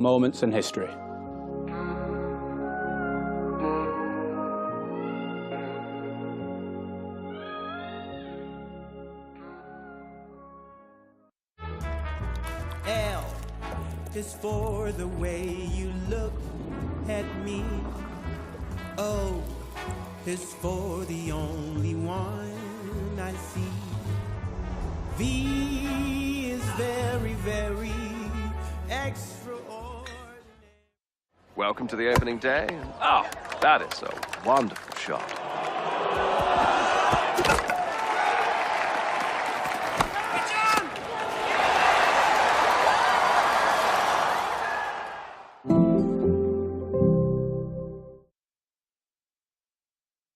Moments in History. L is for the way you look at me. O is for the only one I see. V is very, very extraordinary. Welcome to the opening day. Oh, that is a wonderful shot.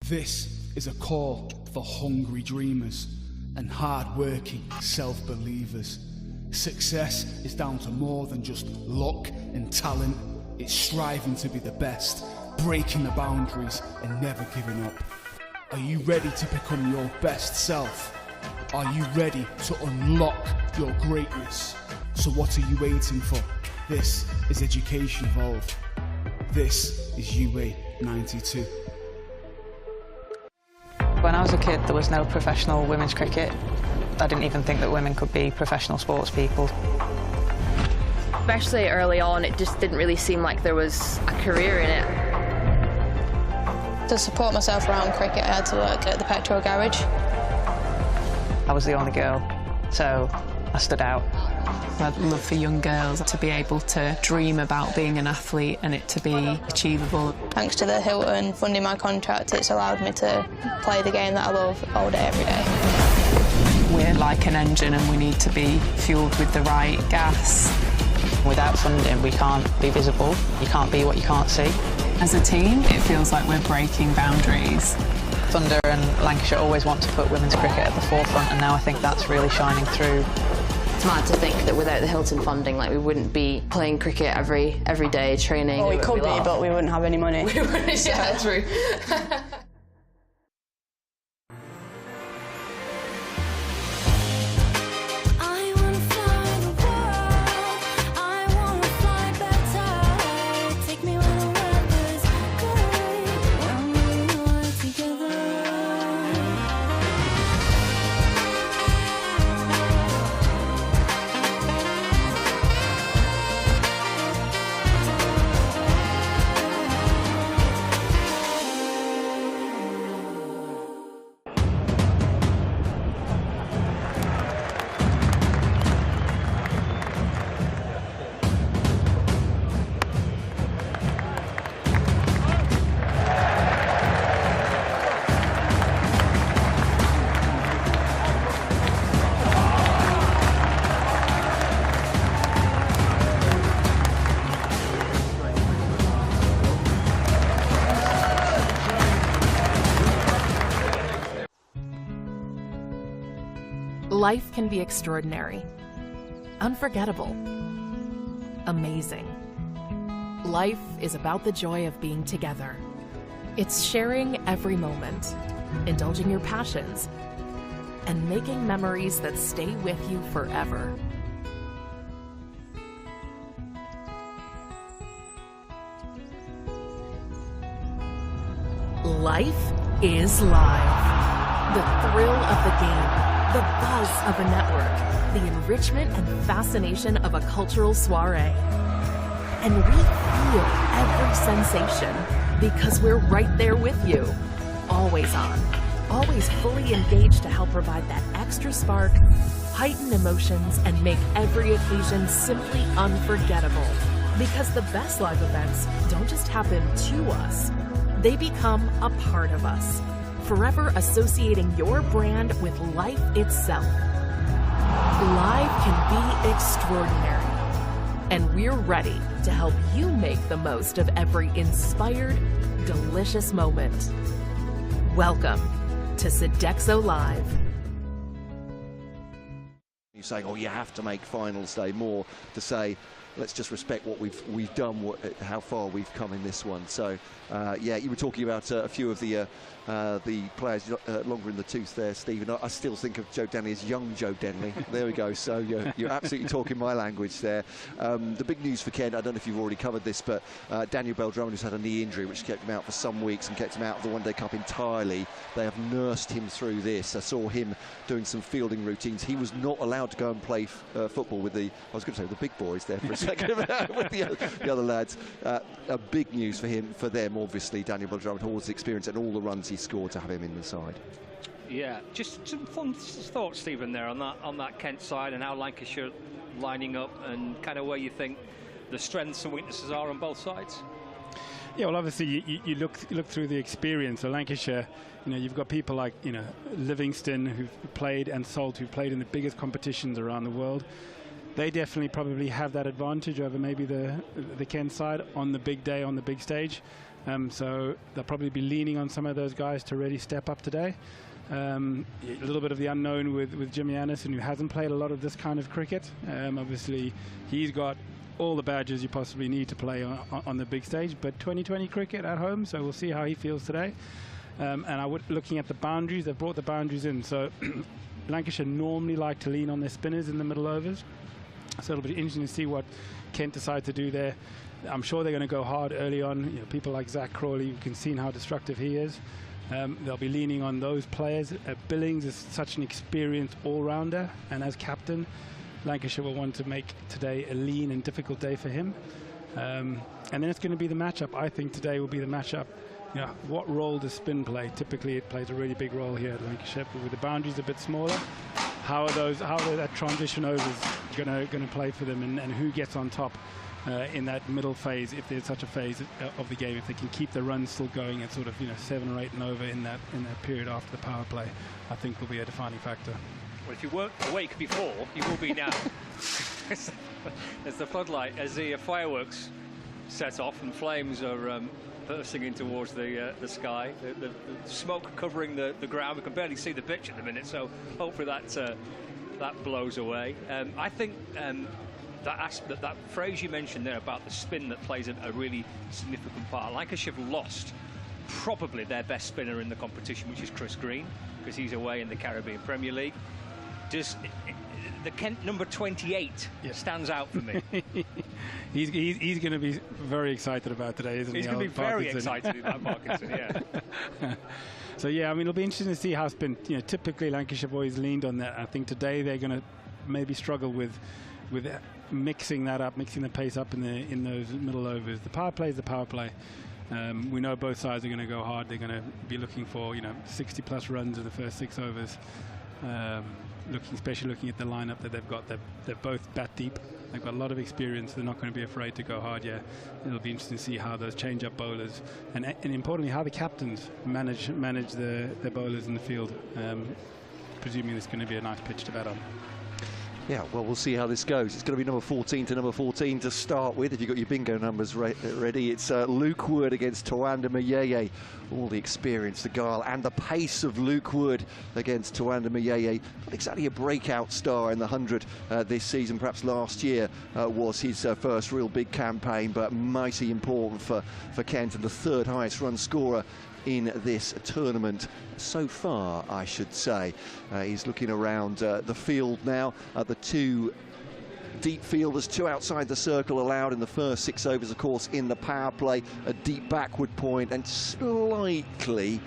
This is a call for hungry dreamers and hard-working self-believers. Success is down to more than just luck and talent. It's striving to be the best, breaking the boundaries and never giving up. Are you ready to become your best self? Are you ready to unlock your greatness? So what are you waiting for? This is Education Evolved. This is UA 92. When I was a kid, there was no professional women's cricket. I didn't even think that women could be professional sports people. Especially early on, it just didn't really seem like there was a career in it. To support myself around cricket, I had to work at the petrol garage. I was the only girl, so I stood out. I'd love for young girls to be able to dream about being an athlete and it to be achievable. Thanks to the Hilton funding my contract, it's allowed me to play the game that I love all day, every day. We're like an engine and we need to be fueled with the right gas. Without funding, we can't be visible. You can't be what you can't see. As a team, it feels like we're breaking boundaries. Thunder and Lancashire always want to put women's cricket at the forefront, and now I think that's really shining through. It's mad to think that without the Hilton funding, like, we wouldn't be playing cricket every day, training. Well, we could be, but we wouldn't have any money. We wouldn't, yeah, true. Life can be extraordinary, unforgettable, amazing. Life is about the joy of being together. It's sharing every moment, indulging your passions, and making memories that stay with you forever. Life is live. The thrill of the game. The buzz of a network, the enrichment and fascination of a cultural soiree. And we feel every sensation because we're right there with you, always on, always fully engaged to help provide that extra spark, heighten emotions, and make every occasion simply unforgettable. Because the best live events don't just happen to us, they become a part of us. Forever associating your brand with life itself. Live can be extraordinary, and we're ready to help you make the most of every inspired, delicious moment. Welcome to Sodexo Live. You're saying, oh, you have to make finals day more to say let's just respect what we've done, how far we've come in this one. So yeah, you were talking about a few of the players longer in the tooth there, Stephen. I still think of Joe Denley as young Joe Denley. There we go. So you're absolutely talking my language there. The big news for Kent, I don't know if you've already covered this, but Daniel Bell-Drummond, who's had a knee injury which kept him out for some weeks and kept him out of the One Day Cup entirely. They have nursed him through this. I saw him doing some fielding routines. He was not allowed to go and play football with I was going to say the big boys there for a second, with the other lads. A big news for them, obviously, Daniel Bell-Drummond, all his experience and all the runs he scored, to have him in the side. Yeah, just some fun thoughts, Stephen, there on that Kent side, and how Lancashire lining up, and kind of where you think the strengths and weaknesses are on both sides. Yeah, well, obviously you look through the experience of Lancashire. You've got people like Livingstone, who've played, and Salt, who've played in the biggest competitions around the world. They definitely probably have that advantage over maybe the Kent side on the big day, on the big stage. So they'll probably be leaning on some of those guys to really step up today. A little bit of the unknown with Jimmy Anderson, who hasn't played a lot of this kind of cricket. Obviously, he's got all the badges you possibly need to play on the big stage, but 2020 cricket at home, so we'll see how he feels today. And looking at the boundaries, they've brought the boundaries in. So Lancashire normally like to lean on their spinners in the middle overs. So it'll be interesting to see what Kent decide to do there. I'm sure they're going to go hard early on. People like Zach Crawley, you can see how destructive he is. They'll be leaning on those players. Billings is such an experienced all-rounder, and as captain, Lancashire will want to make today a lean and difficult day for him. And then it's going to be the matchup. I think today will be the matchup. What role does spin play? Typically, it plays a really big role here at Lancashire, but with the boundaries a bit smaller, how are that transition overs going to play for them, and who gets on top in that middle phase, if there's such a phase of the game, if they can keep the runs still going at sort of 7 or 8 and over in that period after the power play, I think will be a defining factor. Well, if you weren't awake before, you will be now. As the floodlight, as the fireworks set off and flames are bursting in towards the sky, the smoke covering the ground. We can barely see the pitch at the minute, so hopefully that blows away. I think that phrase you mentioned there about the spin that plays a really significant part. Lancashire have lost probably their best spinner in the competition, which is Chris Green, because he's away in the Caribbean Premier League. Does the Kent number 28 stands out for me? He's going to be very excited about today, isn't he? He's going to be very excited about Parkinson, yeah. So yeah, I mean, it'll be interesting to see how spin. Typically Lancashire have always leaned on that. I think today they're going to maybe struggle with mixing that up, mixing the pace up in those middle overs. The power play is the power play. We know both sides are going to go hard. They're going to be looking for 60 plus runs in the first 6 overs. Especially looking at the lineup that they've got, they're both bat deep. They've got a lot of experience. They're not going to be afraid to go hard. Yeah, it'll be interesting to see how those change-up bowlers and importantly how the captains manage their bowlers in the field. Presuming it's going to be a nice pitch to bat on. Yeah, well, we'll see how this goes. It's going to be number 14 to number 14 to start with. If you've got your bingo numbers ready, it's Luke Wood against Tawanda Mayeye. All the experience, the guile, and the pace of Luke Wood against Tawanda Mayeye. Not exactly a breakout star in the 100 this season. Perhaps last year was his first real big campaign, but mighty important for Kent, and the 3rd highest run scorer in this tournament so far, I should say. He's looking around the field now. The 2 deep fielders, 2 outside the circle allowed in the first 6 overs, of course, in the power play. A deep backward point and slightly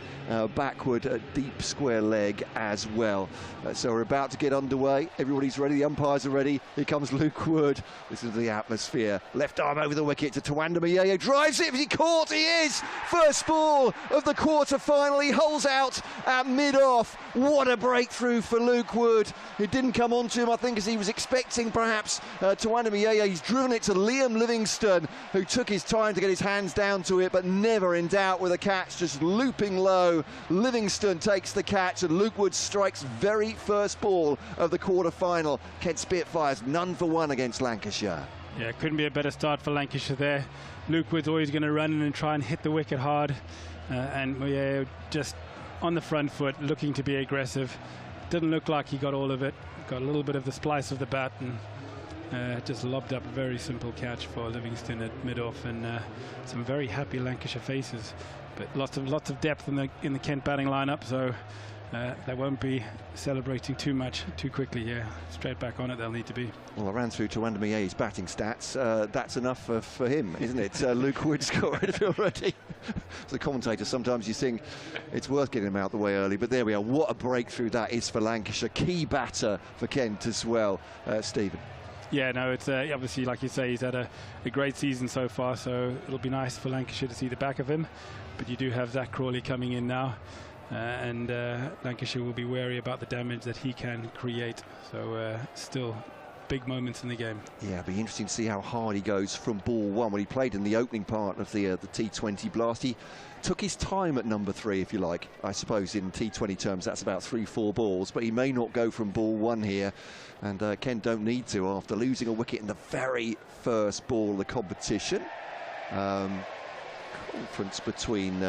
backward deep square leg as well. So we're about to get underway. Everybody's ready. The umpires are ready. Here comes Luke Wood. Listen to the atmosphere. Left arm over the wicket to Tawanda Mayeye. Drives it. Is he caught? He is. First ball of the quarter final. He holds out at mid-off. What a breakthrough for Luke Wood. It didn't come onto him, I think, as he was expecting, perhaps. Tawanda Mayeye, he's driven it to Liam Livingstone, who took his time to get his hands down to it, but never in doubt with a catch, just looping low. Livingstone takes the catch, and Luke Wood strikes very first ball of the quarter-final. Kent Spitfires, none for 1 against Lancashire. Yeah, couldn't be a better start for Lancashire there. Luke Wood's always going to run in and try and hit the wicket hard, and Mayeye just on the front foot, looking to be aggressive. Didn't look like he got all of it. Got a little bit of the splice of the bat, and just lobbed up a very simple catch for Livingstone at mid-off, and some very happy Lancashire faces. But lots of depth in the Kent batting lineup, so they won't be celebrating too much too quickly here. Straight back on it they'll need to be. Well, I ran through Tawanda Miye's batting stats. That's enough for him, isn't it? Luke Wood's got rid of it already. As a commentator, sometimes you think it's worth getting him out the way early, but there we are. What a breakthrough that is for Lancashire. Key batter for Kent as well, Stephen. Yeah, no, it's obviously, like you say, he's had a great season so far, so it'll be nice for Lancashire to see the back of him. But you do have Zach Crawley coming in now, and Lancashire will be wary about the damage that he can create. So still big moments in the game. Yeah, it'll be interesting to see how hard he goes from ball one. When he played in the opening part of the T20 blast, he took his time at number 3, if you like. I suppose in T20 terms that's about 3-4 balls, but he may not go from ball one here, and Kent don't need to after losing a wicket in the very first ball of the competition. Conference between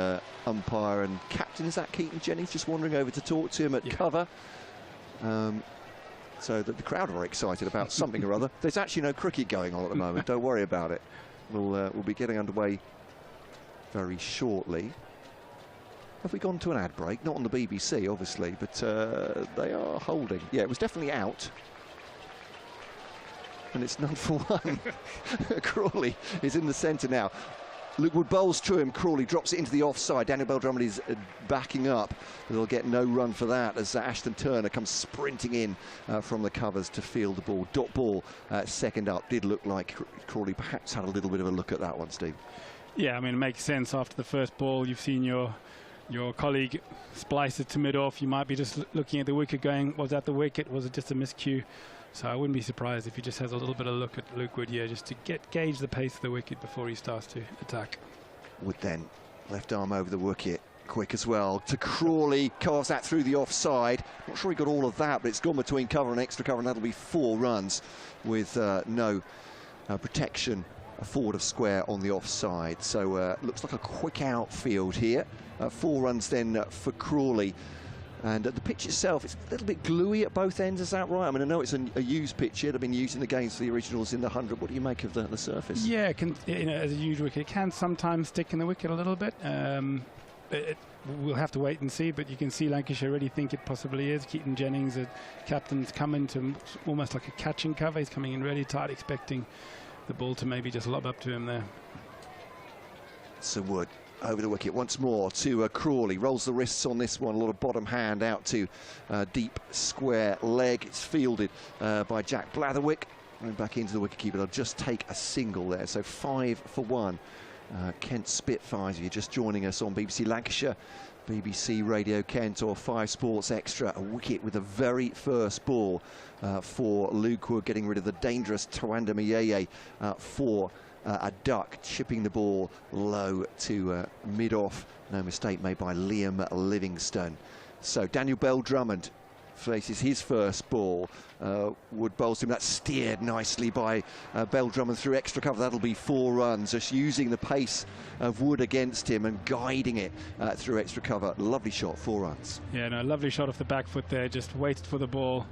umpire and captain. Is that Keaton Jennings just wandering over to talk to him at cover? So that the crowd are very excited about something or other. There's actually no cricket going on at the moment. Don't worry about it. We'll be getting underway very shortly. Have we gone to an ad break? Not on the BBC, obviously, but they are holding. Yeah, it was definitely out. And it's none for one. Crawley is in the centre now. Luke Wood bowls to him. Crawley drops it into the offside. Daniel Bell-Drummond is backing up, but they'll get no run for that as Ashton Turner comes sprinting in from the covers to field the ball. Dot ball, second up. Did look like Crawley perhaps had a little bit of a look at that one, Steve. Yeah, I mean, it makes sense after the first ball. You've seen your colleague splice it to mid-off. You might be just looking at the wicket going, was that the wicket? Was it just a miscue? So I wouldn't be surprised if he just has a little bit of a look at Luke Wood here, just to gauge the pace of the wicket before he starts to attack. Wood then, left arm over the wicket, quick as well, to Crawley, carves that through the offside. Not sure he got all of that, but it's gone between cover and extra cover, and that'll be 4 runs with no protection forward of square on the offside. So looks like a quick outfield here. 4 runs then for Crawley. And the pitch itself, it's a little bit gluey at both ends, is that right? I mean, I know it's a used pitch here. They've been using the games for the originals in the 100. What do you make of the surface? Yeah, as a used wicket, it can sometimes stick in the wicket a little bit. We'll have to wait and see, but you can see Lancashire already think it possibly is. Keaton Jennings, the captain's come into almost like a catching cover. He's coming in really tight, expecting the ball to maybe just lob up to him there. So Wood over the wicket once more to Crawley. Rolls the wrists on this one. A lot of bottom hand out to deep square leg. It's fielded by Jack Blatherwick. And back into the wicketkeeper. They'll just take a single there. So 5 for 1. Kent Spitfires, if you're just joining us on BBC Lancashire, BBC Radio Kent or 5 Sports Extra. A wicket with the very first ball for Luke Wood, getting rid of the dangerous Tawanda Miye for a duck, chipping the ball low to mid-off. No mistake made by Liam Livingstone. So Daniel Bell-Drummond faces his first ball. Wood bowls him. That's steered nicely by Bell-Drummond through extra cover. That'll be 4 runs, just using the pace of Wood against him and guiding it through extra cover. Lovely shot, 4 runs. Yeah, no, lovely shot off the back foot there. Just waited for the ball.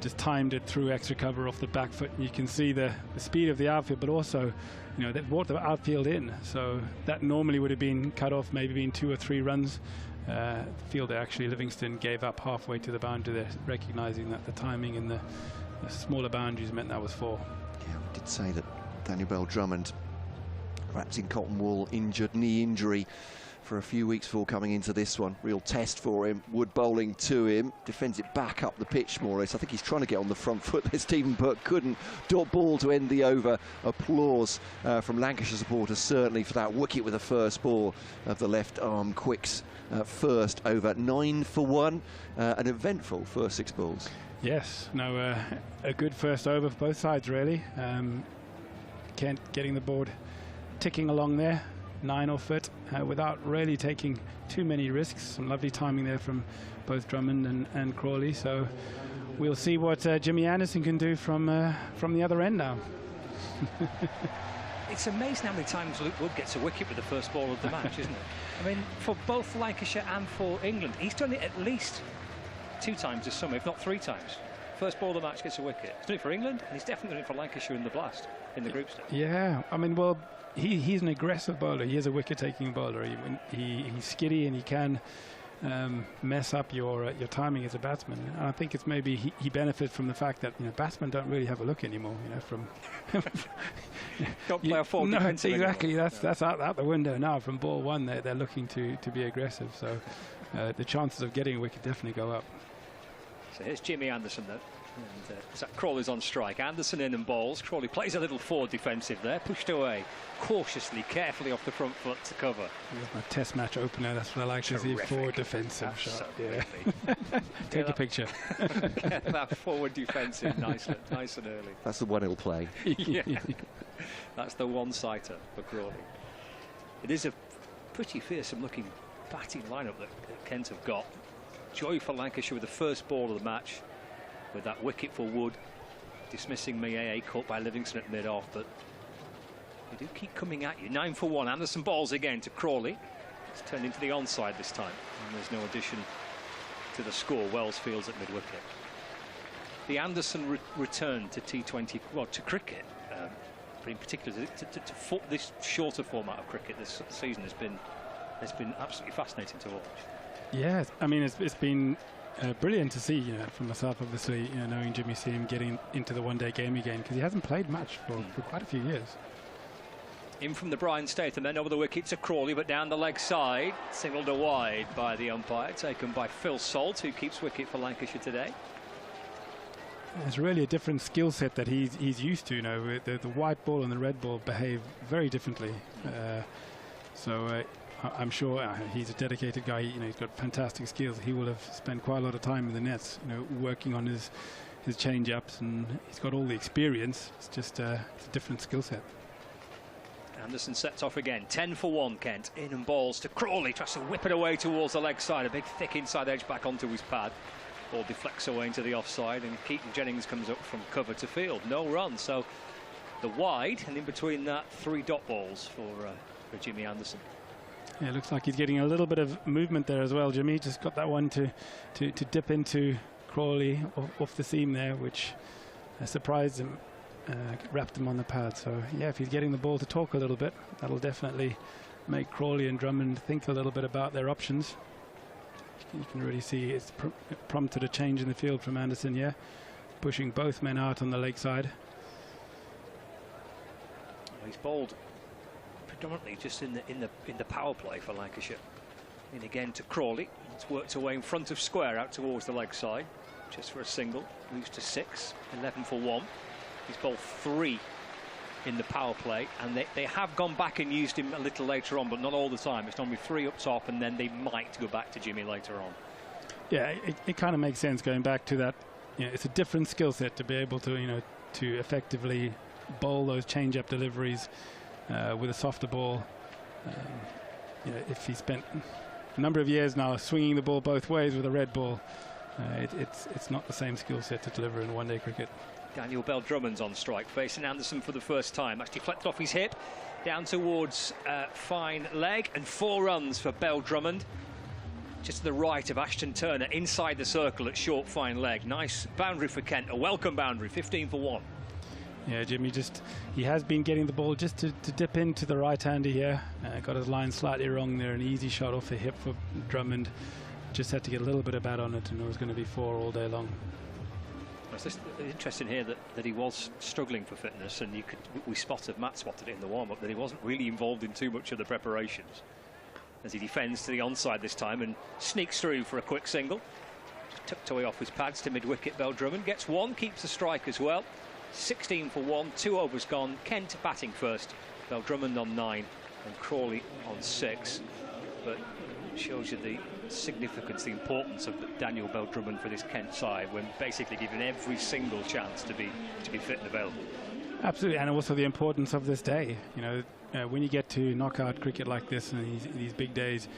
Just timed it through extra cover off the back foot. And you can see the speed of the outfield, but also, you know, that brought the outfield in. So that normally would have been cut off, maybe been 2 or 3 runs. The fielder, actually, Livingstone, gave up halfway to the boundary there, recognising that the timing and the smaller boundaries meant that was 4. Yeah, we did say that Daniel Bell-Drummond, wrapped in cotton wool, injured, knee injury for a few weeks before coming into this one. Real test for him. Wood bowling to him, defends it back up the pitch more or less. I think he's trying to get on the front foot there, Stephen, but couldn't. Dot ball to end the over. Applause from Lancashire supporters certainly for that wicket with the first ball of the left arm quicks. First over, 9 for 1. An eventful first 6 balls. Yes, no, a good first over for both sides really. Kent getting the board ticking along there. 9 off it without really taking too many risks. Some lovely timing there from both Drummond and Crawley. So we'll see what Jimmy Anderson can do from the other end now. It's amazing how many times Luke Wood gets a wicket with the first ball of the match, isn't it? I mean, for both Lancashire and for England, he's done it at least 2 times this summer, if not 3 times. First ball of the match gets a wicket. He's done it for England, and he's definitely done it for Lancashire in the Blast, in the group stage. Yeah, I mean, well, he's an aggressive bowler. He is a wicket-taking bowler. He's skiddy, and he can mess up your timing as a batsman. And I think it's maybe he benefits from the fact that batsmen don't really have a look anymore. From don't play a forward defensive exactly. Anymore. That's out the window now. From ball one, they're looking to be aggressive. So the chances of getting a wicket definitely go up. So here's Jimmy Anderson, though. And Zach Crawley's on strike. Anderson in and bowls. Crawley plays a little forward defensive there. Pushed away cautiously, carefully off the front foot to cover. Here's my test match opener. That's what I like to see. Forward defensive shot. Yeah. Take a picture. Get that forward defensive nice and early. That's the one he'll play. Yeah. That's the one-sighter for Crawley. It is a pretty fearsome looking batting lineup that Kent have got. Joy for Lancashire with the first ball of the match, with that wicket for Wood, dismissing Mayeye, caught by Livingstone at mid-off, but they do keep coming at you. 9 for 1. Anderson balls again to Crawley. It's turned into the onside this time, and there's no addition to the score. Wells fields at mid-wicket. The Anderson return to T20, well, to cricket, but in particular to this shorter format of cricket this season has been absolutely fascinating to watch. Yeah, I mean, it's been brilliant to see, from myself, obviously, knowing Jimmy, see him getting into the one-day game again, because he hasn't played much for quite a few years. In from the Brian State, and then over the wicket to Crawley, but down the leg side, signalled a wide by the umpire, taken by Phil Salt, who keeps wicket for Lancashire today. It's really a different skill set that he's used to. The white ball and the red ball behave very differently. I'm sure he's a dedicated guy. He's got fantastic skills. He will have spent quite a lot of time in the nets, working on his change-ups, and he's got all the experience. It's just it's a different skill set. Anderson sets off again. 10 for 1, Kent. In and balls to Crawley. Tries to whip it away towards the leg side. A big, thick inside edge back onto his pad. Ball deflects away into the offside, and Keaton Jennings comes up from cover to field. No run, so the wide, and in between that, 3 dot balls for Jimmy Anderson. Yeah, it looks like he's getting a little bit of movement there as well. Jimmy just got that one to dip into Crawley off the seam there, which surprised him, wrapped him on the pad. So yeah, if he's getting the ball to talk a little bit, that'll definitely make Crawley and Drummond think a little bit about their options. You can really see it's prompted a change in the field from Anderson here, pushing both men out on the leg side. He's bowled predominantly just in the power play for Lancashire. In again to Crawley. It's worked away in front of square out towards the leg side, just for a single. Moves to 6, 11 for 1. He's bowled 3 in the power play, and they have gone back and used him a little later on, but not all the time. It's normally 3 up top, and then they might go back to Jimmy later on. Yeah, it kind of makes sense going back to that. It's a different skill set to be able to to effectively bowl those change-up deliveries with a softer ball. If he spent a number of years now swinging the ball both ways with a red ball, it's not the same skill set to deliver in one-day cricket. Daniel Bell-Drummond's on strike, facing Anderson for the first time. That's deflected off his hip, down towards fine leg, and 4 runs for Bell-Drummond. Just to the right of Ashton Turner, inside the circle at short, fine leg. Nice boundary for Kent, a welcome boundary, 15 for 1. Yeah, Jimmy he has been getting the ball just to dip into the right-hander here. Got his line slightly wrong there, an easy shot off the hip for Drummond. Just had to get a little bit of bat on it, and it was going to be 4 all day long. It's interesting here that he was struggling for fitness, and Matt spotted it in the warm-up, that he wasn't really involved in too much of the preparations. As he defends to the onside this time and sneaks through for a quick single. Just tucked away off his pads to mid-wicket. Bell-Drummond gets 1, keeps the strike as well. 16 for 1, 2 overs gone. Kent batting first. Bell-Drummond on 9 and Crawley on 6. But it shows you the significance, the importance of Daniel Bell-Drummond for this Kent side, when basically given every single chance to be fit and available. Absolutely, and also the importance of this day. When you get to knockout cricket like this and these big days,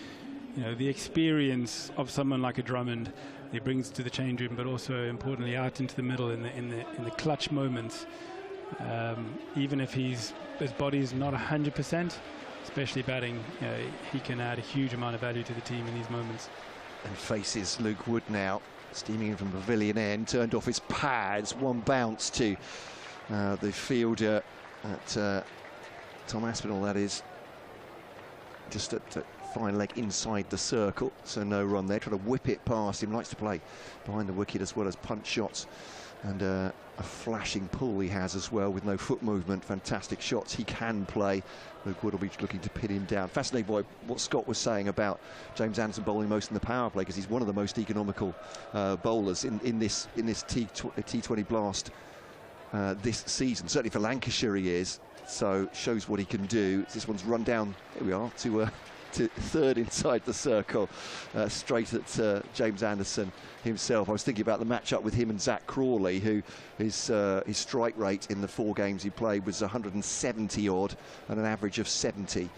the experience of someone like a Drummond, he brings to the change room, but also importantly out into the middle in the clutch moments. Even if his body's not 100%, especially batting, he can add a huge amount of value to the team in these moments. And faces Luke Wood now. steaming in from pavilion end, turned off his pads, one bounce to the fielder at Tom Aspinall, that is, just at fine leg inside the circle, so no run there. Trying to whip it past him, likes to play behind the wicket as well as punch shots, and a flashing pull he has as well with no foot movement. Fantastic shots he can play. Luke Wood will be looking to pin him down. Fascinated by what Scott was saying about James Anderson bowling most in the power play, because he's one of the most economical bowlers in this T20 Blast this season. Certainly for Lancashire he is, so shows what he can do. This one's run down, here we are, to third inside the circle, straight at James Anderson himself. I was thinking about the match-up with him and Zach Crawley, who his strike rate in the 4 games he played was 170 odd and an average of 70.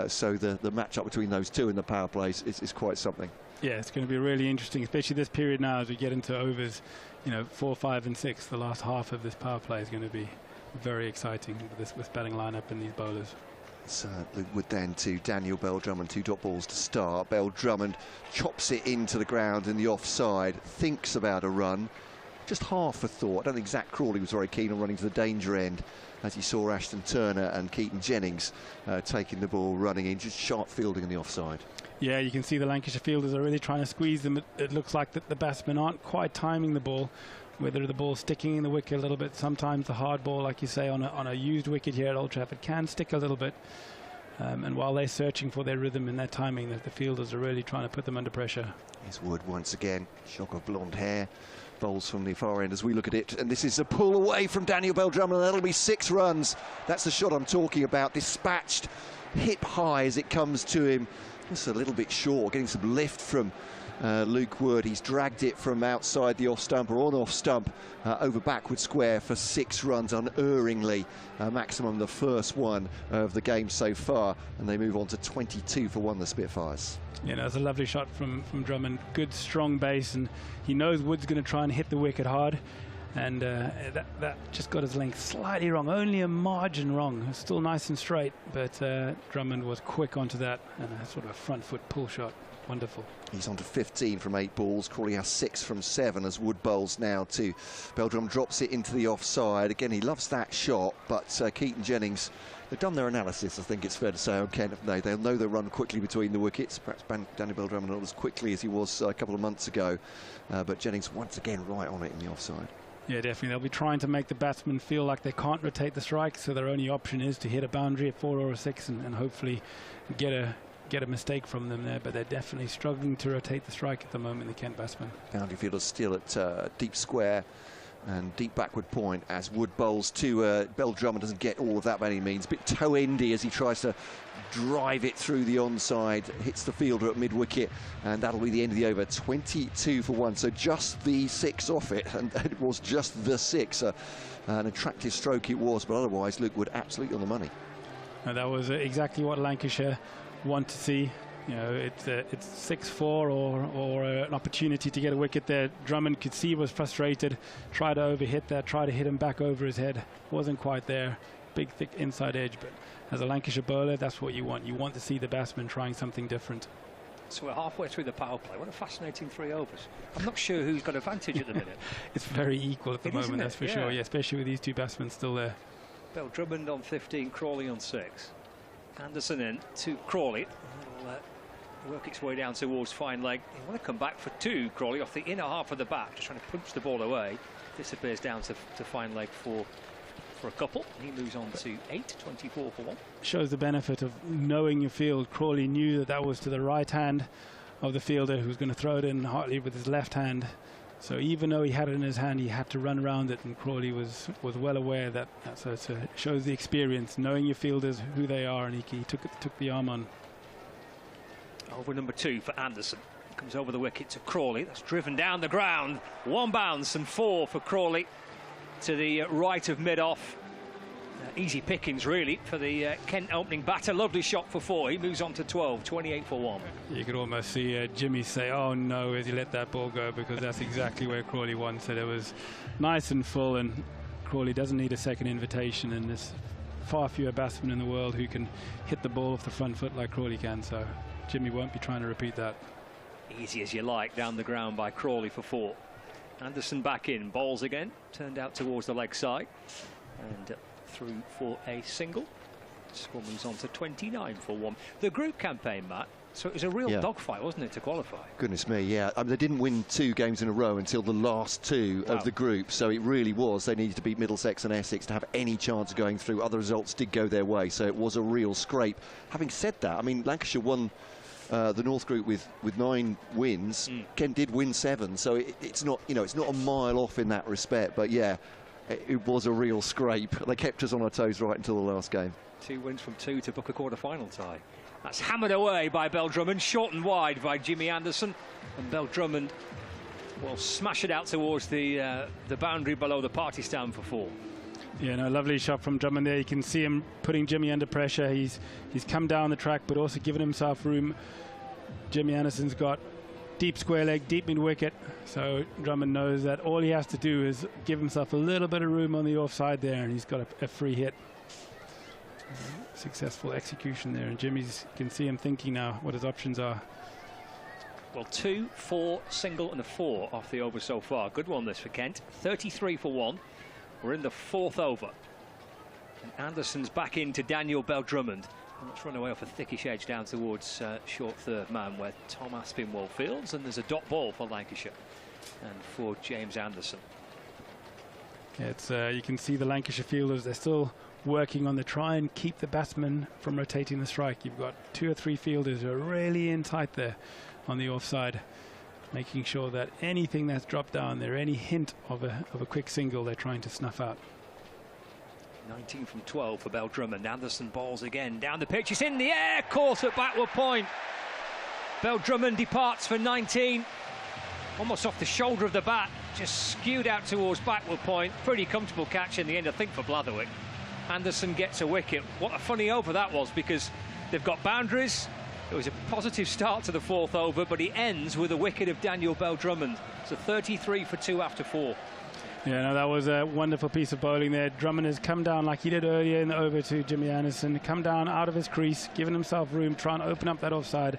So the match-up between those two in the power plays is quite something. Yeah, it's going to be really interesting, especially this period now as we get into overs, 4, 5 and 6. The last half of this power play is going to be very exciting with this batting lineup and these bowlers. So Luke Wood then to Daniel Bell-Drummond, 2 dot balls to start. Bell-Drummond chops it into the ground in the offside, thinks about a run, just half a thought. I don't think Zach Crawley was very keen on running to the danger end, as he saw Ashton Turner and Keaton Jennings taking the ball, running in, just sharp fielding in the offside. Yeah, you can see the Lancashire fielders are really trying to squeeze them. It looks like that the batsmen aren't quite timing the ball, whether the ball's sticking in the wicket a little bit. Sometimes the hard ball, like you say, on a used wicket here at Old Trafford can stick a little bit. And while they're searching for their rhythm and their timing, the fielders are really trying to put them under pressure. Here's Wood once again, shock of blonde hair, bowls from the far end as we look at it, and this is a pull away from Daniel Bell-Drummond, and that'll be 6 runs. That's the shot I'm talking about, dispatched hip high as it comes to him, just a little bit short, getting some lift from Luke Wood. He's dragged it from outside the off stump or on off stump over backward square for 6 runs unerringly, maximum the first one of the game so far, and they move on to 22 for 1, the Spitfires. It's a lovely shot from Drummond, good strong base, and he knows Wood's going to try and hit the wicket hard, and that just got his length slightly wrong, only a margin wrong. It's still nice and straight, but Drummond was quick onto that, and a sort of a front foot pull shot. Wonderful. He's on to 15 from 8 balls. Crawley has 6 from 7 as Wood bowls now to Bell-Drummond, drops it into the offside. Again, he loves that shot, but Keaton Jennings, they've done their analysis, I think it's fair to say, on Kent. They'll know they'll run quickly between the wickets. Perhaps Daniel Bell-Drummond not as quickly as he was a couple of months ago, but Jennings once again right on it in the offside. Yeah, definitely. They'll be trying to make the batsmen feel like they can't rotate the strike, so their only option is to hit a boundary at 4 or a 6 and hopefully get a mistake from them there, but they're definitely struggling to rotate the strike at the moment, the Kent batsmen. Boundary fielders still at deep square and deep backward point as Wood bowls to Bell-Drummond. Doesn't get all of that by any means, a bit toe-endy as he tries to drive it through the onside, hits the fielder at mid-wicket, and that'll be the end of the over. 22 for 1, so just the 6 off it, and it was just the 6. An attractive stroke it was, but otherwise Luke Wood absolutely on the money. And that was exactly what Lancashire want to see. It's 6-4 or an opportunity to get a wicket there. Drummond could see was frustrated, tried to overhit that, tried to hit him back over his head, wasn't quite there. Big thick inside edge, but as a Lancashire bowler, that's what you want. You want to see the batsman trying something different. So we're halfway through the power play. What a fascinating 3 overs. I'm not sure who's got advantage at the minute. It's very equal at the moment, that's for sure. Yeah, especially with these 2 batsmen still there. Bell-Drummond on 15, Crawley on 6. Anderson in to Crawley. It'll work its way down towards fine leg. You want to come back for 2, Crawley, off the inner half of the bat, just trying to punch the ball away. Disappears down to fine leg for a couple. He moves on to 8, 24 for 1. Shows the benefit of knowing your field. Crawley knew that was to the right hand of the fielder who's going to throw it in Hartley with his left hand. So even though he had it in his hand, he had to run around it, and Crawley was well aware that. So it shows the experience, knowing your fielders, who they are, and he took the arm on. Over number 2 for Anderson. Comes over the wicket to Crawley. That's driven down the ground. 1 bounce and 4 for Crawley to the right of mid-off. Easy pickings, really, for the Kent opening batter. Lovely shot for 4. He moves on to 12, 28 for 1. You could almost see Jimmy say, oh no, as he let that ball go, because that's exactly where Crawley wants it. It was nice and full, and Crawley doesn't need a second invitation, and there's far fewer batsmen in the world who can hit the ball off the front foot like Crawley can, so Jimmy won't be trying to repeat that. easy as you like, down the ground by Crawley for 4. Anderson back in, bowls again, turned out towards the leg side, and through for a single. Score moves on to 29 for 1. The group campaign, Matt, so it was a real dogfight, wasn't it, to qualify? Goodness me, yeah. I mean, they didn't win 2 games in a row until the last 2 of the group, so it really was. They needed to beat Middlesex and Essex to have any chance of going through. Other results did go their way, so it was a real scrape. Having said that, I mean, Lancashire won the North Group with 9 wins. Kent did win 7, so it's not, you know, it's not a mile off in that respect. But yeah, it was a real scrape. They kept us on our toes right until the last game. 2 wins from 2 to book a quarter-final tie. That's hammered away by Bell Drummond, short and wide by Jimmy Anderson, and Bell Drummond will smash it out towards the boundary below the party stand for 4. Yeah, no, lovely shot from Drummond there. You can see him putting Jimmy under pressure. He's come down the track, but also given himself room. Jimmy Anderson's got deep square leg, deep mid-wicket, so Drummond knows that all he has to do is give himself a little bit of room on the offside there, and he's got a free hit. Successful execution there, and Jimmy's, you can see him thinking now what his options are. Well, 2, 4, single and a 4 off the over so far. Good one this for Kent. 33 for 1. We're in the 4th over. And Anderson's back into Daniel Bell Drummond. And let's run away off a thickish edge down towards short third man where Tom Aspinwall fields, and there's a dot ball for Lancashire and for James Anderson. Yeah, it's you can see the Lancashire fielders, they're still working on the try and keep the batsman from rotating the strike. You've got 2 or 3 fielders who are really in tight there on the offside, making sure that anything that's dropped down there, any hint of a quick single, they're trying to snuff out. 19 from 12 for Bell Drummond. Anderson balls again down the pitch. It's in the air, caught at backward point. Bell Drummond departs for 19, almost off the shoulder of the bat, just skewed out towards backward point. Pretty comfortable catch in the end, I think, for Blatherwick. Anderson gets a wicket. What a funny over that was, because they've got boundaries. It was a positive start to the 4th over, but he ends with a wicket of Daniel Bell Drummond. So 33 for 2 after 4. Yeah, no, that was a wonderful piece of bowling there. Drummond has come down like he did earlier in the over to Jimmy Anderson, come down out of his crease, giving himself room, trying to open up that offside.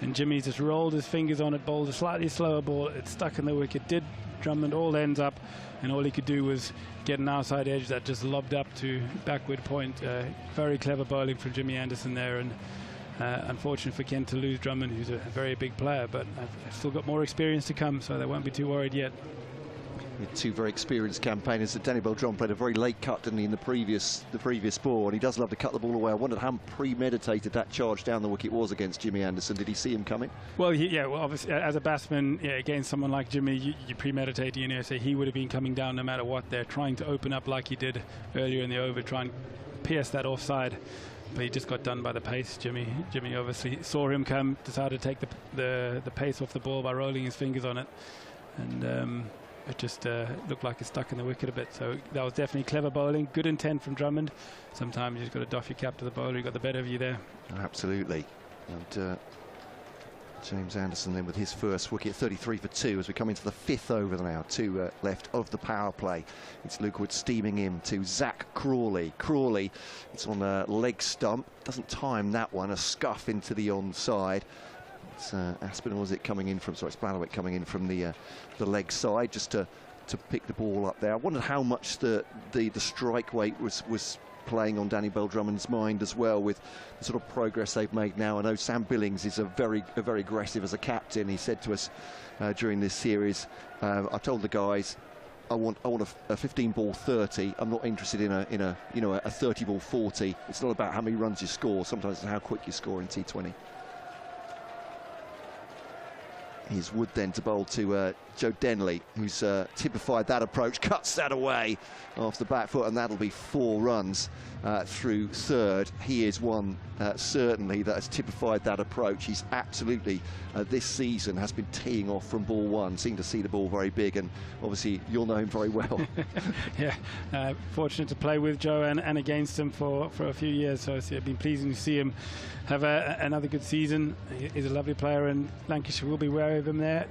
And Jimmy just rolled his fingers on it, bowled a slightly slower ball. It stuck in the wicket, did Drummond all ends up, and all he could do was get an outside edge that just lobbed up to backward point. Very clever bowling from Jimmy Anderson there, and unfortunate for Kent to lose Drummond, who's a very big player, but I've still got more experience to come, so they won't be too worried yet. With 2 very experienced campaigners. Daniel Bell Drummond played a very late cut, didn't he, in the previous ball, and he does love to cut the ball away. I wondered how premeditated that charge down the wicket was against Jimmy Anderson. Did he see him coming? Well, well, obviously, as a batsman, against someone like Jimmy, you premeditate, you know, so he would have been coming down no matter what. They're trying to open up like he did earlier in the over, try and pierce that offside, but he just got done by the pace. Jimmy obviously saw him come, decided to take the pace off the ball by rolling his fingers on it, and it just looked like it stuck in the wicket a bit. So that was definitely clever bowling, good intent from Drummond. Sometimes you just got to doff your cap to the bowler. He got the better of you there. Absolutely. And James Anderson then with his first wicket, 33 for 2 as we come into the 5th over now. 2 left of the power play. It's Luke Wood steaming in to Zach Crawley. Crawley, it's on a leg stump, doesn't time that one, a scuff into the onside. It's Aspinall, is it coming in from? Sorry, it's Blatherwick coming in from the leg side just to pick the ball up there. I wondered how much the strike weight was playing on Danny Bell Drummond's mind as well, with the sort of progress they've made now. I know Sam Billings is a very aggressive as a captain. He said to us during this series, I told the guys, I want a 15 ball 30. I'm not interested in a 30 ball 40. It's not about how many runs you score. Sometimes it's how quick you score in T20. Here's Wood then to bowl to Joe Denley, who's typified that approach, cuts that away off the back foot, and that'll be 4 runs through 3rd. He is one certainly that has typified that approach. He's absolutely this season has been teeing off from ball 1, seemed to see the ball very big, and obviously you'll know him very well. Yeah, fortunate to play with Joe and against him for a few years, so it's been pleasing to see him have another good season. He's a lovely player, and Lancashire will be wary of him there.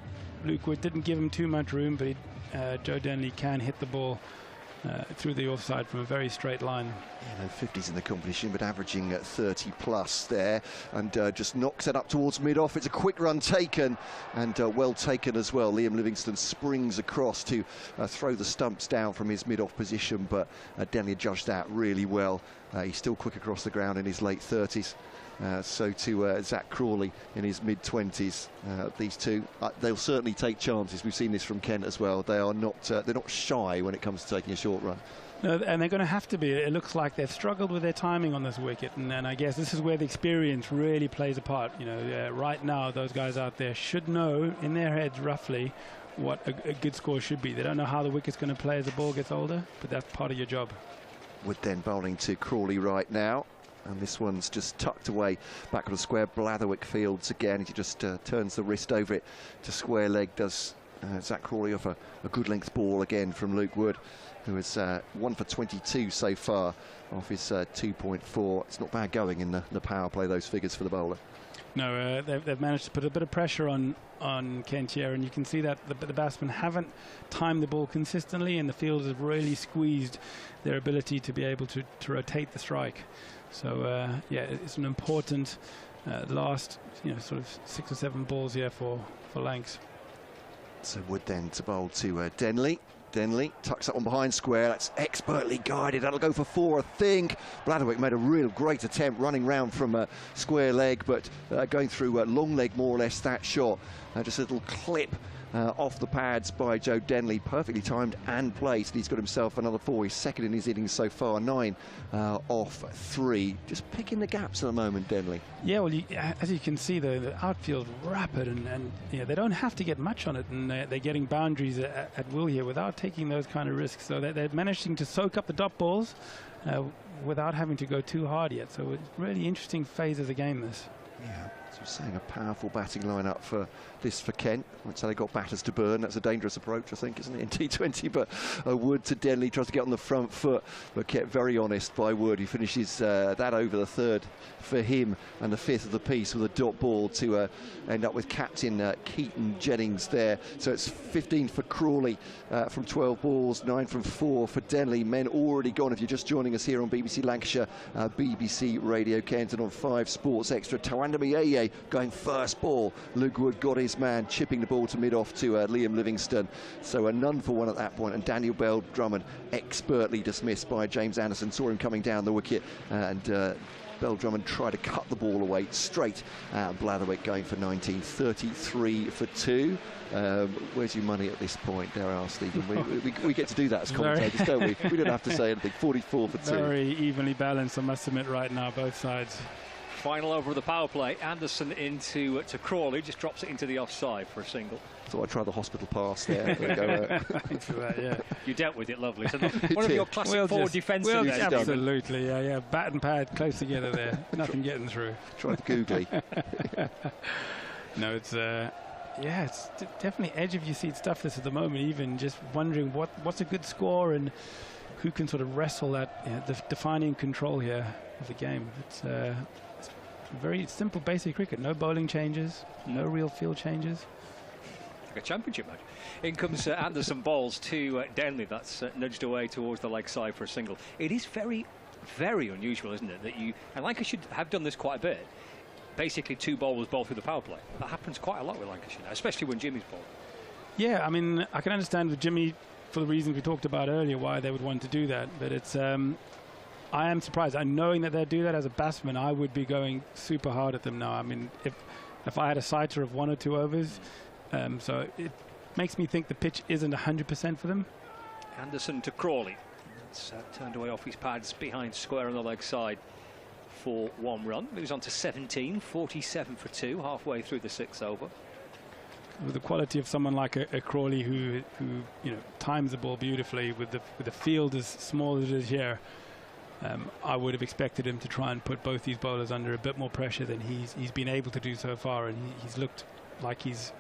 Luke Wood didn't give him too much room, but Joe Denley can hit the ball through the offside from a very straight line. Yeah, no 50s in the competition, but averaging at 30 plus there, and just knocks it up towards mid-off. It's a quick run taken, and well taken as well. Liam Livingstone springs across to throw the stumps down from his mid-off position, but Denley judged that really well. He's still quick across the ground in his late 30s. So to Zach Crawley in his mid-20s. These two, they'll certainly take chances. We've seen this from Kent as well. They are not, they're not shy when it comes to taking a short run. No, and they're going to have to be. It looks like they've struggled with their timing on this wicket, and I guess this is where the experience really plays a part. You know, right now those guys out there should know in their heads roughly what a good score should be. They don't know how the wicket's going to play as the ball gets older, but that's part of your job. Wood then bowling to Crawley right now. And this one's just tucked away back on the square. Blatherwick fields again. He just turns the wrist over it to square leg. Does Zach Crawley off a good length ball again from Luke Wood, who has 1 for 22 so far off his 2.4. It's not bad going in the power play, those figures for the bowler. No, they've managed to put a bit of pressure on Kent here, and you can see that the batsmen haven't timed the ball consistently, and the fielders have really squeezed their ability to be able to rotate the strike. So yeah, it's an important last, sort of 6 or 7 balls here for Lancs. So Wood then to bowl to Denley. Denley tucks that one behind square. That's expertly guided. That'll go for 4, I think. Blatherwick made a real great attempt running round from square leg, but going through long leg more or less that shot. Just a little clip off the pads by Joe Denley, perfectly timed and placed. He's got himself another 4. He's second in his innings so far, 9 off 3. Just picking the gaps at the moment, Denley. Yeah, well, as you can see, the outfield rapid, and they don't have to get much on it, and they're getting boundaries at will here without taking those kind of risks. So they're managing to soak up the dot balls without having to go too hard yet. So it's a really interesting phase of the game, this. Yeah, as you're saying, a powerful batting lineup for Kent. That's how they got batters to burn. That's a dangerous approach, I think, isn't it, in T20? But Wood to Denley tries to get on the front foot, but kept very honest by Wood. He finishes that over, the 3rd for him, and the 5th of the piece with a dot ball to end up with captain Keaton Jennings there. So it's 15 for Crawley from 12 balls, 9 from 4 for Denley. Men already gone. If you're just joining us here on BBC Lancashire, BBC Radio Kent, and on 5 Sports Extra, Tawanda Mayeye going first ball. Luke Wood got his man, chipping the ball to mid-off to Liam Livingstone. So a none for 1 at that point, and Daniel Bell-Drummond expertly dismissed by James Anderson. Saw him coming down the wicket, and Bell-Drummond tried to cut the ball away straight. Blatherwick going for 19, 33 for 2. Where's your money at this point, dare I ask, Stephen? We get to do that as commentators, don't we? We don't have to say anything. 44 for 2. Very evenly balanced, I must admit, right now, both sides. Final over of the power play. Anderson into to Crawley, just drops it into the offside for a single. Thought I'd try the hospital pass there. Thanks for that, yeah. You dealt with it lovely. So one of your classic forward defensive. Absolutely, yeah. Bat and pad close together there. Nothing getting through. Try the googly. No, it's it's definitely edge of your seat stuff. This at the moment, even just wondering what's a good score and who can sort of wrestle that the defining control here of the game. It's very simple, basic cricket. No bowling changes, no real field changes. Like a championship match. In comes Anderson bowls to Denley. That's nudged away towards the leg side for a single. It is very, very unusual, isn't it, that and Lancashire should have done this quite a bit. Basically, 2 bowlers bowl through the power play. That happens quite a lot with Lancashire now, especially when Jimmy's bowled. Yeah, I mean, I can understand with Jimmy, for the reasons we talked about earlier, why they would want to do that. But it's I am surprised. Knowing that they do that as a batsman, I would be going super hard at them now. I mean, if I had a sighter of 1 or 2 overs, so it makes me think the pitch isn't 100% for them. Anderson to Crawley. It's turned away off his pads behind square on the leg side for 1 run. Moves on to 17, 47 for 2, halfway through the 6th over. With the quality of someone like a Crawley who times the ball beautifully, with the field as small as it is here, I would have expected him to try and put both these bowlers under a bit more pressure than he's been able to do so far, and he's looked like he's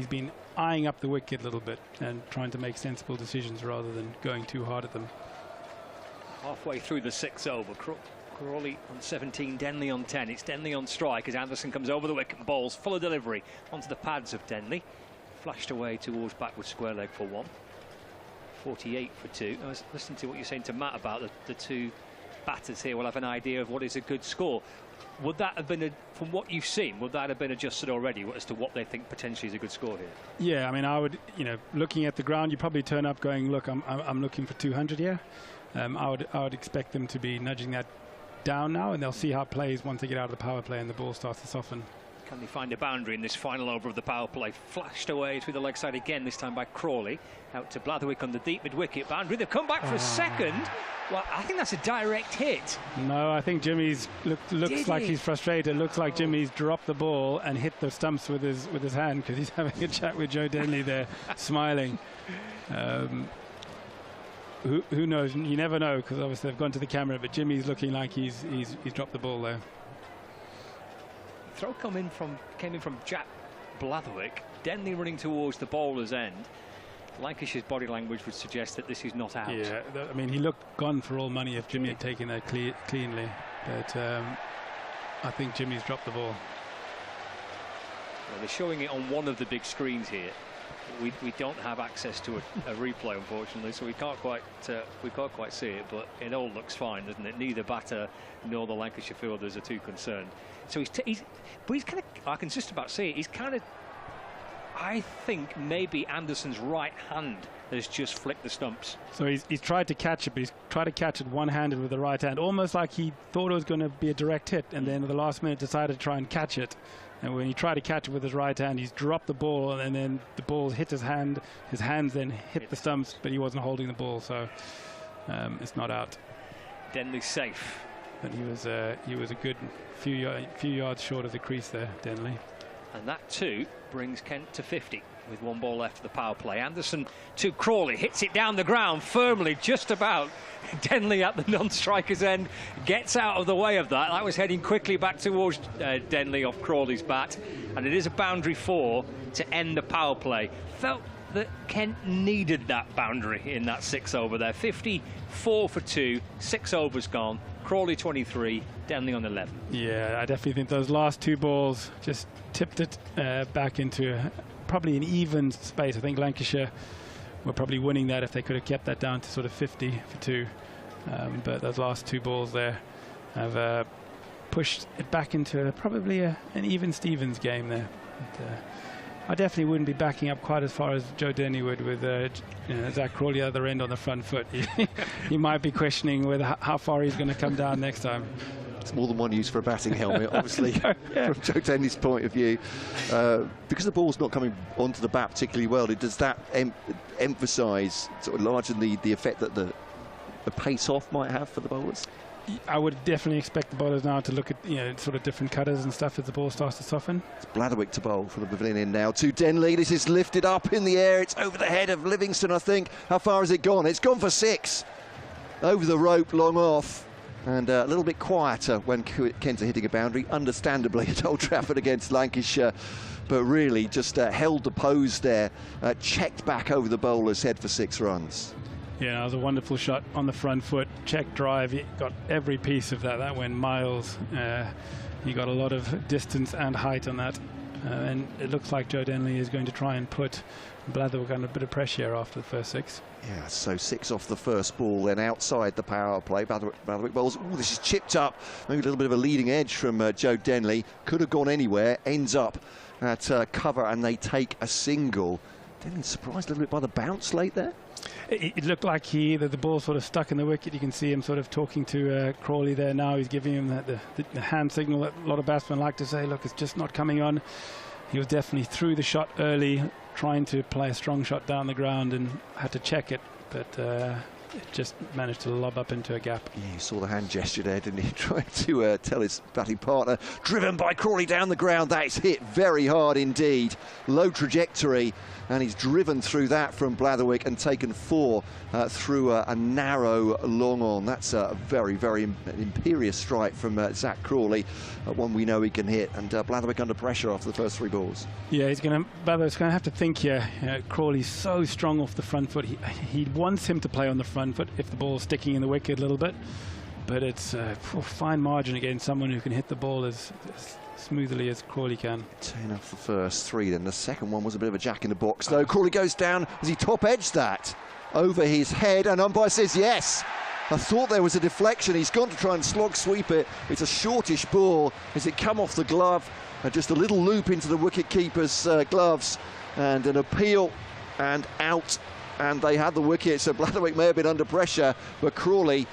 been eyeing up the wicket a little bit and trying to make sensible decisions rather than going too hard at them. Halfway through the 6th over, Crawley on 17, Denley on 10. It's Denley on strike as Anderson comes over the wicket and bowls full of delivery onto the pads of Denley. Flashed away towards backward square leg for 1. 48 for 2. I was listening to what you're saying to Matt about the two batters here will have an idea of what is a good score. Would that have been, from what you've seen, would that have been adjusted already as to what they think potentially is a good score here? Yeah, I mean, I would, looking at the ground, you probably turn up going, look, I'm looking for 200 here. I would expect them to be nudging that down now, and they'll see how it plays once they get out of the power play and the ball starts to soften. Can they find a boundary in this final over of the power play? Flashed away through the leg side again, this time by Crawley. Out to Blatherwick on the deep mid-wicket boundary. They've come back for a second. Well, I think that's a direct hit. No, I think Jimmy's looks like he's frustrated. Looks like Jimmy's dropped the ball and hit the stumps with his hand, because he's having a chat with Joe Denley there, smiling. Who knows? You never know, because obviously they've gone to the camera, but Jimmy's looking like he's dropped the ball there. Throw came in from Jack Blatherwick. Denley running towards the bowler's end. Lancashire's body language would suggest that this is not out. Yeah, I mean, he looked gone for all money if Jimmy had taken that cleanly. But I think Jimmy's dropped the ball. Well, they're showing it on one of the big screens here. We don't have access to a replay, unfortunately, so we can't quite see it. But it all looks fine, doesn't it? Neither batter nor the Lancashire fielders are too concerned. So he's kind of, I can just about see it. He's kind of, I think maybe Anderson's right hand has just flicked the stumps. So he's tried to catch it, but he's tried to catch it one-handed with the right hand, almost like he thought it was going to be a direct hit, and then at the last minute decided to try and catch it. And when he tried to catch it with his right hand, he's dropped the ball, and then the ball hit his hand. His hands then hit the stumps, but he wasn't holding the ball, so it's not out. Denley's safe. But he was a good few yards short of the crease there, Denley. And that too brings Kent to 50 with one ball left for the power play. Anderson to Crawley, hits it down the ground firmly, just about. Denley at the non-striker's end gets out of the way of that. That was heading quickly back towards Denley off Crawley's bat, and it is a boundary 4 to end the power play. Felt that Kent needed that boundary in that 6 over there. 54 for 2, 6 overs gone. Crawley 23, Denley on 11. Yeah, I definitely think those last 2 balls just tipped it back into probably an even space. I think Lancashire were probably winning that if they could have kept that down to sort of 50 for 2. But those last 2 balls there have pushed it back into probably an even Stevens game there. But, I definitely wouldn't be backing up quite as far as Joe Denley would with Zach Crawley at the other end on the front foot. He might be questioning how far he's going to come down next time. It's more than one use for a batting helmet, obviously, from Joe Denley's point of view. Because the ball's not coming onto the bat particularly well, does that emphasise sort of largely the effect that the pace off might have for the bowlers? I would definitely expect the bowlers now to look at sort of different cutters and stuff as the ball starts to soften. It's Blatherwick to bowl for the pavilion end now to Denley. This is lifted up in the air. It's over the head of Livingstone, I think. How far has it gone? It's gone for 6. Over the rope, long off. And a little bit quieter when Kent are hitting a boundary, understandably, at Old Trafford against Lancashire. But really just held the pose there, checked back over the bowler's head for 6 runs. Yeah, it was a wonderful shot on the front foot, check drive. He got every piece of that. That went miles. He got a lot of distance and height on that. And it looks like Joe Denley is going to try and put Blatherwick under a bit of pressure after the first 6. Yeah, so 6 off the first ball, then outside the power play. Blatherwick bowls. Ooh, this is chipped up. Maybe a little bit of a leading edge from Joe Denley. Could have gone anywhere. Ends up at cover, and they take a single. Denley surprised a little bit by the bounce late there. It looked like the ball sort of stuck in the wicket. You can see him sort of talking to Crawley there now. He's giving him the hand signal that a lot of batsmen like to say, look, it's just not coming on. He was definitely through the shot early, trying to play a strong shot down the ground, and had to check it, but it just managed to lob up into a gap. Yeah, you saw the hand gesture there, didn't he? Trying to tell his batting partner. Driven by Crawley down the ground. That is hit very hard indeed. Low trajectory, and he's driven through that from Blatherwick and taken 4 through a narrow long on. That's a very, very imperious strike from Zach Crawley, one we know he can hit, and Blatherwick under pressure after the first 3 balls. Yeah, Blatherwick's going to have to think here. Crawley's so strong off the front foot. He wants him to play on the front foot if the ball's sticking in the wicket a little bit, but it's a fine margin against someone who can hit the ball as smoothly as Crawley can. 10 off the first 3, then the second one was a bit of a jack in the box though. Crawley goes down as he top edged that. over his head, and umpire says yes. I thought there was a deflection. He's gone to try and slog sweep it. It's a shortish ball. Has it come off the glove? Just a little loop into the wicket-keeper's gloves, and an appeal and out, and they had the wicket. So Blatherwick may have been under pressure, but Crawley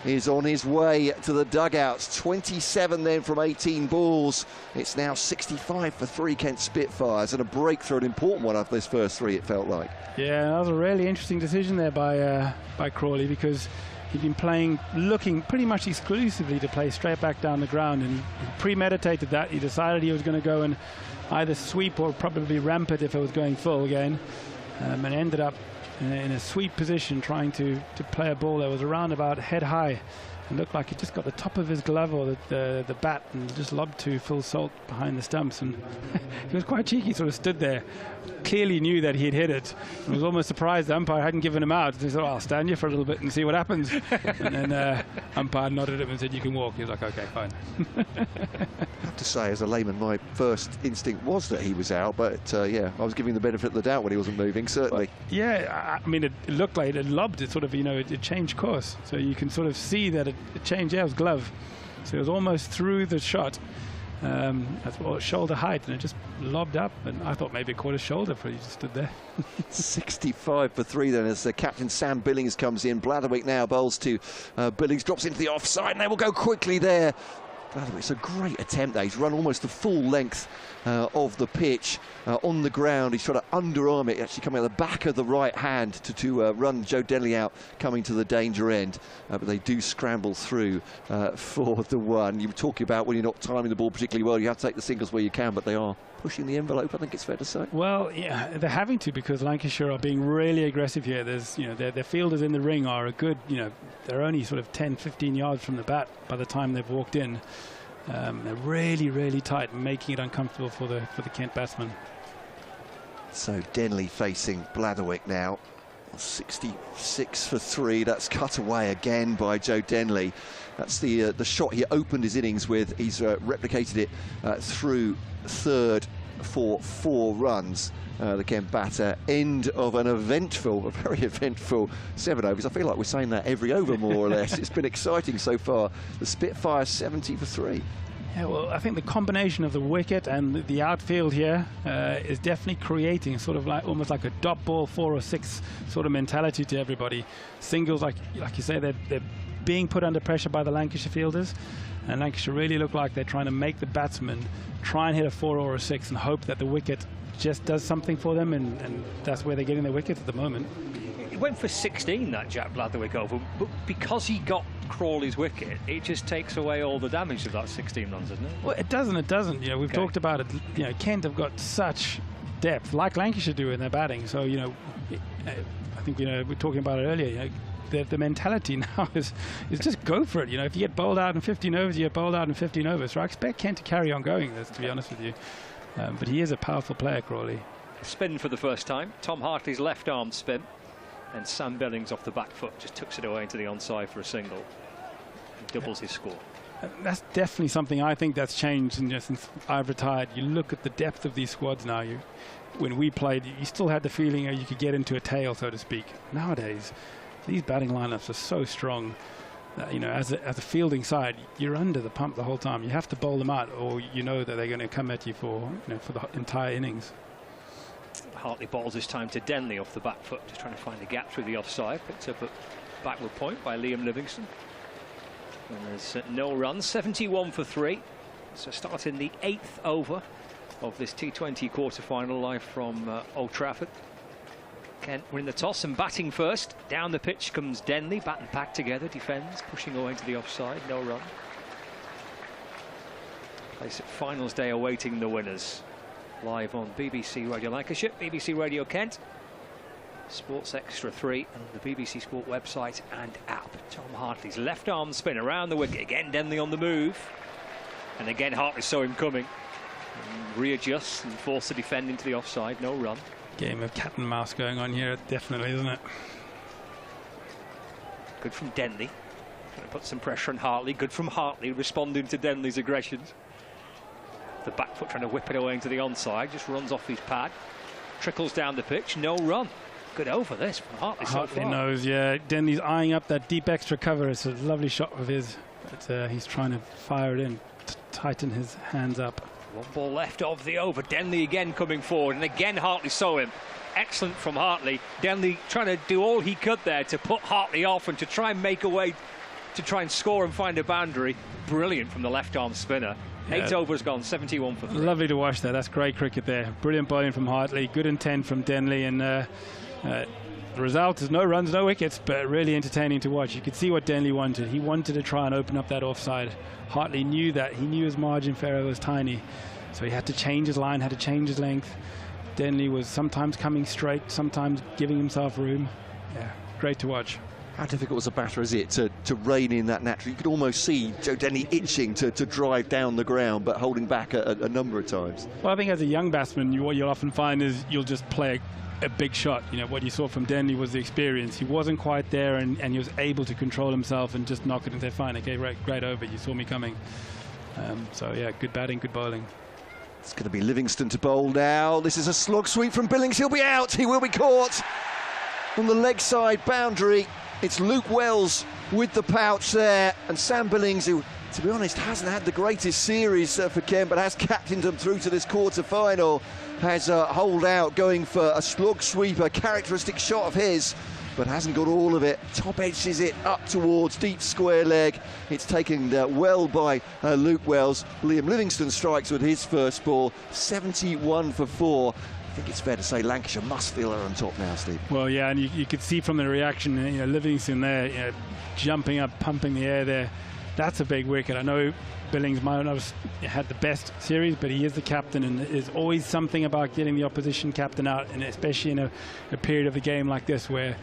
is on his way to the dugouts. 27 then from 18 balls. It's now 65 for 3 Kent Spitfires, and a breakthrough, an important one of this first 3, it felt like. Yeah, that was a really interesting decision there by Crawley, because he'd been looking pretty much exclusively to play straight back down the ground, and he premeditated that. He decided he was going to go and either sweep or probably ramp it if it was going full again, and ended up in a sweep position trying to play a ball that was around about head high, and looked like it just got the top of his glove or the bat and just lobbed to full salt behind the stumps. And he was quite cheeky, sort of stood there, clearly knew that he'd hit it, and was almost surprised the umpire hadn't given him out. He said, "I'll stand you for a little bit and see what happens." And then umpire nodded at him and said, "You can walk." He was like, "Okay, fine." I have to say, as a layman, my first instinct was that he was out, but yeah, I was giving the benefit of the doubt when he wasn't moving, certainly. Well, yeah, I mean, it looked like it lobbed, it sort of, it changed course. So you can sort of see that it changed, yeah, it was glove. So it was almost through the shot. That's well, shoulder height, and it just lobbed up, and I thought maybe it caught his shoulder, but he just stood there. 65 for 3 then, as captain Sam Billings comes in. Blatherwick now bowls to Billings, drops into the offside, and they will go quickly there. Blatherwick's a great attempt there. He's run almost the full length of the pitch on the ground. He's trying to underarm it, actually coming out the back of the right hand to run Joe Denley out, coming to the danger end. But they do scramble through for the one. You were talking about when you're not timing the ball particularly well, you have to take the singles where you can, but they are pushing the envelope, I think it's fair to say. Well, yeah, they're having to, because Lancashire are being really aggressive here. There's, their fielders in the ring are a good, they're only sort of 10, 15 yards from the bat by the time they've walked in. They're really, really tight, making it uncomfortable for the Kent batsmen. So Denley facing Blatherwick now. 66 for 3. That's cut away again by Joe Denley. That's the shot he opened his innings with. He's replicated it through third for 4 runs. The Kent batter. End of an eventful, a very eventful 7 overs. I feel like we're saying that every over, more or less. It's been exciting so far. The Spitfires 70 for 3. Yeah, well, I think the combination of the wicket and the outfield here is definitely creating sort of like almost like a dot ball 4 or 6 sort of mentality to everybody. Singles, like you say, they're being put under pressure by the Lancashire fielders, and Lancashire really look like they're trying to make the batsman try and hit a 4 or a 6 and hope that the wicket just does something for them, and that's where they're getting their wickets at the moment. It went for 16, that Jack Blatherwick over, but because he got Crawley's wicket, it just takes away all the damage of that 16 runs, doesn't it? Well, it doesn't. We've talked about it. Kent have got such depth, like Lancashire do in their batting. So, I think, we were talking about it earlier, the mentality now is just go for it. If you get bowled out in 15 overs, you get bowled out in 15 overs. So I expect Kent to carry on going, to be honest with you. But he is a powerful player, Crawley. Spin for the first time. Tom Hartley's left-arm spin. And Sam Billings off the back foot just tucks it away into the onside for a single. Doubles his score. That's definitely something I think that's changed since I've retired. You look at the depth of these squads now. When we played, you still had the feeling you could get into a tail, so to speak. Nowadays, these batting lineups are so strong that, as a fielding side, you're under the pump the whole time. You have to bowl them out, or that they're going to come at you for the entire innings. Hartley bowls this time to Denley off the back foot, just trying to find a gap through the offside. Picked up at backward point by Liam Livingstone. And there's no runs, 71 for 3. So starting the 8th over of this T20 quarter-final live from Old Trafford. Kent win the toss and batting first. Down the pitch comes Denley, bat and pack together, defends, pushing away to the offside, no run. Place at finals day awaiting the winners. Live on BBC Radio Lancashire, BBC Radio Kent, Sports Extra 3 and the BBC Sport website and app. Tom Hartley's left arm spin around the wicket. Again, Denley on the move. And again, Hartley saw him coming. And readjusts and forced to defend into the offside. No run. Game of cat and mouse going on here, definitely, isn't it? Good from Denley. Trying to put some pressure on Hartley. Good from Hartley, responding to Denley's aggressions. The back foot trying to whip it away into the onside, just runs off his pad, trickles down the pitch, no run. Good over this from Hartley so Hartley far. knows, yeah. Denley's eyeing up that deep extra cover. It's a lovely shot of his, but he's trying to fire it in, tighten his hands up. One ball left of the over. Denley again coming forward, and again Hartley saw him. Excellent from Hartley. Denley trying to do all he could there to put Hartley off and to try and make a way to try and score and find a boundary. Brilliant from the left-arm spinner. Yeah. 8 overs gone, 71 for 3. Lovely to watch that. That's great cricket there. Brilliant bowling from Hartley. Good intent from Denley, and the result is no runs, no wickets, but really entertaining to watch. You could see what Denley wanted. He wanted to try and open up that offside. Hartley knew that. He knew his margin for error was tiny, so he had to change his line, had to change his length. Denley was sometimes coming straight, sometimes giving himself room. Yeah, great to watch. How difficult as a batter is it to rein in that naturally? You could almost see Joe Denley itching to drive down the ground, but holding back a number of times. Well, I think as a young batsman, what you'll often find is you'll just play a big shot. You know, what you saw from Denley was the experience. He wasn't quite there, and he was able to control himself and just knock it and say, fine, okay, right, great over, you saw me coming. So, yeah, good batting, good bowling. It's going to be Livingstone to bowl now. This is a slog sweep from Billings. He'll be out. He will be caught on the leg side boundary. It's Luke Wells with the pouch there, and Sam Billings, who, to be honest, hasn't had the greatest series for Kent, but has captained them through to this quarter-final, has holed out, going for a slog sweep, a characteristic shot of his, but hasn't got all of it. Top edges it up towards deep square leg. It's taken well by Luke Wells. Liam Livingstone strikes with his first ball, 71 for 4. I think it's fair to say Lancashire must feel they're on top now, Steve. Well, yeah, and you could see from the reaction, Livingstone there, jumping up, pumping the air there. That's a big wicket. I know Billings might not have had the best series, but he is the captain, and there's always something about getting the opposition captain out, and especially in a period of the game like this where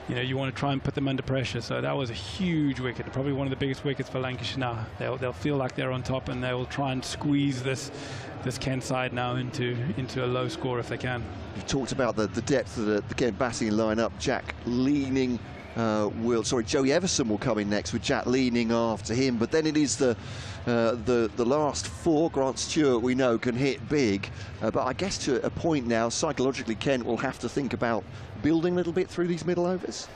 you want to try and put them under pressure. So that was a huge wicket, probably one of the biggest wickets for Lancashire now. They'll feel like they're on top, and they will try and squeeze this Kent side now into a low score if they can. You've talked about the depth of the Kent batting line-up. Jack leaning, Joey Everson will come in next with Jack leaning after him, but then it is the last 4. Grant Stewart, we know, can hit big, but I guess to a point now, psychologically, Kent will have to think about building a little bit through these middle overs.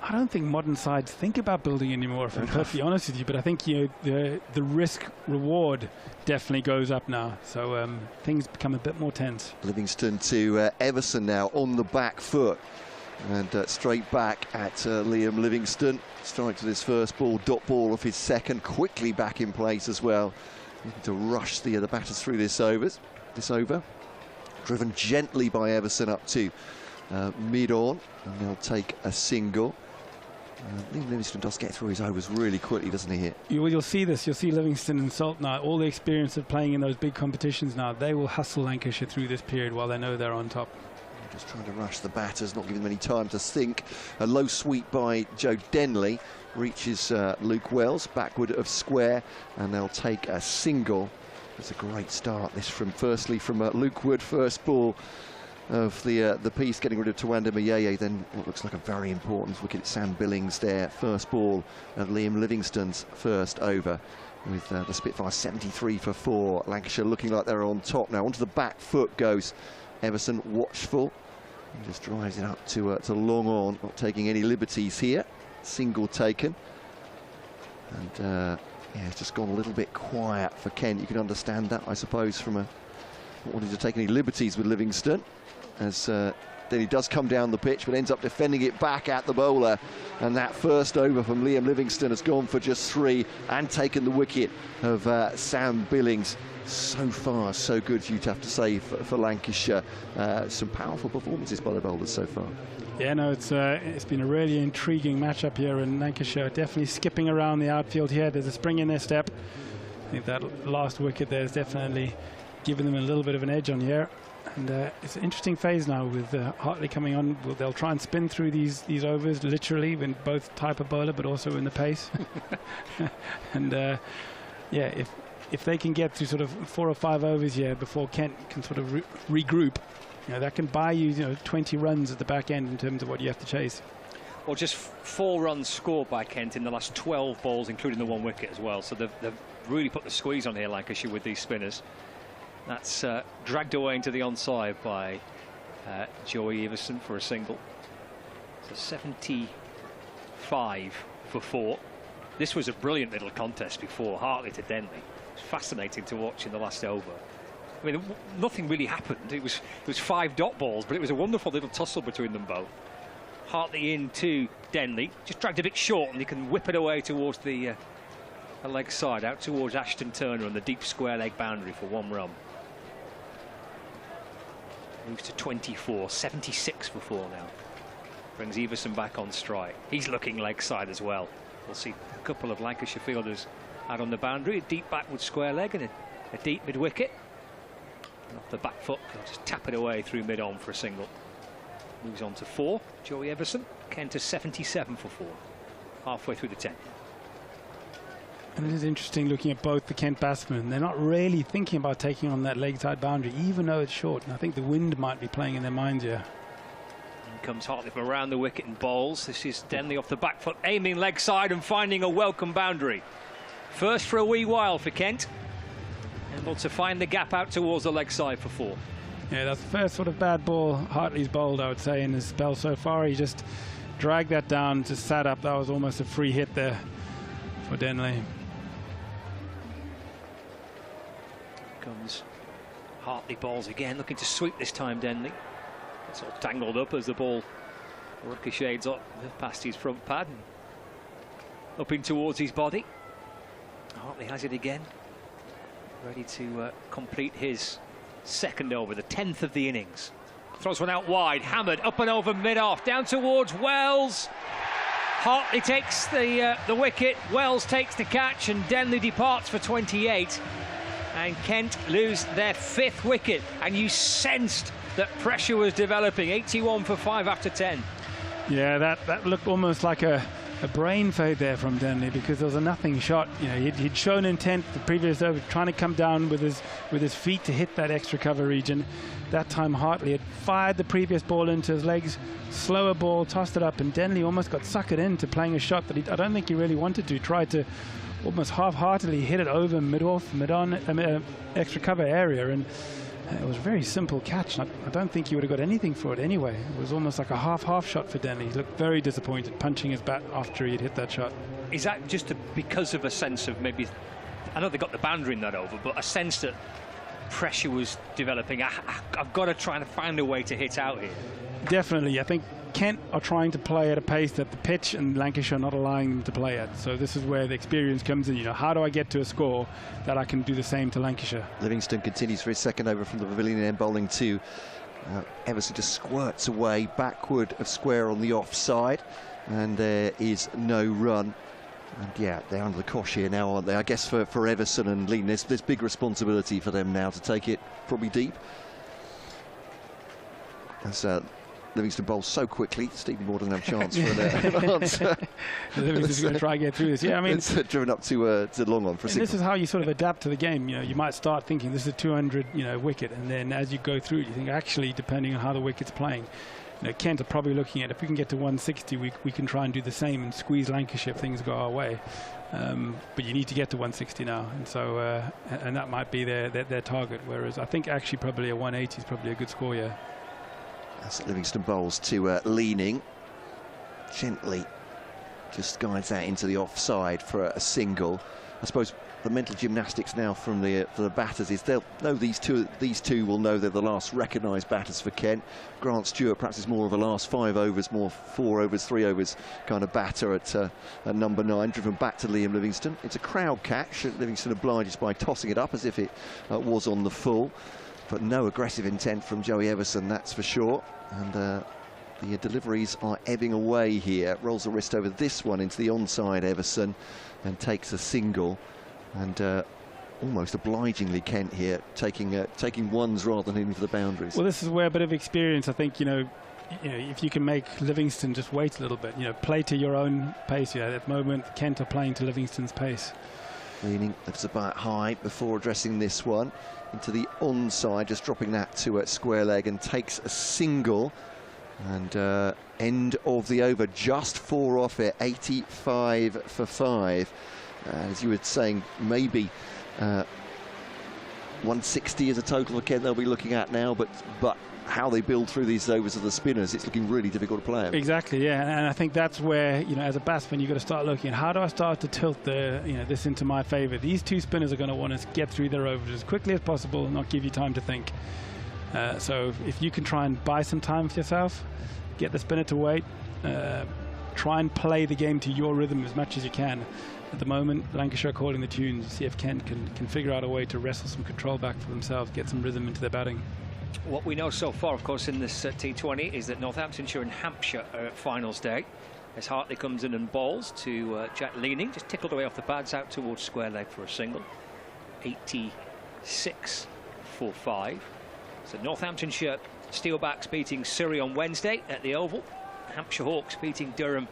I don't think modern sides think about building anymore, if I'm perfectly honest with you, but I think the risk reward definitely goes up now, so things become a bit more tense. Livingstone to Everson now on the back foot, and straight back at Liam Livingstone. Strikes with his first ball, dot ball of his second, quickly back in place as well. Looking to rush the batters through this over. Driven gently by Everson up to mid-on, and they'll take a single. Liam Livingstone does get through his overs really quickly, doesn't he? Here you'll see this. You'll see Livingstone and Salt now, all the experience of playing in those big competitions now. They will hustle Lancashire through this period while they know they're on top. Just trying to rush the batters, not giving them any time to think. A low sweep by Joe Denley reaches Luke Wells backward of square, and they'll take a single. It's a great start this firstly from Luke Wood, first ball of the piece, getting rid of Tawanda Mayeye. Then what looks like a very important wicket, Sam Billings there, first ball of Liam Livingstone's first over, with the Spitfires 73 for 4. Lancashire looking like they're on top now. Onto the back foot goes Everson, watchful, and just drives it up to long on, not taking any liberties here. Single taken, and yeah, it's just gone a little bit quiet for Kent. You can understand that, I suppose, from not wanting to take any liberties with Livingstone, as then he does come down the pitch, but ends up defending it back at the bowler. And that first over from Liam Livingstone has gone for just 3 and taken the wicket of Sam Billings. So far, so good, you'd have to say, for Lancashire. Some powerful performances by the bowlers so far. Yeah, no, it's been a really intriguing matchup here, in Lancashire definitely skipping around the outfield here. There's a spring in their step. I think that last wicket there is definitely giving them a little bit of an edge on here. And it's an interesting phase now with Hartley coming on. They'll try and spin through these overs, literally, in both type of bowler, but also in the pace. And yeah, if they can get through sort of 4 or 5 overs here before Kent can sort of regroup, that can buy you, 20 runs at the back end in terms of what you have to chase. Well, just 4 runs scored by Kent in the last 12 balls, including the 1 wicket as well. So they've really put the squeeze on here, Lancashire, with these spinners. That's dragged away into the onside by Joey Everson for a single. So 75 for 4. This was a brilliant little contest before, Hartley to Denley. It was fascinating to watch in the last over. I mean, nothing really happened. It was 5 dot balls, but it was a wonderful little tussle between them both. Hartley into Denley, just dragged a bit short, and he can whip it away towards the leg side, out towards Ashton Turner on the deep square leg boundary for 1 run. Moves to 24, 76 for 4 now. Brings Everson back on strike. He's looking leg side as well. We'll see a couple of Lancashire fielders out on the boundary, a deep backward square leg and a deep mid wicket. Off the back foot, they'll just tap it away through mid-on for a single. Moves on to 4, Joey Everson. Kent to 77 for 4, halfway through the 10th. And it is interesting looking at both the Kent batsmen. They're not really thinking about taking on that leg side boundary, even though it's short. And I think the wind might be playing in their minds here. In comes Hartley from around the wicket and bowls. This is Denley off the back foot, aiming leg side and finding a welcome boundary. First for a wee while for Kent. Able to find the gap out towards the leg side for 4. Yeah, that's the first sort of bad ball Hartley's bowled, I would say, in his spell so far. He just dragged that down, just sat up. That was almost a free hit there for Denley. Comes Hartley bowls again, looking to sweep this time. Denley it's all tangled up as the ball ricochets up past his front pad and up in towards his body. Hartley has it again, ready to complete his second over, the 10th of the innings. Throws one out wide, hammered up and over mid-off, down towards Wells. Hartley takes the wicket, Wells takes the catch, and Denley departs for 28. And Kent lose their 5th wicket, and you sensed that pressure was developing. 81 for 5 after 10. Yeah, that looked almost like a brain fade there from Denley, because there was a nothing shot. You know, he'd shown intent the previous over, trying to come down with his feet to hit that extra cover region. That time Hartley had fired the previous ball into his legs, slower ball, tossed it up, and Denley almost got suckered into playing a shot that I don't think he really wanted to. Tried to almost half-heartedly hit it over mid-off, mid-on, extra cover area, and it was a very simple catch. I don't think he would have got anything for it anyway. It was almost like a half-half shot for Denley. He looked very disappointed, punching his bat after he'd hit that shot. Is that just because of a sense of maybe, I know they got the boundary in that over, but a sense that pressure was developing? I've got to try and find a way to hit out here. Definitely. I think Kent are trying to play at a pace that the pitch and Lancashire are not allowing them to play at. So this is where the experience comes in. You know, how do I get to a score that I can do the same to Lancashire? Livingstone continues for his second over from the pavilion end, bowling 2. Everson just squirts away backward of square on the offside, and there is no run. And yeah, they're under the cosh here now, aren't they? I guess for Everson and Lean, there's big responsibility for them now to take it probably deep. As Livingstone bowls so quickly, Stephen Moore doesn't have a chance for an answer. Livingstone's going to try and get through this. Yeah, I mean, it's driven up to long on for a single. This is how you sort of adapt to the game. You know, you might start thinking this is a 200, wicket, and then as you go through it, you think actually, depending on how the wicket's playing, Kent are probably looking at, if we can get to 160, we can try and do the same and squeeze Lancashire if things go our way. But you need to get to 160 now, and so and that might be their target. Whereas I think actually probably a 180 is probably a good score. Yeah. As Livingstone bowls to Leaning, gently just guides that into the offside for a single. I suppose the mental gymnastics now from the batters is they'll know these two will know they're the last recognised batters for Kent. Grant Stewart perhaps is more of a last 5 overs, more 4 overs, 3 overs kind of batter at number 9, driven back to Liam Livingstone. It's a crowd catch. Livingstone obliges by tossing it up as if it was on the full. But no aggressive intent from Joey Everson, that's for sure. And the deliveries are ebbing away here. Rolls the wrist over this one into the onside, Everson, and takes a single. And almost obligingly, Kent here taking ones rather than hitting for the boundaries. Well, this is where a bit of experience, I think, if you can make Livingstone just wait a little bit, play to your own pace. At the moment, Kent are playing to Livingstone's pace. Leaning lifts the bat high before addressing this one into the onside, just dropping that to square leg, and takes a single. And end of the over, just 4 off it, 85 for 5. As you were saying, maybe 160 is a total for Kent they'll be looking at now, but how they build through these overs of the spinners, it's looking really difficult to play them. Exactly, yeah, and I think that's where, you know, as a batsman, you've got to start looking, how do I start to tilt this into my favour? These two spinners are going to want to get through their overs as quickly as possible and not give you time to think. So if you can try and buy some time for yourself, get the spinner to wait, try and play the game to your rhythm as much as you can. At the moment, Lancashire are calling the tunes, see if Kent can figure out a way to wrestle some control back for themselves, get some rhythm into their batting. What we know so far, of course, in this T20 is that Northamptonshire and Hampshire are at finals day. As Hartley comes in and bowls to Jack Leaning, just tickled away off the pads out towards square leg for a single. 86 for 5. So Northamptonshire Steelbacks beating Surrey on Wednesday at the Oval. Hampshire Hawks beating Durham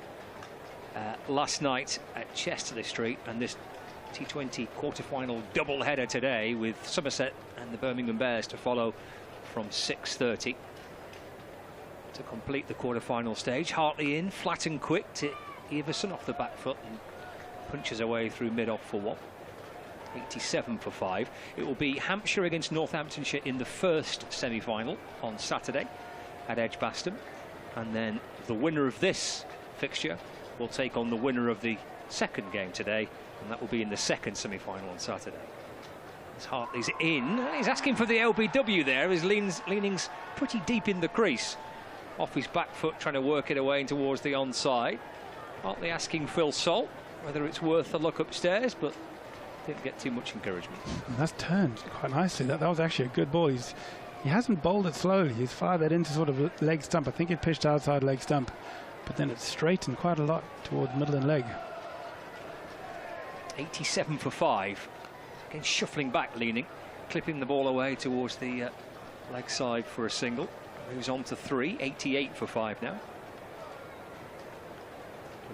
last night at Chesterley Street, and this T20 quarter-final double-header today with Somerset and the Birmingham Bears to follow from 6:30 to complete the quarter-final stage. Hartley in, flat and quick to Everson off the back foot and punches away through mid-off for 1. 87 for 5. It will be Hampshire against Northamptonshire in the first semi-final on Saturday at Edgbaston, and then the winner of this fixture will take on the winner of the second game today, and that will be in the second semi-final on Saturday. As Hartley's in, he's asking for the LBW there, as Leaning's pretty deep in the crease. Off his back foot, trying to work it away towards the onside. Hartley asking Phil Salt whether it's worth a look upstairs, but didn't get too much encouragement. That's turned quite nicely. That was actually a good ball. He hasn't bowled it slowly. He's fired that into sort of leg stump. I think it pitched outside leg stump, but then it's straightened quite a lot towards middle and leg. 87 for 5. Again, shuffling back, Leaning, clipping the ball away towards the leg side for a single. Moves on to 3. 88 for 5 now.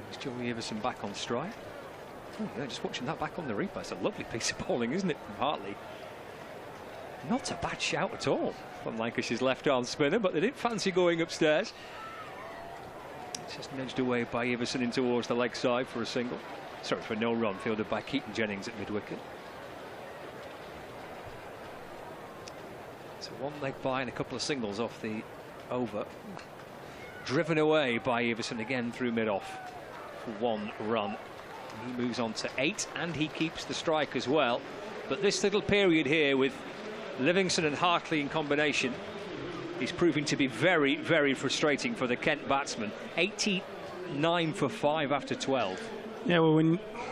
There's Joey Everson back on strike. Oh, yeah, just watching that back on the replay. It's a lovely piece of bowling, isn't it, from Hartley? Not a bad shout at all from Lancashire's left-arm spinner, but they didn't fancy going upstairs. It's just nudged away by Everson in towards the leg side for a single. Sorry, for no run, fielded by Keaton Jennings at mid-wicket. So one leg by and a couple of singles off the over. Driven away by Everson again through mid-off for 1 run. He moves on to 8, and he keeps the strike as well. But this little period here with Livingstone and Hartley in combination is proving to be very, very frustrating for the Kent batsman. 89 for 5 after 12. Yeah, well,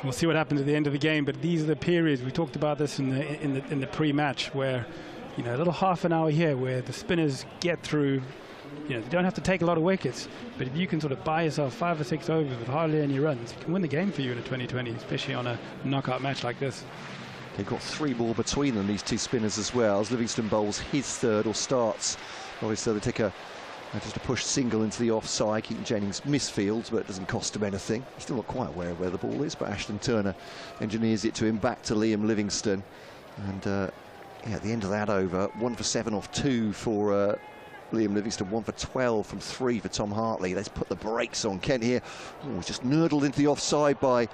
we'll see what happens at the end of the game, but these are the periods, we talked about this in the pre-match, where, you know, a little half an hour here where the spinners get through. You know, they don't have to take a lot of wickets, but if you can sort of buy yourself 5 or 6 overs with hardly any runs, it can win the game for you in a 2020, especially on a knockout match like this. They've got 3 more between them, these two spinners as well, as Livingstone bowls his third, or starts. Obviously, they take just a push single into the offside. Keaton Jennings misfields, but it doesn't cost him anything. He's still not quite aware of where the ball is, but Ashton Turner engineers it to him, back to Liam Livingstone. And yeah, at the end of that over, 1 for 7 off 2 for Liam Livingstone, 1 for 12 from 3 for Tom Hartley. Let's put the brakes on Kent here. Oh, he's just nurdled into the offside by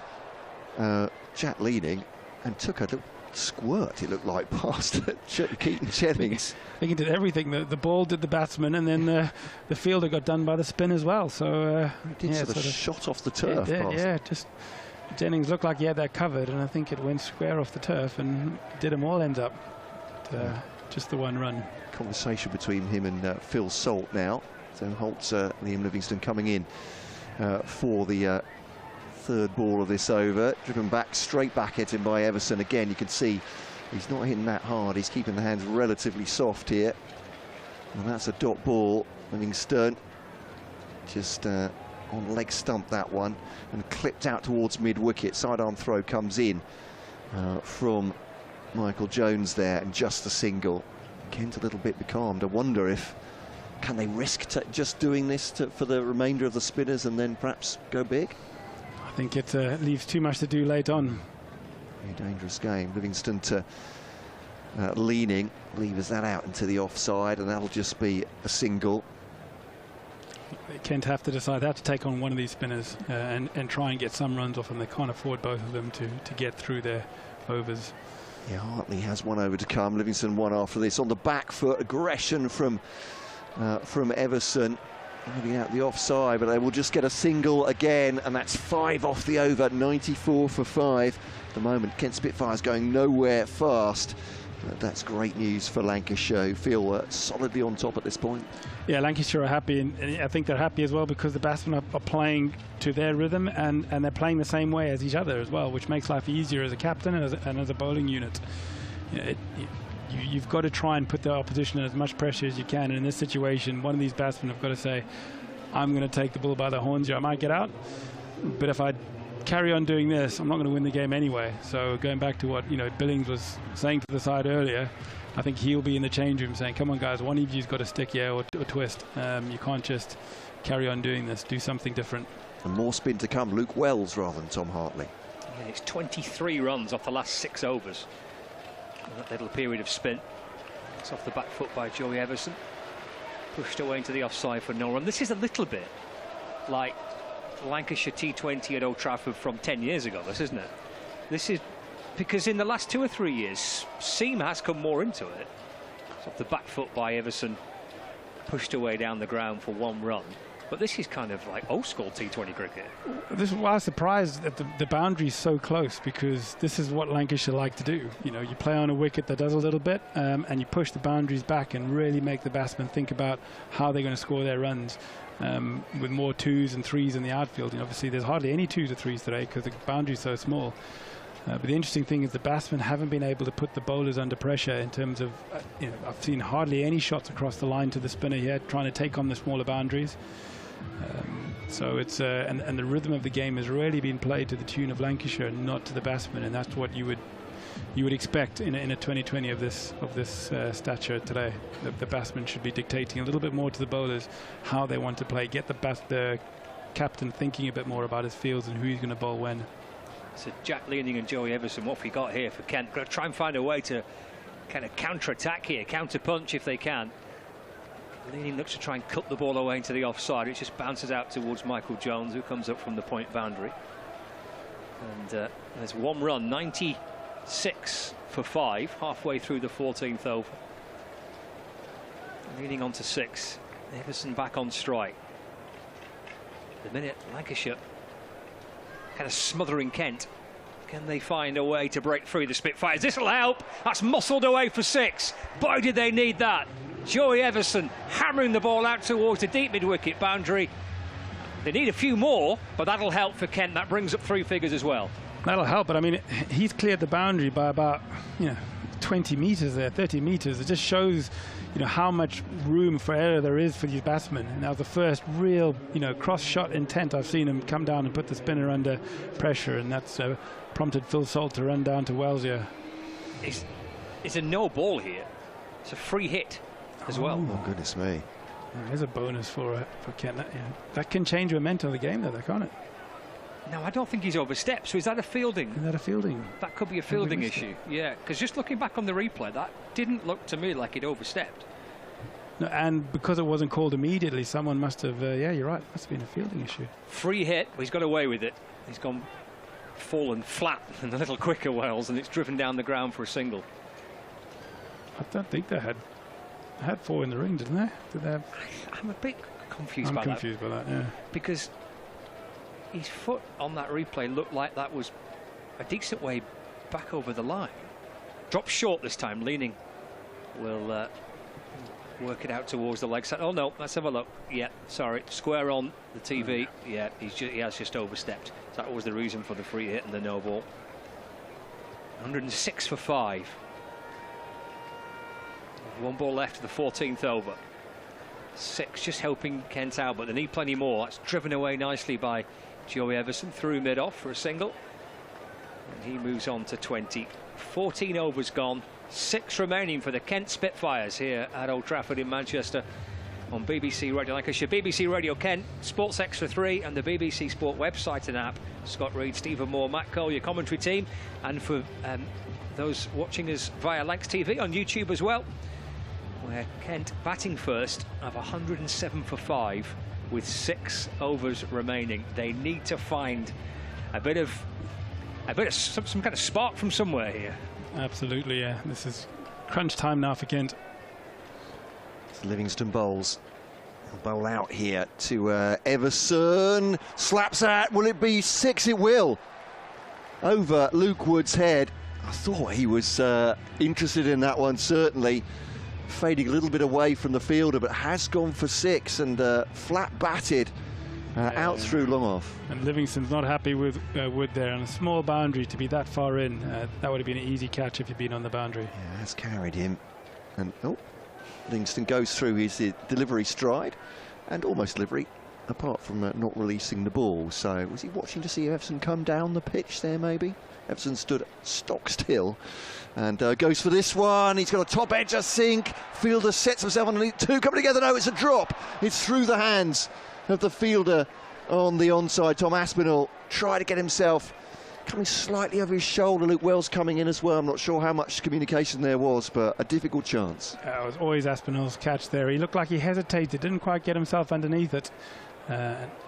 Jack Leaning and took a little squirt, it looked like, past Keaton Jennings. I think he did everything. The ball did the batsman, and then the fielder got done by the spin as well. So he did sort of shot off the turf. Yeah, just Jennings looked like he had that covered, and I think it went square off the turf and did them all ends up. Just the 1 run. Conversation between him and Phil Salt now. So Holt's Liam Livingstone coming in for the third ball of this over, driven back, straight back at him by Everson. Again, you can see he's not hitting that hard. He's keeping the hands relatively soft here. And that's a dot ball. Livingstone just on leg stump, that one, and clipped out towards mid-wicket. Sidearm throw comes in from Michael Jones there, and just a single. Kent a little bit becalmed. I wonder if can they risk just doing this for the remainder of the spinners and then perhaps go big? I think it leaves too much to do late on. Very dangerous game. Livingstone to Leaning, levers that out into the offside, and that'll just be a single. Kent have to decide how to take on one of these spinners and try and get some runs off them. They can't afford both of them to get through their overs. Yeah, Hartley has one over to come. Livingstone one after this. On the back foot, aggression from Everson. Moving out the offside, but they will just get a single again, and that's 5 off the over, 94 for 5. At the moment, Kent Spitfires going nowhere fast. But that's great news for Lancashire, who feel solidly on top at this point. Yeah, Lancashire are happy, and I think they're happy as well because the batsmen are playing to their rhythm, and they're playing the same way as each other as well, which makes life easier as a captain and as a bowling unit. You've got to try and put the opposition in as much pressure as you can, and in this situation, one of these batsmen have got to say, I'm going to take the bull by the horns here. I might get out, but if I carry on doing this, I'm not going to win the game anyway. So going back to what Billings was saying to the side earlier, I think he'll be in the change room saying, come on guys, one of you's got to stick here or twist. You can't just carry on doing this, do something different. And more spin to come. Luke Wells rather than Tom Hartley. Yeah, it's 23 runs off the last 6 overs. That little period of spin. It's off the back foot by Joey Everson. Pushed away into the offside for no run. This is a little bit like Lancashire T20 at Old Trafford from 10 years ago, this, isn't it? This is because in the last 2 or 3 years, seam has come more into it. It's off the back foot by Everson. Pushed away down the ground for 1 run. But this is kind of like old school T20 cricket. This is why I was surprised that the boundary is so close, because this is what Lancashire like to do. You play on a wicket that does a little bit, and you push the boundaries back and really make the batsmen think about how they're going to score their runs. With more 2s and 3s in the outfield. Obviously, there's hardly any 2s or 3s today because the boundary is so small. But the interesting thing is the batsmen haven't been able to put the bowlers under pressure in terms of, I've seen hardly any shots across the line to the spinner here, trying to take on the smaller boundaries. So it's and the rhythm of the game has really been played to the tune of Lancashire, not to the batsmen, and that's what you would expect in a 2020 of this stature today. The batsmen should be dictating a little bit more to the bowlers how they want to play. Get the captain thinking a bit more about his fields and who he's going to bowl when. So Jack Leaning and Joey Everson, what have we got here for Kent? Going to try and find a way to kind of counter-attack here, counter-punch if they can. Leaning looks to try and cut the ball away into the offside. It just bounces out towards Michael Jones, who comes up from the point boundary. And there's 1 run, 96 for 5, halfway through the 14th over. Leaning on to 6. Everson back on strike. The minute Lancashire kind of smothering Kent. Can they find a way to break through the Spitfires? This will help. That's muscled away for 6. Boy, did they need that. Joey Everson hammering the ball out towards the deep mid-wicket boundary. They need a few more, but that'll help for Kent. That brings up 3 figures as well. That'll help, but I mean, he's cleared the boundary by about 20 metres there, 30 metres. It just shows how much room for error there is for these batsmen. And that was the first real cross-shot intent I've seen him come down and put the spinner under pressure, and that's prompted Phil Salt to run down to Wells here. It's a no ball here. It's a free hit as well. Oh, goodness me. There's a bonus for Kent. That can change the momentum of the game, though, can't it? No, I don't think he's overstepped. So is that a fielding? Is that a fielding? That could be a fielding issue. Yeah, because just looking back on the replay, that didn't look to me like it overstepped. No, and because it wasn't called immediately, someone must have, yeah, you're right, must have been a fielding issue. Free hit, he's got away with it. He's fallen flat and a little quicker, Wells, and it's driven down the ground for a single. I don't think they had 4 in the ring, didn't they? Did they have? I'm a bit confused by that. I'm confused by that, yeah. Because his foot on that replay looked like that was a decent way back over the line. Dropped short this time. Leaning will work it out towards the leg side. Oh no, let's have a look. Yeah, sorry, square on the TV. Yeah, he has just overstepped. So that was the reason for the free hit and the no ball. 106 for 5. 1 ball left to the 14th over. 6 just helping Kent out, but they need plenty more. That's driven away nicely by Joey Everson through mid-off for a single. And he moves on to 20. 14 overs gone. 6 remaining for the Kent Spitfires here at Old Trafford in Manchester on BBC Radio Lancashire, BBC Radio Kent, Sports Extra 3 and the BBC Sport website and app. Scott Reed, Stephen Moore, Matt Cole, your commentary team. And for those watching us via Lancs TV on YouTube as well, where Kent batting first of 107 for 5 with 6 overs remaining. They need to find a bit of some kind of spark from somewhere here. Absolutely, yeah. This is crunch time now for Kent. Livingstone bowls. Bowl out here to Everson. Slaps out. Will it be 6? It will. Over Luke Wood's head. I thought he was interested in that one, certainly. Fading a little bit away from the fielder, but has gone for 6 and flat batted out through long off. And Livingstone's not happy with Wood there. On a small boundary to be that far in, that would have been an easy catch if he'd been on the boundary. Yeah, that's carried him. And Livingstone goes through his delivery stride and almost delivery, apart from not releasing the ball. So was he watching to see Everson come down the pitch there, maybe? Everson stood stock still and goes for this one. He's got a top edger sink. Fielder sets himself underneath. 2 coming together. No, it's a drop. It's through the hands of the fielder on the onside. Tom Aspinall tried to get himself coming slightly over his shoulder. Luke Wells coming in as well. I'm not sure how much communication there was, but a difficult chance. It was always Aspinall's catch there. He looked like he hesitated, didn't quite get himself underneath it.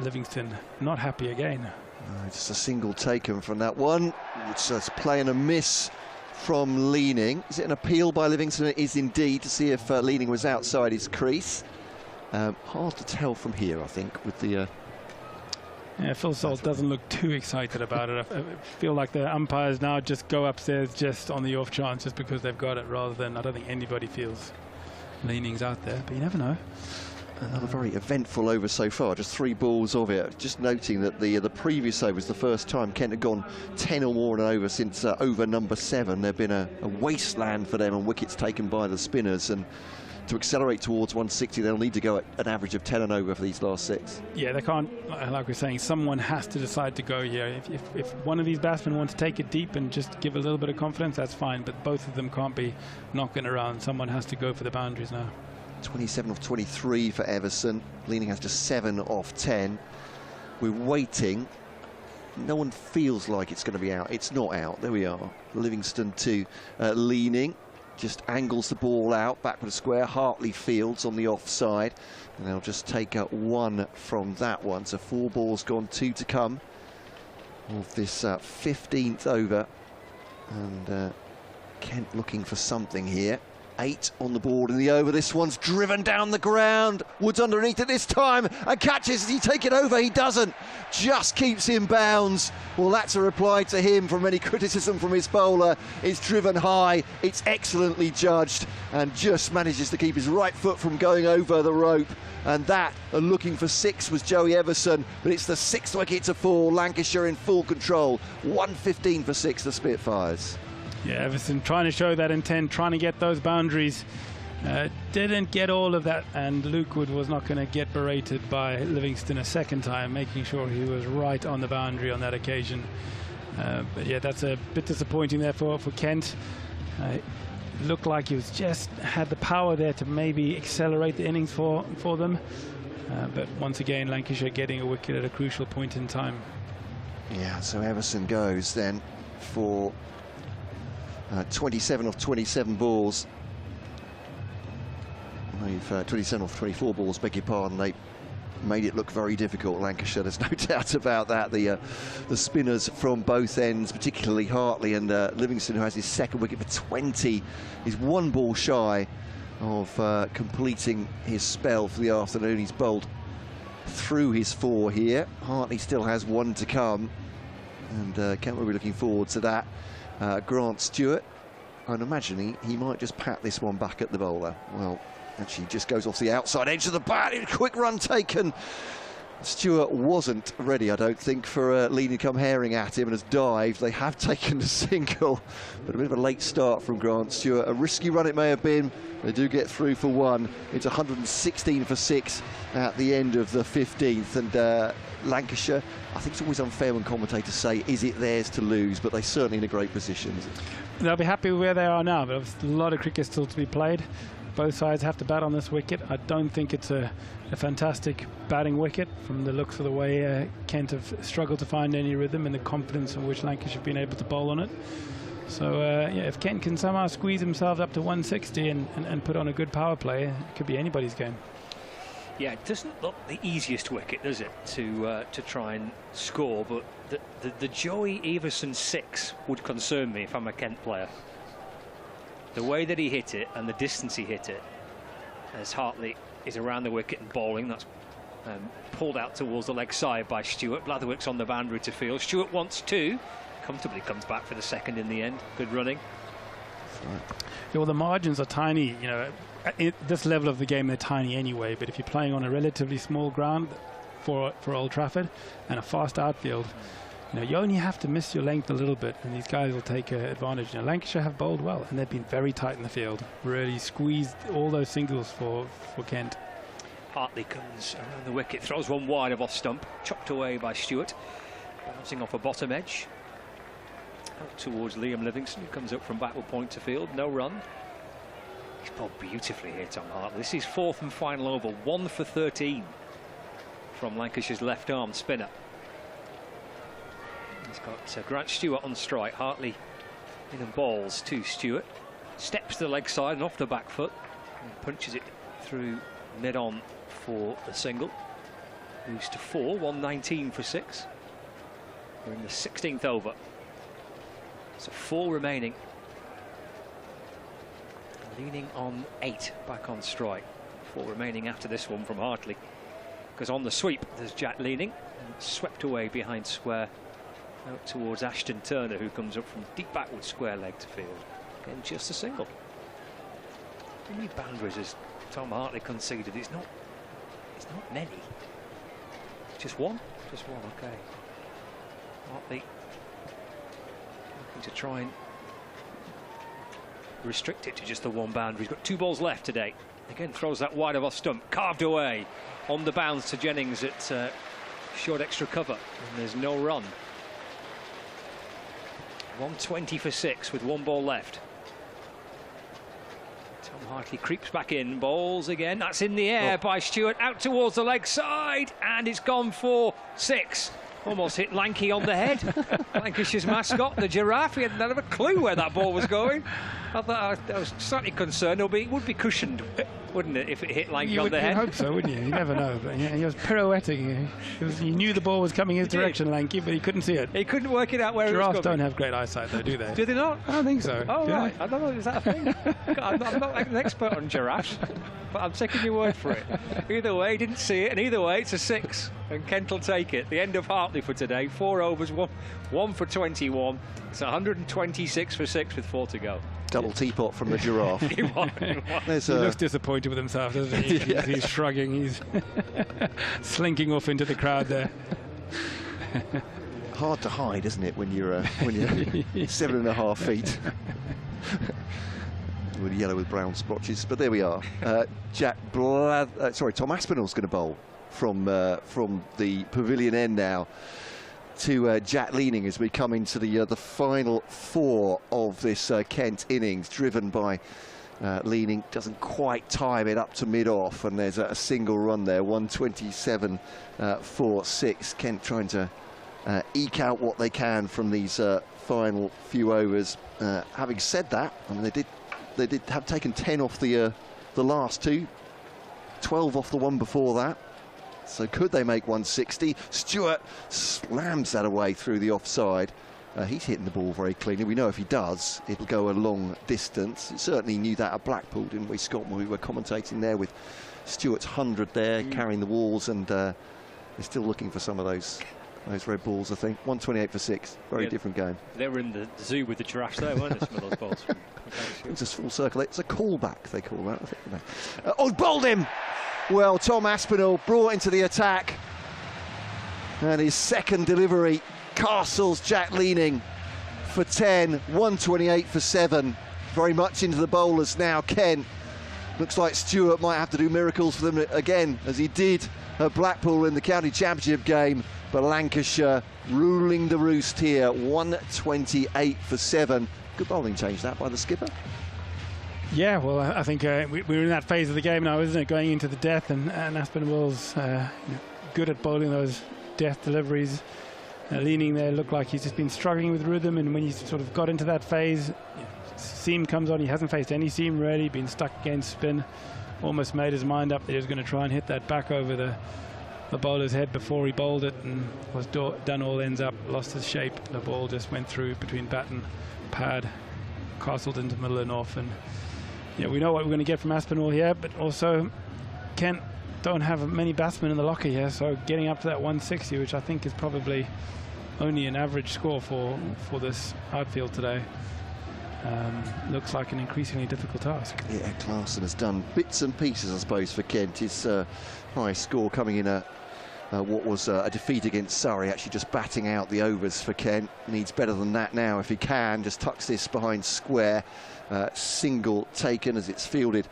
Livingstone not happy again. Just a single taken from that one. It's just playing a miss from Leaning. Is it an appeal by Livingstone? It is indeed, to see if Leaning was outside his crease. Hard to tell from here, I think, with the... Yeah, Phil Salt doesn't look too excited about it. I feel like the umpires now just go upstairs just on the off chance, just because they've got it, rather than, I don't think anybody feels Leaning's out there, but you never know. Another very eventful over so far, just 3 balls of it. Just noting that the previous over was the first time Kent had gone 10 or more in an over since over number 7. There'd been a wasteland for them and wickets taken by the spinners, and to accelerate towards 160 they'll need to go at an average of 10 and over for these last 6. Yeah, they can't, like we're saying, someone has to decide to go here. If one of these batsmen wants to take it deep and just give a little bit of confidence, that's fine, but both of them can't be knocking around. Someone has to go for the boundaries now. 27 off 23 for Everson. Leaning has just 7 off 10. We're waiting. No one feels like it's going to be out. It's not out. There we are. Livingstone to Leaning. Just angles the ball out, back with a square. Hartley fields on the offside, and they'll just take up 1 from that one. So 4 balls gone, 2 to come of this 15th over, and Kent looking for something here. 8 on the board in the over. This one's driven down the ground. Wood's underneath it this time and catches. Does he take it over? He doesn't. Just keeps in bounds. Well, that's a reply to him from any criticism from his bowler. It's driven high. It's excellently judged and just manages to keep his right foot from going over the rope. And that, looking for 6, was Joey Everson. But it's the 6th wicket to fall. Lancashire in full control. 115 for 6, the Spitfires. Yeah, Everson trying to show that intent, trying to get those boundaries. Didn't get all of that, and Luke Wood was not going to get berated by Livingstone a second time, making sure he was right on the boundary on that occasion. But yeah, that's a bit disappointing there for Kent. Looked like he was just had the power there to maybe accelerate the innings for them. But once again, Lancashire getting a wicket at a crucial point in time. Yeah, so Everson goes then for 27 off 27 balls. 27 off 24 balls, beg your pardon. They made it look very difficult, Lancashire. There's no doubt about that. The spinners from both ends, particularly Hartley, and Livingstone, who has his 2nd wicket for 20, is 1 ball shy of completing his spell for the afternoon. He's bowled through his 4 here. Hartley still has 1 to come, and Kent will be looking forward to that. Grant Stewart, I'm imagining he might just pat this one back at the bowler. Well, actually just goes off the outside edge of the bat. Quick run taken. Stewart wasn't ready, I don't think, for Leaning come herring at him and has dived. They have taken a single, but a bit of a late start from Grant Stewart. A risky run it may have been. They do get through for 1. It's 116 for 6 at the end of the 15th, and Lancashire, I think it's always unfair when commentators say, is it theirs to lose? But they're certainly in a great position. They'll be happy with where they are now, but there's a lot of cricket still to be played. Both sides have to bat on this wicket. I don't think it's a fantastic batting wicket from the looks of the way Kent have struggled to find any rhythm and the confidence in which Lancashire have been able to bowl on it. So yeah, if Kent can somehow squeeze himself up to 160 and put on a good power play, it could be anybody's game. Yeah, it doesn't look the easiest wicket, does it, to try and score, but the Joey Everson 6 would concern me if I'm a Kent player. The way that he hit it and the distance he hit it, as Hartley is around the wicket and bowling, that's pulled out towards the leg side by Stewart. Blatherwick's on the boundary to field. Stewart wants 2, comfortably comes back for the second in the end. Good running. Yeah, well, the margins are tiny, you know, at this level of the game they're tiny anyway, but if you're playing on a relatively small ground for Old Trafford and a fast outfield, you know, you only have to miss your length a little bit and these guys will take advantage. You know, Lancashire have bowled well and they've been very tight in the field, really squeezed all those singles for Kent. Hartley comes around the wicket, throws one wide of off stump, chopped away by Stewart, bouncing off a bottom edge. Out towards Liam Livingstone, who comes up from backward point to field, no run. He's bowled beautifully here, Tom Hartley. This is 4th and final over, 1 for 13 from Lancashire's left arm spinner. He's got Grant Stewart on strike. Hartley in and bowls to Stewart, steps to the leg side and off the back foot and punches it through mid on for the single. Moves to 4, 119 for 6. We're in the 16th over. So 4 remaining. Leaning on 8, back on strike. 4 remaining after this one from Hartley. Because on the sweep, there's Jack Leaning. Swept away behind square. Out towards Ashton Turner, who comes up from deep backward square leg to field. Again, just a single. How many boundaries has Tom Hartley conceded? It's not many. Just one? Just one, okay. Hartley looking to try and restrict it to just the one boundary. He's got 2 balls left today. Again, throws that wide of off stump, carved away on the bounce to Jennings at short extra cover, and there's no run. 120 for 6 with 1 ball left. Tom Hartley creeps back in, bowls again. That's in the air by Stewart, out towards the leg side, and it's gone for 6. Almost hit Lanky on the head. Lancashire's mascot, the giraffe. He had none of a clue where that ball was going. I was slightly concerned. It would be cushioned, wouldn't it, if it hit Lanky on the head? You'd hope so, wouldn't you? You never know. But yeah, he was pirouetting. He knew the ball was coming his direction, Lanky, but he couldn't see it. He couldn't work it out where it was going. Giraffes don't have great eyesight, though, do they? Do they not? I don't think so. Oh, right. I don't know. Is that a thing? I'm not an expert on giraffes, but I'm taking your word for it. Either way, he didn't see it, and either way, it's a 6. And Kent will take it. The end of Hartley for today. 4 overs, 1 for 21. It's 126 for 6 with 4 to go. Double teapot from the giraffe. He looks disappointed with himself, doesn't he? Yes. He's shrugging. He's slinking off into the crowd there. Hard to hide, isn't it, when you're 7.5 feet. With yellow with brown splotches, but there we are. Tom Aspinall's going to bowl from the pavilion end now to Jack Leaning as we come into the final 4 of this Kent innings, driven by Leaning. Doesn't quite time it up to mid-off, and there's a single run there, 127 for 6. Kent trying to eke out what they can from these final few overs. Having said that, I mean, they did have taken 10 off the last 2, 12 off the one before that. So could they make 160? Stewart slams that away through the offside. He's hitting the ball very cleanly. We know if he does, it'll go a long distance. Certainly knew that at Blackpool, didn't we, Scott, when we were commentating there with Stewart's 100 there, carrying the walls, and they're still looking for some of those red balls, I think. 128 for 6. Very different game. They were in the zoo with the giraffes there, weren't they, some of those balls? It's a full circle. It's a callback, they call that, I think. Bowled him! Well, Tom Aspinall brought into the attack, and his second delivery castles Jack Leaning for 10, 128 for 7. Very much into the bowlers now. Kent, looks like Stewart might have to do miracles for them again, as he did at Blackpool in the county championship game, but Lancashire ruling the roost here, 128 for 7. Good bowling change that by the skipper. Yeah, well, I think we're in that phase of the game now, isn't it? Going into the death, and Aspinall's good at bowling those death deliveries. Leaning there, looked like he's just been struggling with rhythm, and when he's sort of got into that phase, seam comes on. He hasn't faced any seam really, been stuck against spin. Almost made his mind up that he was going to try and hit that back over the bowler's head before he bowled it, and was done all ends up, lost his shape. The ball just went through between bat and pad. castled into the middle of North. And yeah, we know what we're going to get from Aspinall here, but also Kent don't have many batsmen in the locker here, so getting up to that 160, which I think is probably only an average score for this outfield today, looks like an increasingly difficult task. Yeah, Clarkson has done bits and pieces, I suppose, for Kent. His high score coming in at what was a defeat against Surrey, actually just batting out the overs for Kent. Needs better than that now if he can. Just tucks this behind square. Single taken as it's fielded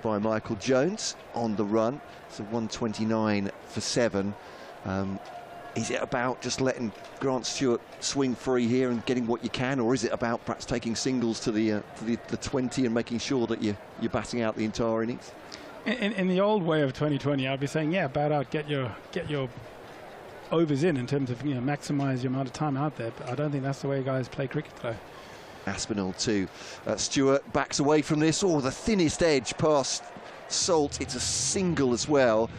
by Michael Jones on the run. So 129 for 7. Is it about just letting Grant Stewart swing free here and getting what you can, or is it about perhaps taking singles to the 20 and making sure that you're batting out the entire innings? In the old way of 2020, I'd be saying, yeah, bat out, get your overs in terms of, maximise your amount of time out there. But I don't think that's the way guys play cricket today. Aspinall too. Stewart backs away from this. Oh, the thinnest edge past Salt. It's a single as well.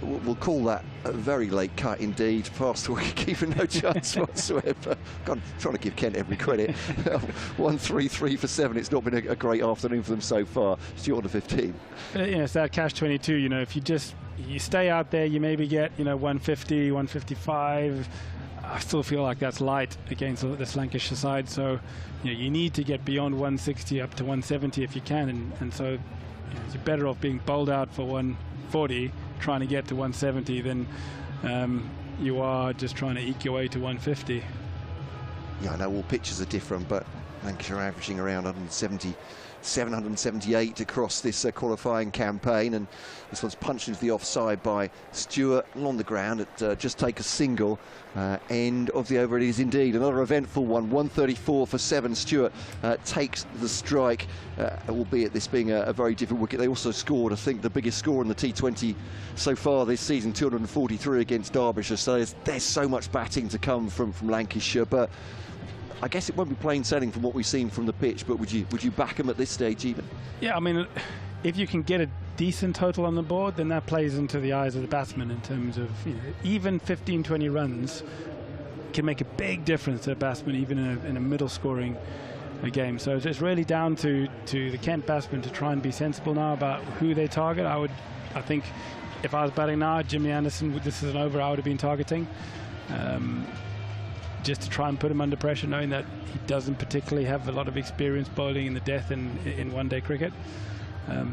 We'll call that a very late cut indeed. Past the wicketkeeper, no chance whatsoever. God, I'm trying to give Kent every credit. 133 for 7. It's not been a great afternoon for them so far. Stewart on 15. It's that catch-22. If you stay out there, you maybe get 150, 155. I still feel like that's light against this Lancashire side. So you need to get beyond 160 up to 170 if you can, and so you're better off being bowled out for 140. Trying to get to 170 than you are just trying to eke your way to 150. Yeah, I know all pitches are different, but Lancashire averaging around 778 across this qualifying campaign, and this one's punched into the offside by Stewart along the ground at just take a single. End of the over it is indeed. Another eventful one. 134 for 7. Stewart takes the strike, albeit this being a very different wicket. They also scored, I think, the biggest score in the T20 so far this season, 243 against Derbyshire. So there's so much batting to come from Lancashire, but I guess it won't be plain sailing from what we've seen from the pitch. But would you back them at this stage even? Yeah, I mean, if you can get a decent total on the board, then that plays into the eyes of the batsman in terms of even 15-20 runs can make a big difference to a batsman even in a middle scoring game. So it's really down to the Kent batsmen to try and be sensible now about who they target. I think if I was batting now, Jimmy Anderson, this is an over I would have been targeting, just to try and put him under pressure, knowing that he doesn't particularly have a lot of experience bowling in the death in one-day cricket.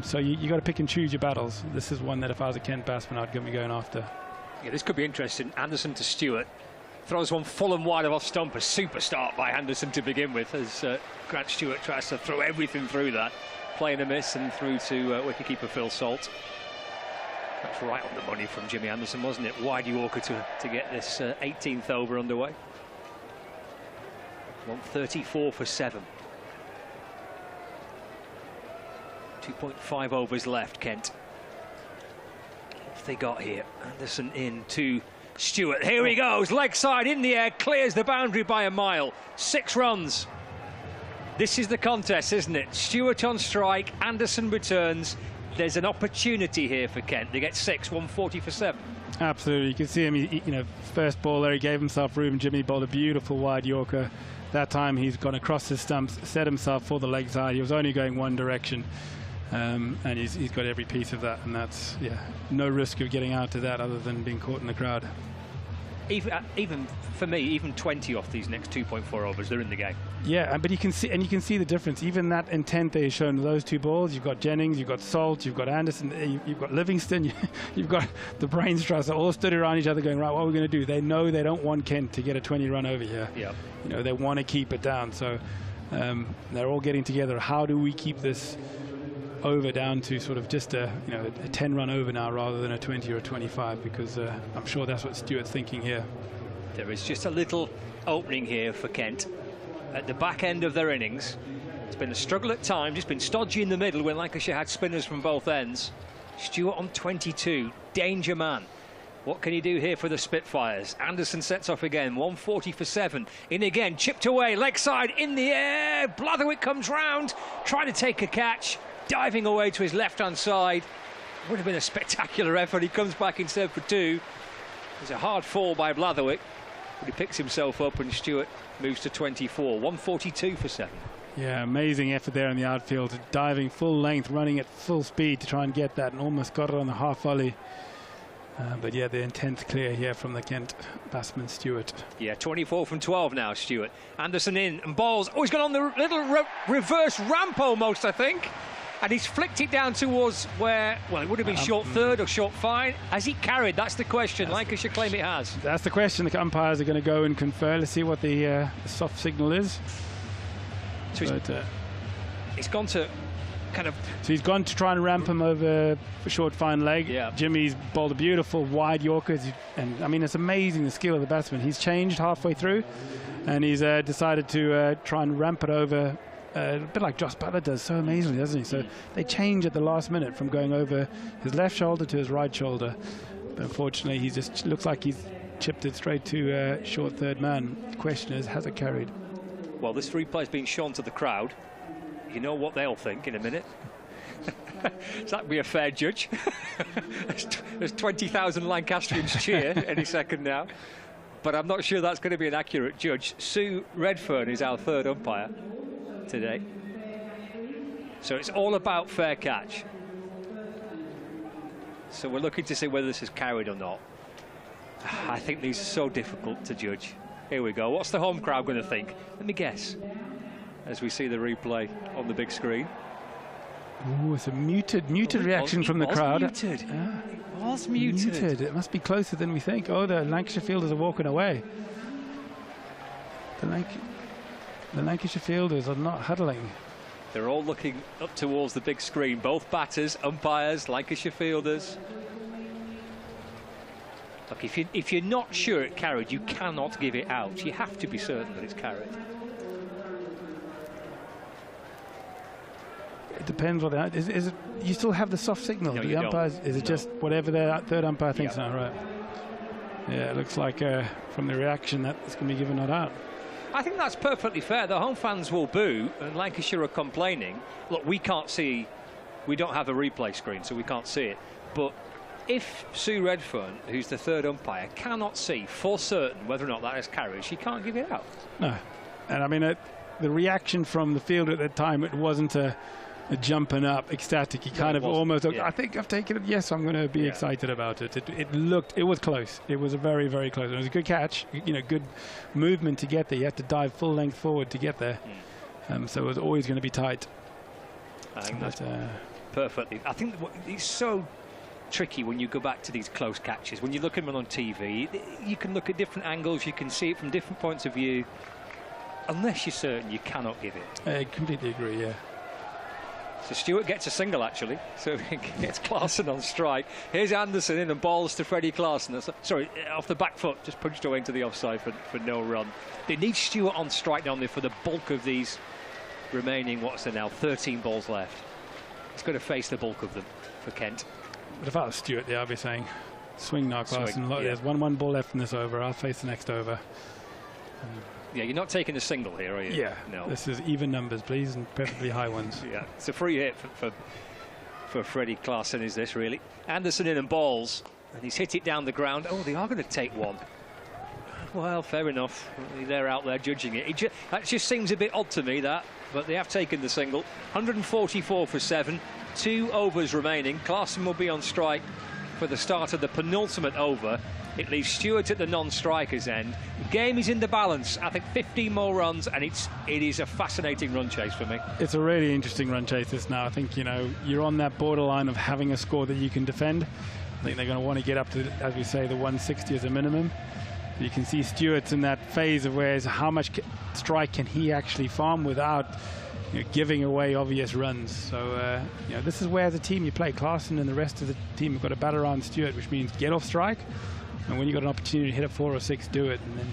So you got to pick and choose your battles. This is one that if I was a Kent batsman, I'd be going after. Yeah, this could be interesting. Anderson to Stewart. Throws one full and wide of off stump. A super start by Anderson to begin with, as Grant Stewart tries to throw everything through that. Playing a miss and through to wicketkeeper Phil Salt. That's right on the money from Jimmy Anderson, wasn't it? Wide Yorker to get this 18th over underway. 134 for 7. 2.5 overs left, Kent. What they got here? Anderson in to Stewart. Here he goes, leg side in the air, clears the boundary by a mile. 6 runs. This is the contest, isn't it? Stewart on strike, Anderson returns. There's an opportunity here for Kent. They get 6, 140 for 7. Absolutely, you can see him. First ball there, he gave himself room. Jimmy bowled a beautiful wide Yorker. That time he's gone across his stumps, set himself for the leg side. He was only going one direction. And he's got every piece of that, and that's no risk of getting out to that other than being caught in the crowd. Even for me, even 20 off these next 2.4 overs, they're in the game. Yeah, but you can see the difference. Even that intent they've shown with those 2 balls. You've got Jennings, you've got Salt, you've got Anderson, you've got Livingstone, you've got the brains trust all stood around each other going, right, what are we going to do? They know they don't want Kent to get a 20-run over here. Yeah. They want to keep it down. So they're all getting together. How do we keep this over down to sort of just a 10-run over now rather than a 20 or a 25, because I'm sure that's what Stewart's thinking here. There is just a little opening here for Kent at the back end of their innings. It's been a struggle at times. It's been stodgy in the middle when Lancashire had spinners from both ends. Stewart on 22, danger man. What can he do here for the Spitfires? Anderson sets off again, 140 for 7. In again, chipped away, leg side in the air. Blatherwick comes round, trying to take a catch. Diving away to his left-hand side. Would have been a spectacular effort. He comes back instead for 2. There's a hard fall by Blatherwick, but he picks himself up and Stewart moves to 24. 142 for 7. Yeah, amazing effort there in the outfield, diving full length, running at full speed to try and get that, and almost got it on the half volley. But yeah, the intent's clear here from the Kent batsman, Stewart. Yeah, 24 from 12 now, Stewart. Anderson in and balls. Oh, he's gone on the little reverse ramp almost, I think. And he's flicked it down towards where, well, it would have been short third or short fine. Has he carried? That's the question. Lancashire claim it has. That's the question. The umpires are going to go and confer. Let's see what the soft signal is. So he's gone to kind of... So he's gone to try and ramp him over for short fine leg. Yeah. Jimmy's bowled a beautiful wide Yorker. And, I mean, it's amazing the skill of the batsman. He's changed halfway through, and he's decided to try and ramp it over. A bit like Josh Butler does so amazingly, doesn't he? So they change at the last minute from going over his left shoulder to his right shoulder. But unfortunately, he just looks like he's chipped it straight to short third man. The question is, has it carried? Well, this replay's been shown to the crowd. You know what they'll think in a minute. Does that be a fair judge? There's 20,000 Lancastrians cheer any second now. But I'm not sure that's going to be an accurate judge. Sue Redfern is our third umpire today. So it's all about fair catch. So we're looking to see whether this is carried or not. I think these are so difficult to judge. Here we go. What's the home crowd going to think? Let me guess. As we see the replay on the big screen. Oh, it's a muted reaction from the crowd. Muted. It was muted. It must be closer than we think. Oh, the Lancashire fielders are walking away. The Lancashire fielders are not huddling. They're all looking up towards the big screen. Both batters, umpires, Lancashire fielders. Look, if you're not sure it carried, you cannot give it out. You have to be certain that it's carried. It depends what is it. You still have the soft signal. No, the umpires. Is it just whatever the third umpire thinks now? Right. Yeah, it looks like from the reaction that it's going to be given not out. I think that's perfectly fair. The home fans will boo, and Lancashire are complaining. Look, we can't see. We don't have a replay screen, so we can't see it. But if Sue Redfern, who's the third umpire, cannot see for certain whether or not that is carried, she can't give it out. No, and I mean the reaction from the fielder at that time, it wasn't a jumping up, ecstatic. He kind of almost, I think I've taken it. Yes, I'm going to be excited about it. It was close. It was a very, very close. It was a good catch. You know, good movement to get there. You had to dive full length forward to get there. So it was always going to be tight. I think that's perfectly. I think it's so tricky when you go back to these close catches. When you look at them on TV, you can look at different angles. You can see it from different points of view. Unless you're certain, you cannot give it. I completely agree. Yeah. So Stewart gets a single, actually. So he gets Clarkson on strike. Here's Anderson in and balls to Freddie Clarkson. Sorry, off the back foot, just punched away into the offside for no run. They need Stewart on strike down there for the bulk of these remaining, what's there now, 13 balls left. He's going to face the bulk of them for Kent. But if I was Stewart, I'd be saying, swing now, Clarkson. Look, there's one ball left in this over. I'll face the next over. Yeah, you're not taking a single here, are you? Yeah, no. This is even numbers, please, and preferably high ones. Yeah, it's a free hit for Freddie Clarkson, is this really? Anderson in and balls, and he's hit it down the ground. Oh, they are going to take one. Well, fair enough. They're out there judging it. That just seems a bit odd to me, that. But they have taken the single. 144 for 7. 2 overs remaining. Clarkson will be on strike for the start of the penultimate over. It leaves Stewart at the non-striker's end. The game is in the balance. I think 15 more runs, and it is a fascinating run chase for me. It's a really interesting run chase this now. I think, you know, you're on that borderline of having a score that you can defend. I think they're going to want to get up to, as we say, the 160 as a minimum. You can see Stewart's in that phase of where how much strike can he actually farm without giving away obvious runs. So, this is where as a team you play. Clarkson and the rest of the team have got to bat around Stewart, which means get off strike. And when you've got an opportunity to hit a 4 or 6, do it, and then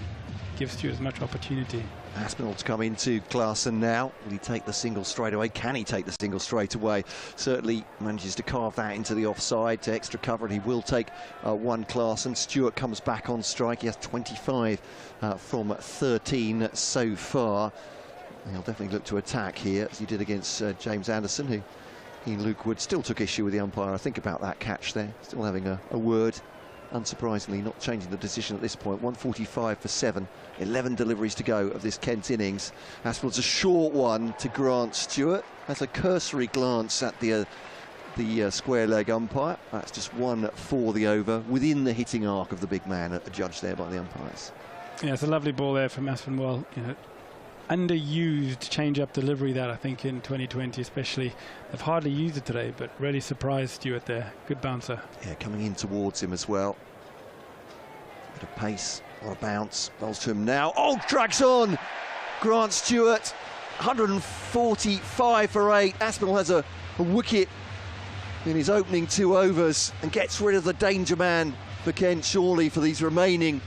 give Stewart as much opportunity. Aspinall to come into Clarkson now. Will he take the single straight away? Can he take the single straight away? Certainly manages to carve that into the offside to extra cover, and he will take one Clarkson. Stewart comes back on strike. He has 25 from 13 so far. And he'll definitely look to attack here, as he did against James Anderson, who Luke Wood still took issue with the umpire, I think, about that catch there. Still having a word unsurprisingly, not changing the decision at this point. 145 for 7, 11 deliveries to go of this Kent innings. Aspinall's a short one to Grant Stewart. Has a cursory glance at the square leg umpire. That's just one for the over, within the hitting arc of the big man, judged there by the umpires. Yeah, it's a lovely ball there from Aspinall. You know, underused change-up delivery that, I think, in 2020 especially. They've hardly used it today, but really surprised Stewart there. Good bouncer. Yeah, coming in towards him as well. Bit of pace, a lot of bounce. Bowls to him now. Oh, drags on! Grant Stewart, 145 for 8. Aspinall has a wicket in his opening 2 overs and gets rid of the danger man for Kent, surely, for these remaining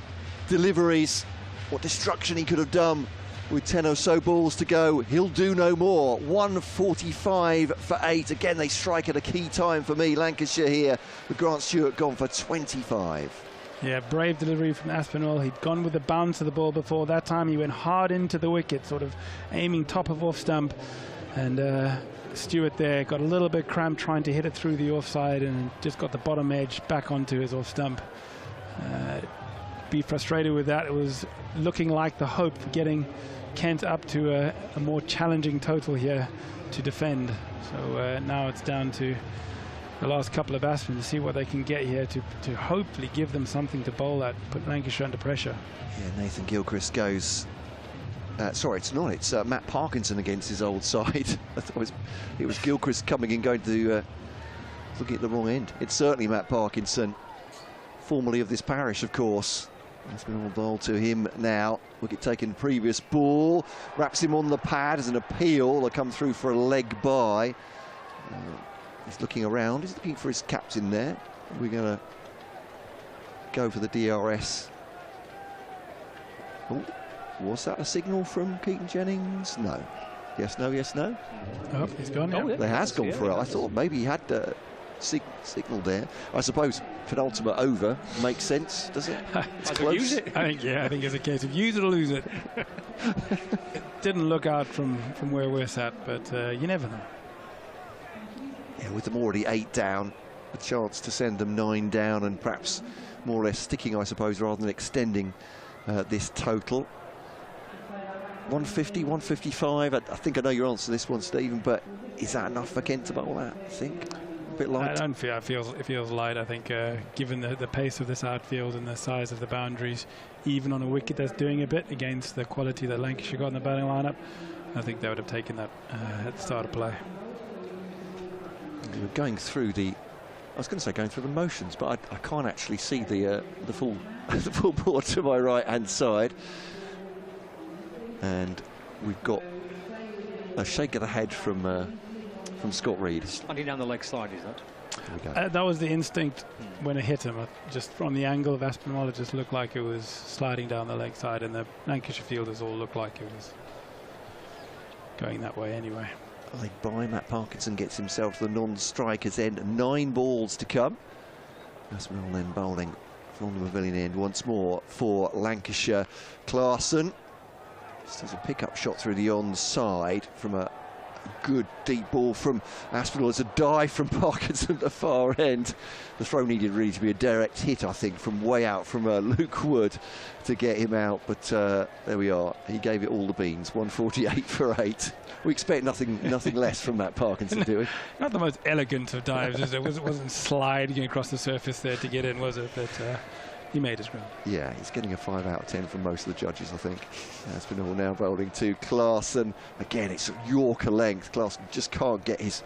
deliveries. What destruction he could have done with 10 or so balls to go. He'll do no more. 145 for 8. Again, they strike at a key time for me, Lancashire here, with Grant Stewart gone for 25. Yeah, brave delivery from Aspinall. He'd gone with the bounce of the ball before. That time he went hard into the wicket, sort of aiming top of off stump. And Stewart there got a little bit cramped trying to hit it through the offside and just got the bottom edge back onto his off stump. Be frustrated with that. It was looking like the hope for getting Kent up to a more challenging total here to defend. So now it's down to the last couple of batsmen to see what they can get here to hopefully give them something to bowl at, put Lancashire under pressure. Yeah, Nathan Gilchrist goes. Sorry, it's not. It's Matt Parkinson against his old side. I thought it was Gilchrist coming in, going to looking at the wrong end. It's certainly Matt Parkinson, formerly of this parish, of course. That's been all ball to him now. Wicket taken previous ball. Wraps him on the pad as an appeal. They'll come through for a leg by. He's looking around. He's looking for his captain there. We're going to go for the DRS. Oh, was that a signal from Keaton Jennings? No. Yes, no, yes, no. Oh, he's gone now. There has gone for it. I thought maybe he had signal there. I suppose penultimate over makes sense, does it? It's close. Use it. I think it's a case of use it or lose it. It didn't look out from where we're sat, but you never know. Yeah, with them already 8 down, a chance to send them 9 down and perhaps more or less sticking, I suppose, rather than extending this total. 150, 155. I think I know your answer to this one, Stephen, but is that enough for Kent to bowl that, I think? A bit light? I don't feel it feels light. I think given the pace of this outfield and the size of the boundaries, even on a wicket that's doing a bit against the quality that Lancashire got in the batting lineup, I think they would have taken that at the start of play. We were going through I was going to say going through the motions, but I can't actually see the full the full board to my right hand side. And we've got a shake of the head from Scott Reed. Sliding down the leg side, is that? There we go. That was the instinct when it hit him. Just from the angle of Aspinall, it just looked like it was sliding down the leg side, and the Lancashire fielders all looked like it was going that way anyway. Leg by, Matt Parkinson gets himself to the non-striker's end. 9 balls to come. Aspinall then bowling from the pavilion end once more for Lancashire. Clarkson just has a pick-up shot through the onside from a good deep ball from Aspinall. As a dive from Parkinson at the far end. The throw needed really to be a direct hit, I think, from way out from Luke Wood to get him out. But there we are. He gave it all the beans. 148 for 8. We expect nothing less from Matt Parkinson, do we? Not the most elegant of dives, is it? It wasn't sliding across the surface there to get in, was it? But he made his ground. Yeah, he's getting a 5 out of 10 from most of the judges, I think. Aspinall now bowling to Clarkson. Again, it's Yorker length. Clarkson just can't get his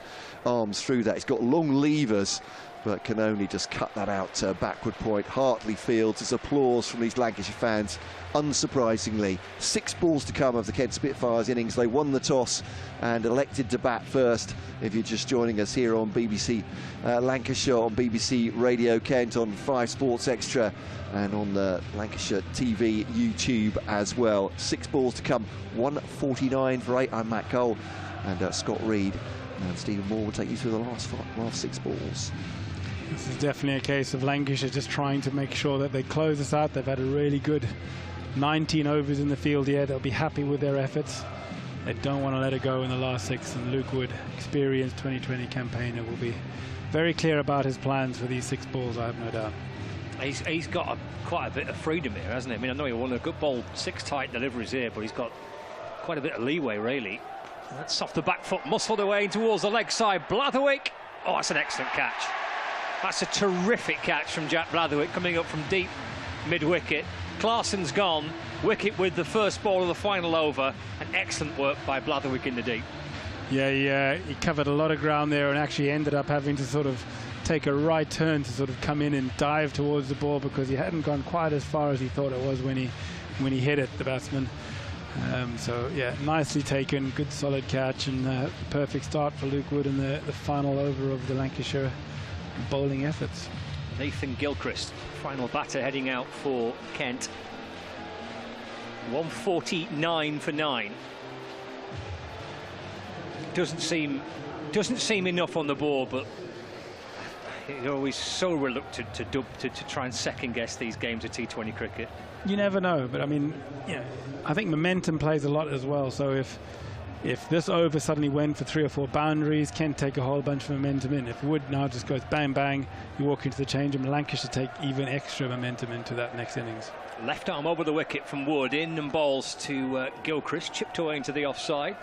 arms through that. He's got long levers, but can only just cut that out to backward point. Hartley Fields. There's applause from these Lancashire fans. Unsurprisingly, 6 balls to come of the Kent Spitfires innings. They won the toss and elected to bat first. If you're just joining us here on BBC Lancashire, on BBC Radio Kent, on 5 Sports Extra, and on the Lancashire TV YouTube as well. 6 balls to come. 149 for 8. I'm Matt Cole, and Scott Reed and Stephen Moore will take you through the last 6 balls. This is definitely a case of Lancashire just trying to make sure that they close this out. They've had a really good 19 overs in the field here. They'll be happy with their efforts. They don't want to let it go in the last 6, and Luke Wood, experienced 2020 campaigner, will be very clear about his plans for these 6 balls, I have no doubt. He's got quite a bit of freedom here, hasn't he? I mean, I know he won a good ball, 6 tight deliveries here, but he's got quite a bit of leeway, really. That's off the back foot, muscled away towards the leg side. Blatherwick. Oh, that's an excellent catch. That's a terrific catch from Jack Blatherwick, coming up from deep mid-wicket. Claessen's gone. Wicket with the first ball of the final over. And excellent work by Blatherwick in the deep. Yeah, he covered a lot of ground there and actually ended up having to sort of take a right turn to sort of come in and dive towards the ball, because he hadn't gone quite as far as he thought it was when he hit it, the batsman. So yeah, nicely taken, good solid catch, and perfect start for Luke Wood in the final over of the Lancashire bowling efforts. Nathan Gilchrist, final batter, heading out for Kent. 149 for 9. Doesn't seem enough on the ball, but you're always so reluctant to try and second guess these games of T20 cricket. You never know, but I mean, I think momentum plays a lot as well. So if this over suddenly went for 3 or 4 boundaries, Kent take a whole bunch of momentum in. If Wood now just goes bang bang, you walk into the change room, Lancashire take even extra momentum into that next innings. Left arm over the wicket from Wood, in and balls to Gilchrist, chipped away into the offside.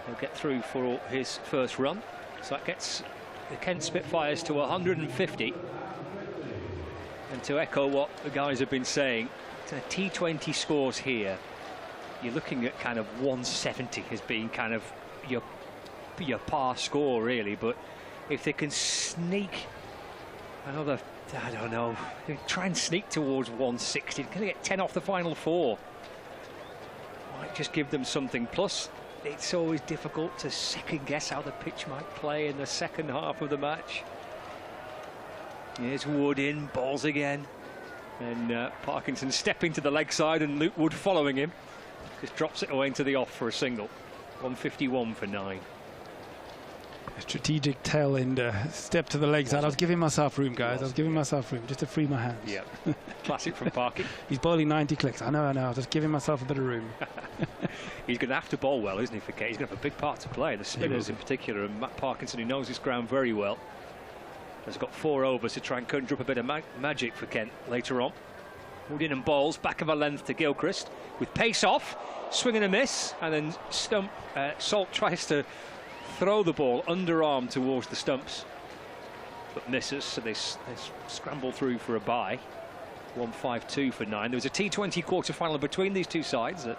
He'll get through for his first run, so that gets the Kent Spitfires to 150. And to echo what the guys have been saying, to T20 scores here, you're looking at kind of 170 as being kind of your par score, really. But if they can sneak another, I don't know, try and sneak towards 160, can they get 10 off the final 4? Might just give them something. Plus, it's always difficult to second guess how the pitch might play in the second half of the match. Here's Wood in, balls again. And Parkinson stepping to the leg side, and Luke Wood following him. Just drops it away into the off for a single. 151 for 9. A strategic tail ender, step to the leg side. I was giving myself room, guys. I was giving myself room just to free my hands. Yeah, classic from Parky. He's bowling 90 clicks. I know. I was just giving myself a bit of room. He's going to have to bowl well, isn't he, for Kent? He's going to have a big part to play. The spinners in particular, and Matt Parkinson, who knows his ground very well, has got 4 overs to try and conjure up a bit of magic for Kent later on. Wood in and bowls, back of a length to Gilchrist, with pace off, swing and a miss, and then Salt tries to throw the ball underarm towards the stumps, but misses, so they scramble through for a bye. 152 for 9. There was a T20 quarter-final between these two sides that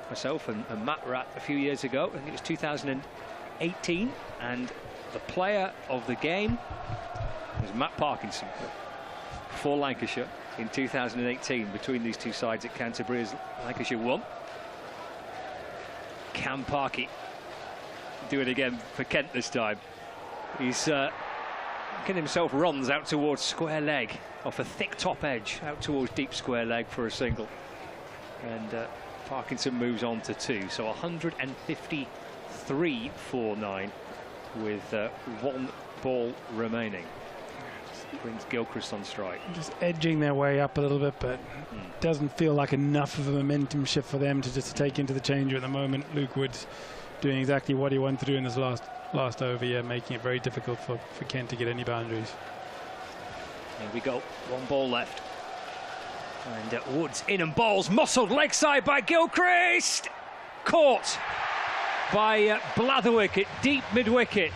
myself and Matt were at a few years ago. I think it was 2018, and the player of the game was Matt Parkinson for Lancashire in 2018 between these two sides at Canterbury as Lancashire won. Can Parky do it again for Kent this time? He's getting himself runs out towards square leg off a thick top edge out towards deep square leg for a single, and Parkinson moves on to 2, so 153 for 9 with 1 ball remaining. Brings Gilchrist on strike. Just edging their way up a little bit, but doesn't feel like enough of a momentum shift for them to just take into the changer at the moment. Luke Wood's doing exactly what he wanted to do in this last over, making it very difficult for Kent to get any boundaries. Here we go, 1 ball left. And Woods in and balls, muscled leg side by Gilchrist. Caught by Blatherwick at deep mid-wicket.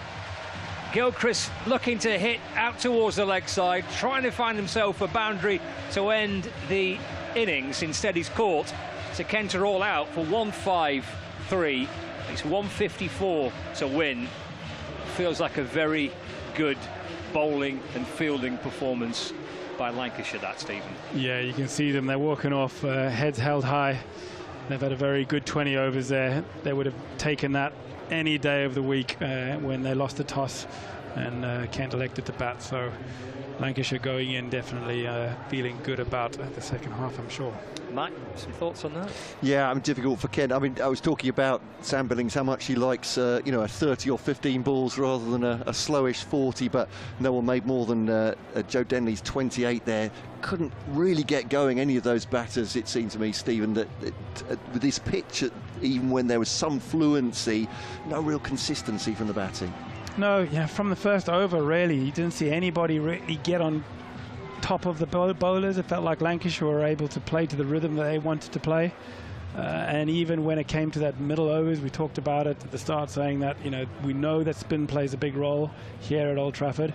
Gilchrist looking to hit out towards the leg side, trying to find himself a boundary to end the innings. Instead, he's caught. So Kent are all out for 153. It's 154 to win. Feels like a very good bowling and fielding performance by Lancashire, that, Stephen. Yeah, you can see them. They're walking off, heads held high. They've had a very good 20 overs there. They would have taken that any day of the week when they lost the toss and Kent elected to bat. So Lancashire going in definitely feeling good about the second half, I'm sure. Matt, some thoughts on that? Yeah, difficult for Kent. I mean, I was talking about Sam Billings, how much he likes, a 30 or 15 balls rather than a slowish 40, but no one made more than Joe Denley's 28 there. Couldn't really get going any of those batters, it seemed to me, Stephen, that with this pitch, even when there was some fluency, no real consistency from the batting. No, from the first over, really, you didn't see anybody really get on top of the bowlers. It felt like Lancashire were able to play to the rhythm that they wanted to play. And even when it came to that middle overs, we talked about it at the start, saying that, you know, we know that spin plays a big role here at Old Trafford.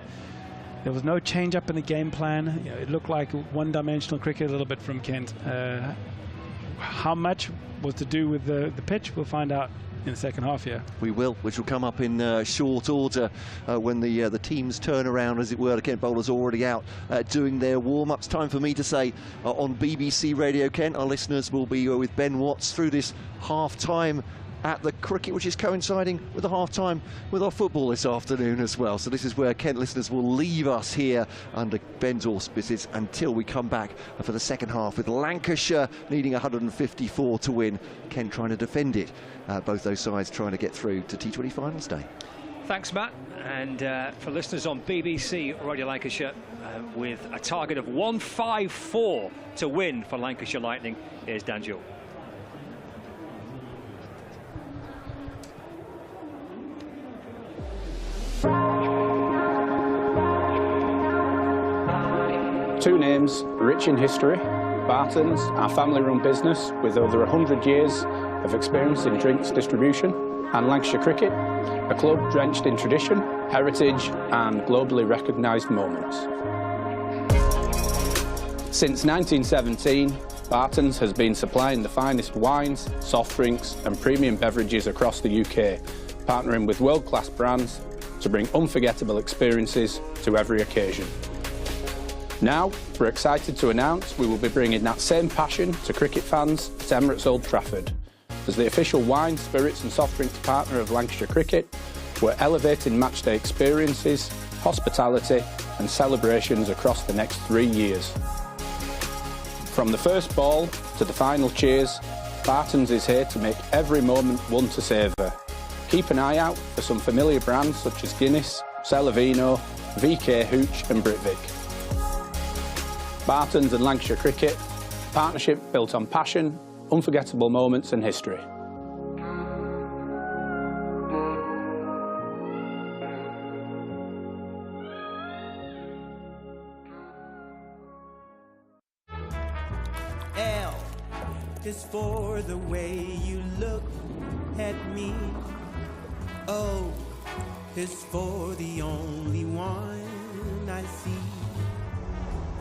There was no change up in the game plan. You know, it looked like one-dimensional cricket a little bit from Kent. How much was to do with the pitch, we'll find out in the second half here. We will, which will come up in short order when the teams turn around, as it were. The Kent bowlers already out doing their warm-ups. Time for me to say on BBC Radio Kent, our listeners will be with Ben Watts through this half-time at the cricket, which is coinciding with the half-time with our football this afternoon as well. So this is where Kent listeners will leave us here under Ben's auspices until we come back for the second half, with Lancashire needing 154 to win, Kent trying to defend it. Both those sides trying to get through to T20 finals day. Thanks, Matt. And for listeners on BBC Radio Lancashire, with a target of 154 to win for Lancashire Lightning, here's Dan Jewell. Two names rich in history: Barton's, our family-run business with over 100 years of experience in drinks distribution, and Lancashire Cricket, a club drenched in tradition, heritage and globally recognised moments. Since 1917, Barton's has been supplying the finest wines, soft drinks and premium beverages across the UK, partnering with world-class brands to bring unforgettable experiences to every occasion. Now, we're excited to announce we will be bringing that same passion to cricket fans at Emirates Old Trafford. As the official wine, spirits and soft drinks partner of Lancashire Cricket, we're elevating matchday experiences, hospitality and celebrations across the next 3 years. From the first ball to the final cheers, Barton's is here to make every moment one to savour. Keep an eye out for some familiar brands such as Guinness, Celavino, VK Hooch and Britvic. Barton's and Lancashire Cricket, partnership built on passion, unforgettable moments and history. L is for the way you look at me. O is for the only one I see.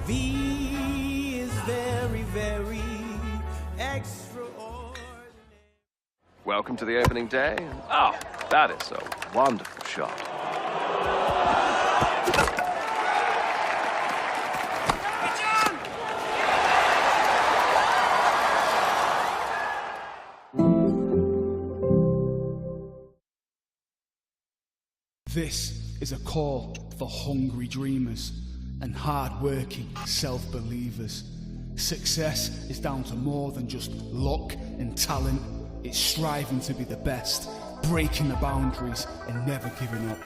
V is very, very extraordinary. Welcome to the opening day. Oh, that is a wonderful shot. This is a call for hungry dreamers and hard-working self-believers. Success is down to more than just luck and talent. It's striving to be the best, breaking the boundaries and never giving up.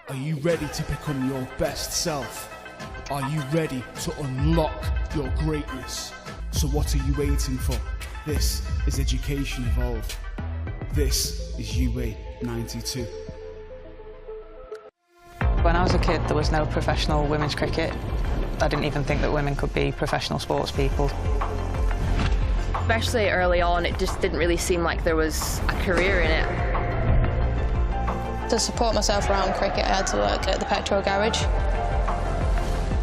Are you ready to become your best self? Are you ready to unlock your greatness? So what are you waiting for? This is Education Evolved. This is UA 92. When I was a kid, there was no professional women's cricket. I didn't even think that women could be professional sports people. Especially early on, it just didn't really seem like there was a career in it. To support myself around cricket, I had to work at the petrol garage.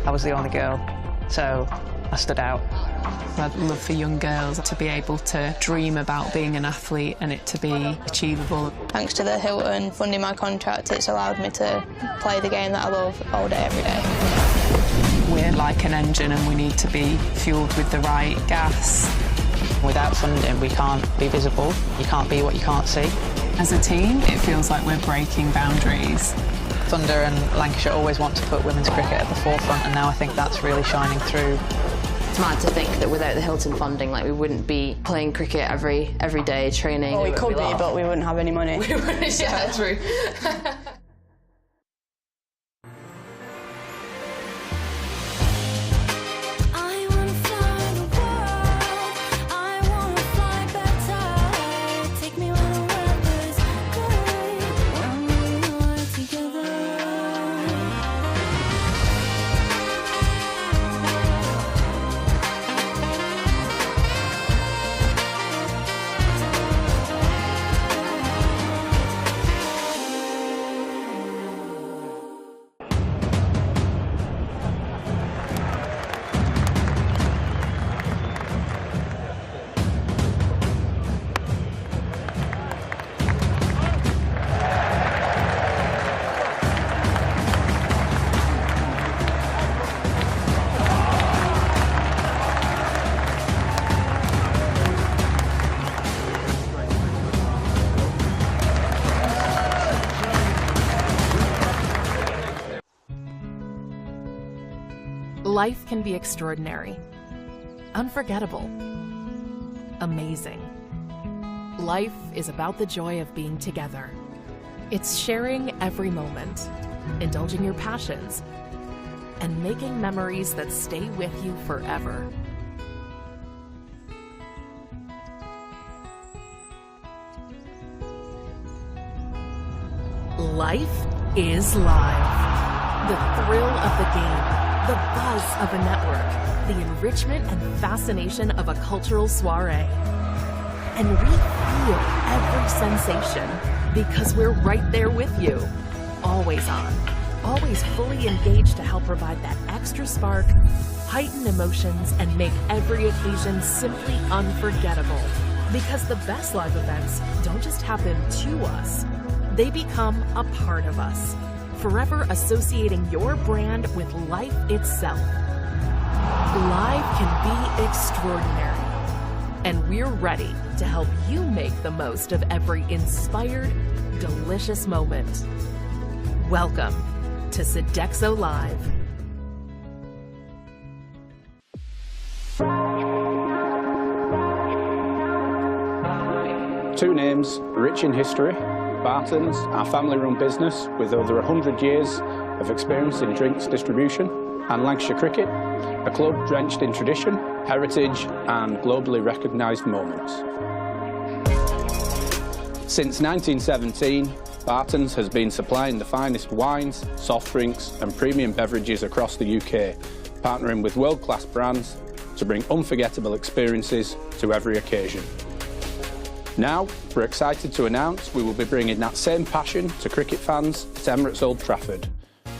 I was the only girl, so I stood out. I'd love for young girls to be able to dream about being an athlete and it to be achievable. Thanks to the Hilton funding my contract, it's allowed me to play the game that I love all day, every day. We're like an engine and we need to be fueled with the right gas. Without funding, we can't be visible. You can't be what you can't see. As a team, it feels like we're breaking boundaries. Thunder and Lancashire always want to put women's cricket at the forefront, and now I think that's really shining through. It's mad to think that without the Hilton funding, like, we wouldn't be playing cricket every day, training. Well, we could be, but we wouldn't have any money. We wouldn't, yeah, true. Life can be extraordinary, unforgettable, amazing. Life is about the joy of being together. It's sharing every moment, indulging your passions, and making memories that stay with you forever. Life is live. The thrill of the game, the buzz of a network, the enrichment and fascination of a cultural soiree. And we feel every sensation because we're right there with you, always on, always fully engaged to help provide that extra spark, heighten emotions, and make every occasion simply unforgettable. Because the best live events don't just happen to us, they become a part of us, forever associating your brand with life itself. Live can be extraordinary, and we're ready to help you make the most of every inspired, delicious moment. Welcome to Sodexo Live. Two names rich in history. Barton's, our family-run business with over 100 years of experience in drinks distribution, and Lancashire Cricket, a club drenched in tradition, heritage and globally recognised moments. Since 1917, Barton's has been supplying the finest wines, soft drinks and premium beverages across the UK, partnering with world-class brands to bring unforgettable experiences to every occasion. Now, we're excited to announce we will be bringing that same passion to cricket fans at Emirates Old Trafford.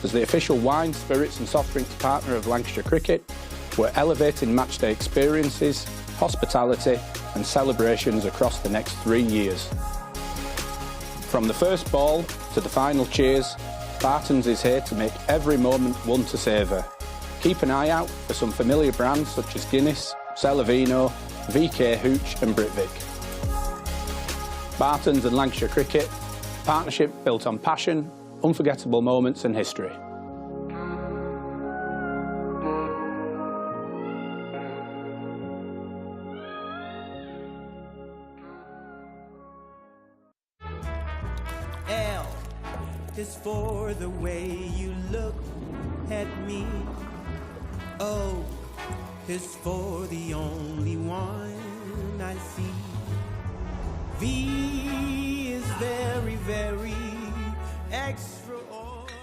As the official wine, spirits and soft drinks partner of Lancashire Cricket, we're elevating matchday experiences, hospitality and celebrations across the next 3 years. From the first ball to the final cheers, Barton's is here to make every moment one to savour. Keep an eye out for some familiar brands such as Guinness, Celavino, VK Hooch and Britvic. Barton's and Lancashire Cricket, partnership built on passion, unforgettable moments and history. L is for the way you look at me. O is for the only one I see. V is very, very extraordinary.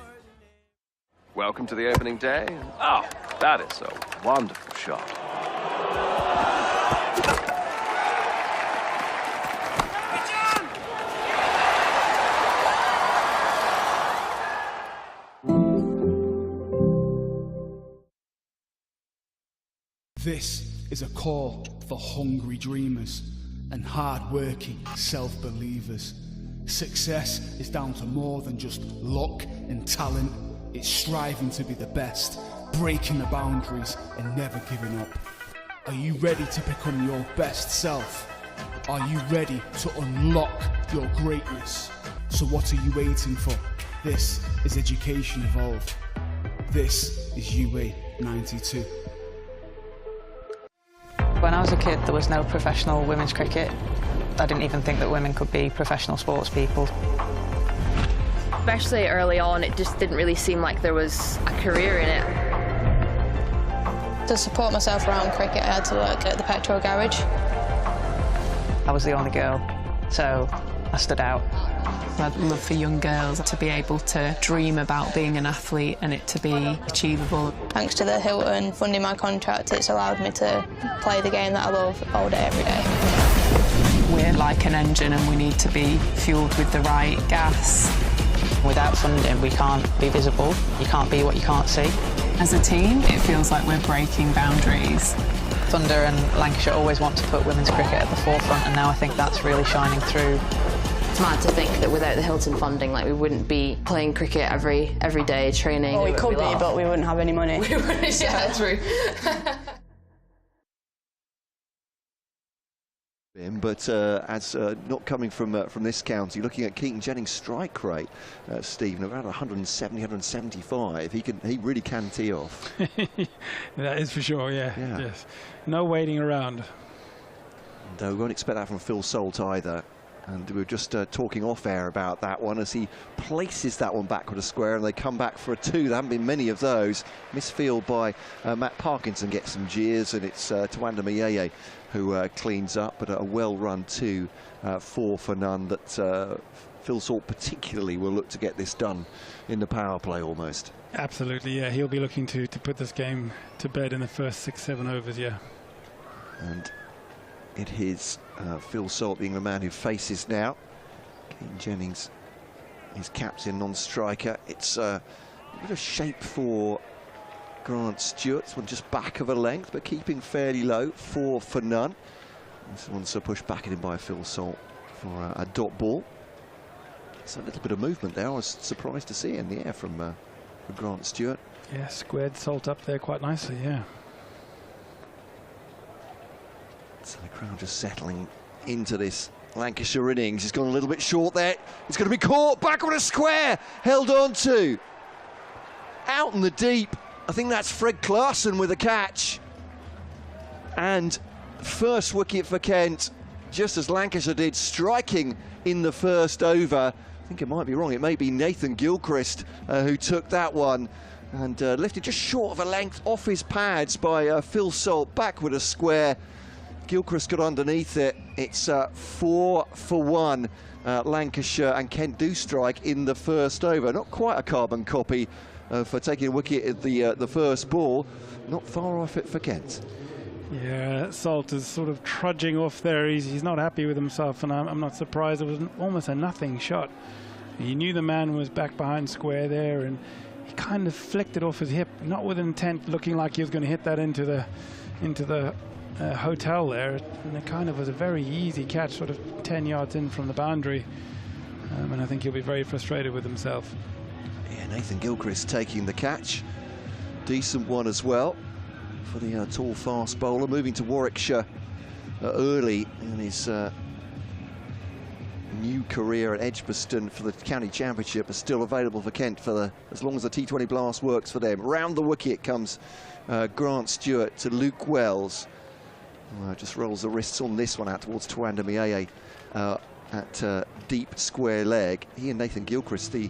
Welcome to the opening day. Oh, that is a wonderful shot. This is a call for hungry dreamers and hard-working self-believers. Success is down to more than just luck and talent. It's striving to be the best, breaking the boundaries and never giving up. Are you ready to become your best self? Are you ready to unlock your greatness? So what are you waiting for? This is Education Evolved. This is UA 92. When I was a kid, there was no professional women's cricket. I didn't even think that women could be professional sports people. Especially early on, it just didn't really seem like there was a career in it. To support myself around cricket, I had to work at the petrol garage. I was the only girl, so I stood out. I'd love for young girls to be able to dream about being an athlete and it to be achievable. Thanks to the Hilton funding my contract, it's allowed me to play the game that I love all day, every day. We're like an engine and we need to be fueled with the right gas. Without funding, we can't be visible. You can't be what you can't see. As a team, it feels like we're breaking boundaries. Thunder and Lancashire always want to put women's cricket at the forefront, and now I think that's really shining through. It's mad to think that without the Hilton funding, like, we wouldn't be playing cricket every day, training. Well, we could be, but we wouldn't have any money. We wouldn't, yeah, true. But as not coming from this county, looking at Keaton Jennings' strike rate, Stephen, around 170, 175, he really can tee off. That is for sure, yeah. Yes. No waiting around. No, we won't expect that from Phil Salt either. And we were just talking off air about that one as he places that one back with a square, and they come back for a 2. There haven't been many of those. Misfield by Matt Parkinson gets some jeers, and it's Tawanda Mayeye who cleans up, but a well-run 2, 4 for none that Phil Salt particularly will look to get this done in the power play almost. Absolutely, yeah. He'll be looking to put this game to bed in the first 6, 7 overs, yeah. And it is Phil Salt being the man who faces now. Keaton Jennings, his captain, non-striker. It's a bit of shape for Grant Stewart. This one just back of a length, but keeping fairly low. 4 for none. This one's pushed back in by Phil Salt for a dot ball. It's a little bit of movement there. I was surprised to see in the air from Grant Stewart. Yeah, squared Salt up there quite nicely, yeah. So the crowd just settling into this Lancashire innings. He's gone a little bit short there. He's going to be caught. Back on a square. Held on to. Out in the deep. I think that's Fred Clarkson with a catch. And first wicket for Kent, just as Lancashire did, striking in the first over. I think it might be wrong. It may be Nathan Gilchrist who took that one. And lifted just short of a length off his pads by Phil Salt. Back with a square. Gilchrist got underneath it. It's 4 for 1. Lancashire and Kent do strike in the first over. Not quite a carbon copy for taking a wicket at the first ball. Not far off it for Kent. Yeah, Salt is sort of trudging off there. He's not happy with himself, and I'm not surprised. It was almost a nothing shot. He knew the man was back behind square there, and he kind of flicked it off his hip, not with intent, looking like he was going to hit that into the hotel there, and it kind of was a very easy catch, sort of 10 yards in from the boundary, and I think he'll be very frustrated with himself. Yeah, Nathan Gilchrist taking the catch. Decent one as well for the tall fast bowler, moving to Warwickshire early in his new career at Edgbaston for the county championship, is still available for Kent for as long as the T20 blast works for them. Round the wicket comes Grant Stewart to Luke Wells. Just rolls the wrists on this one out towards Tawanda Mayeye at deep square leg. He and Nathan Gilchrist, the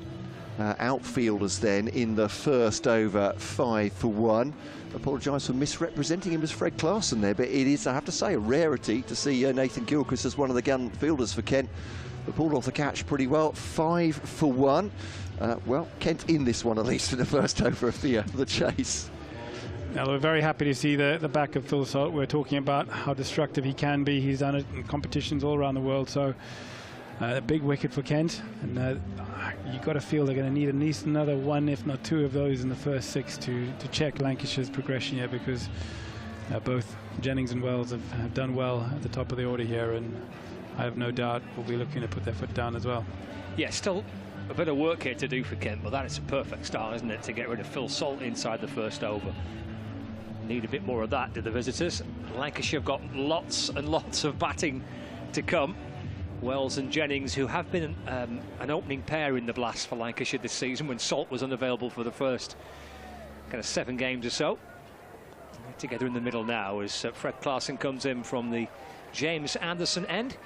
outfielders then in the first over. 5 for 1. Apologise for misrepresenting him as Fred Clarkson there, but it is, I have to say, a rarity to see Nathan Gilchrist as one of the gun fielders for Kent. They pulled off the catch pretty well. 5 for 1. Well, Kent in this one at least in the first over of the chase. Now, we're very happy to see the back of Phil Salt. We're talking about how destructive he can be. He's done it in competitions all around the world. So a big wicket for Kent. And you've got to feel they're going to need at least another 1, if not 2 of those in the first 6 to check Lancashire's progression here, because both Jennings and Wells have done well at the top of the order here. And I have no doubt will be looking to put their foot down as well. Yeah, still a bit of work here to do for Kent, but that is a perfect start, isn't it, to get rid of Phil Salt inside the first over. Need a bit more of that, do the visitors. Lancashire have got lots and lots of batting to come. Wells and Jennings, who have been an opening pair in the blast for Lancashire this season when Salt was unavailable for the first kind of 7 games or so. Together in the middle now as Fred Clarkson comes in from the James Anderson end.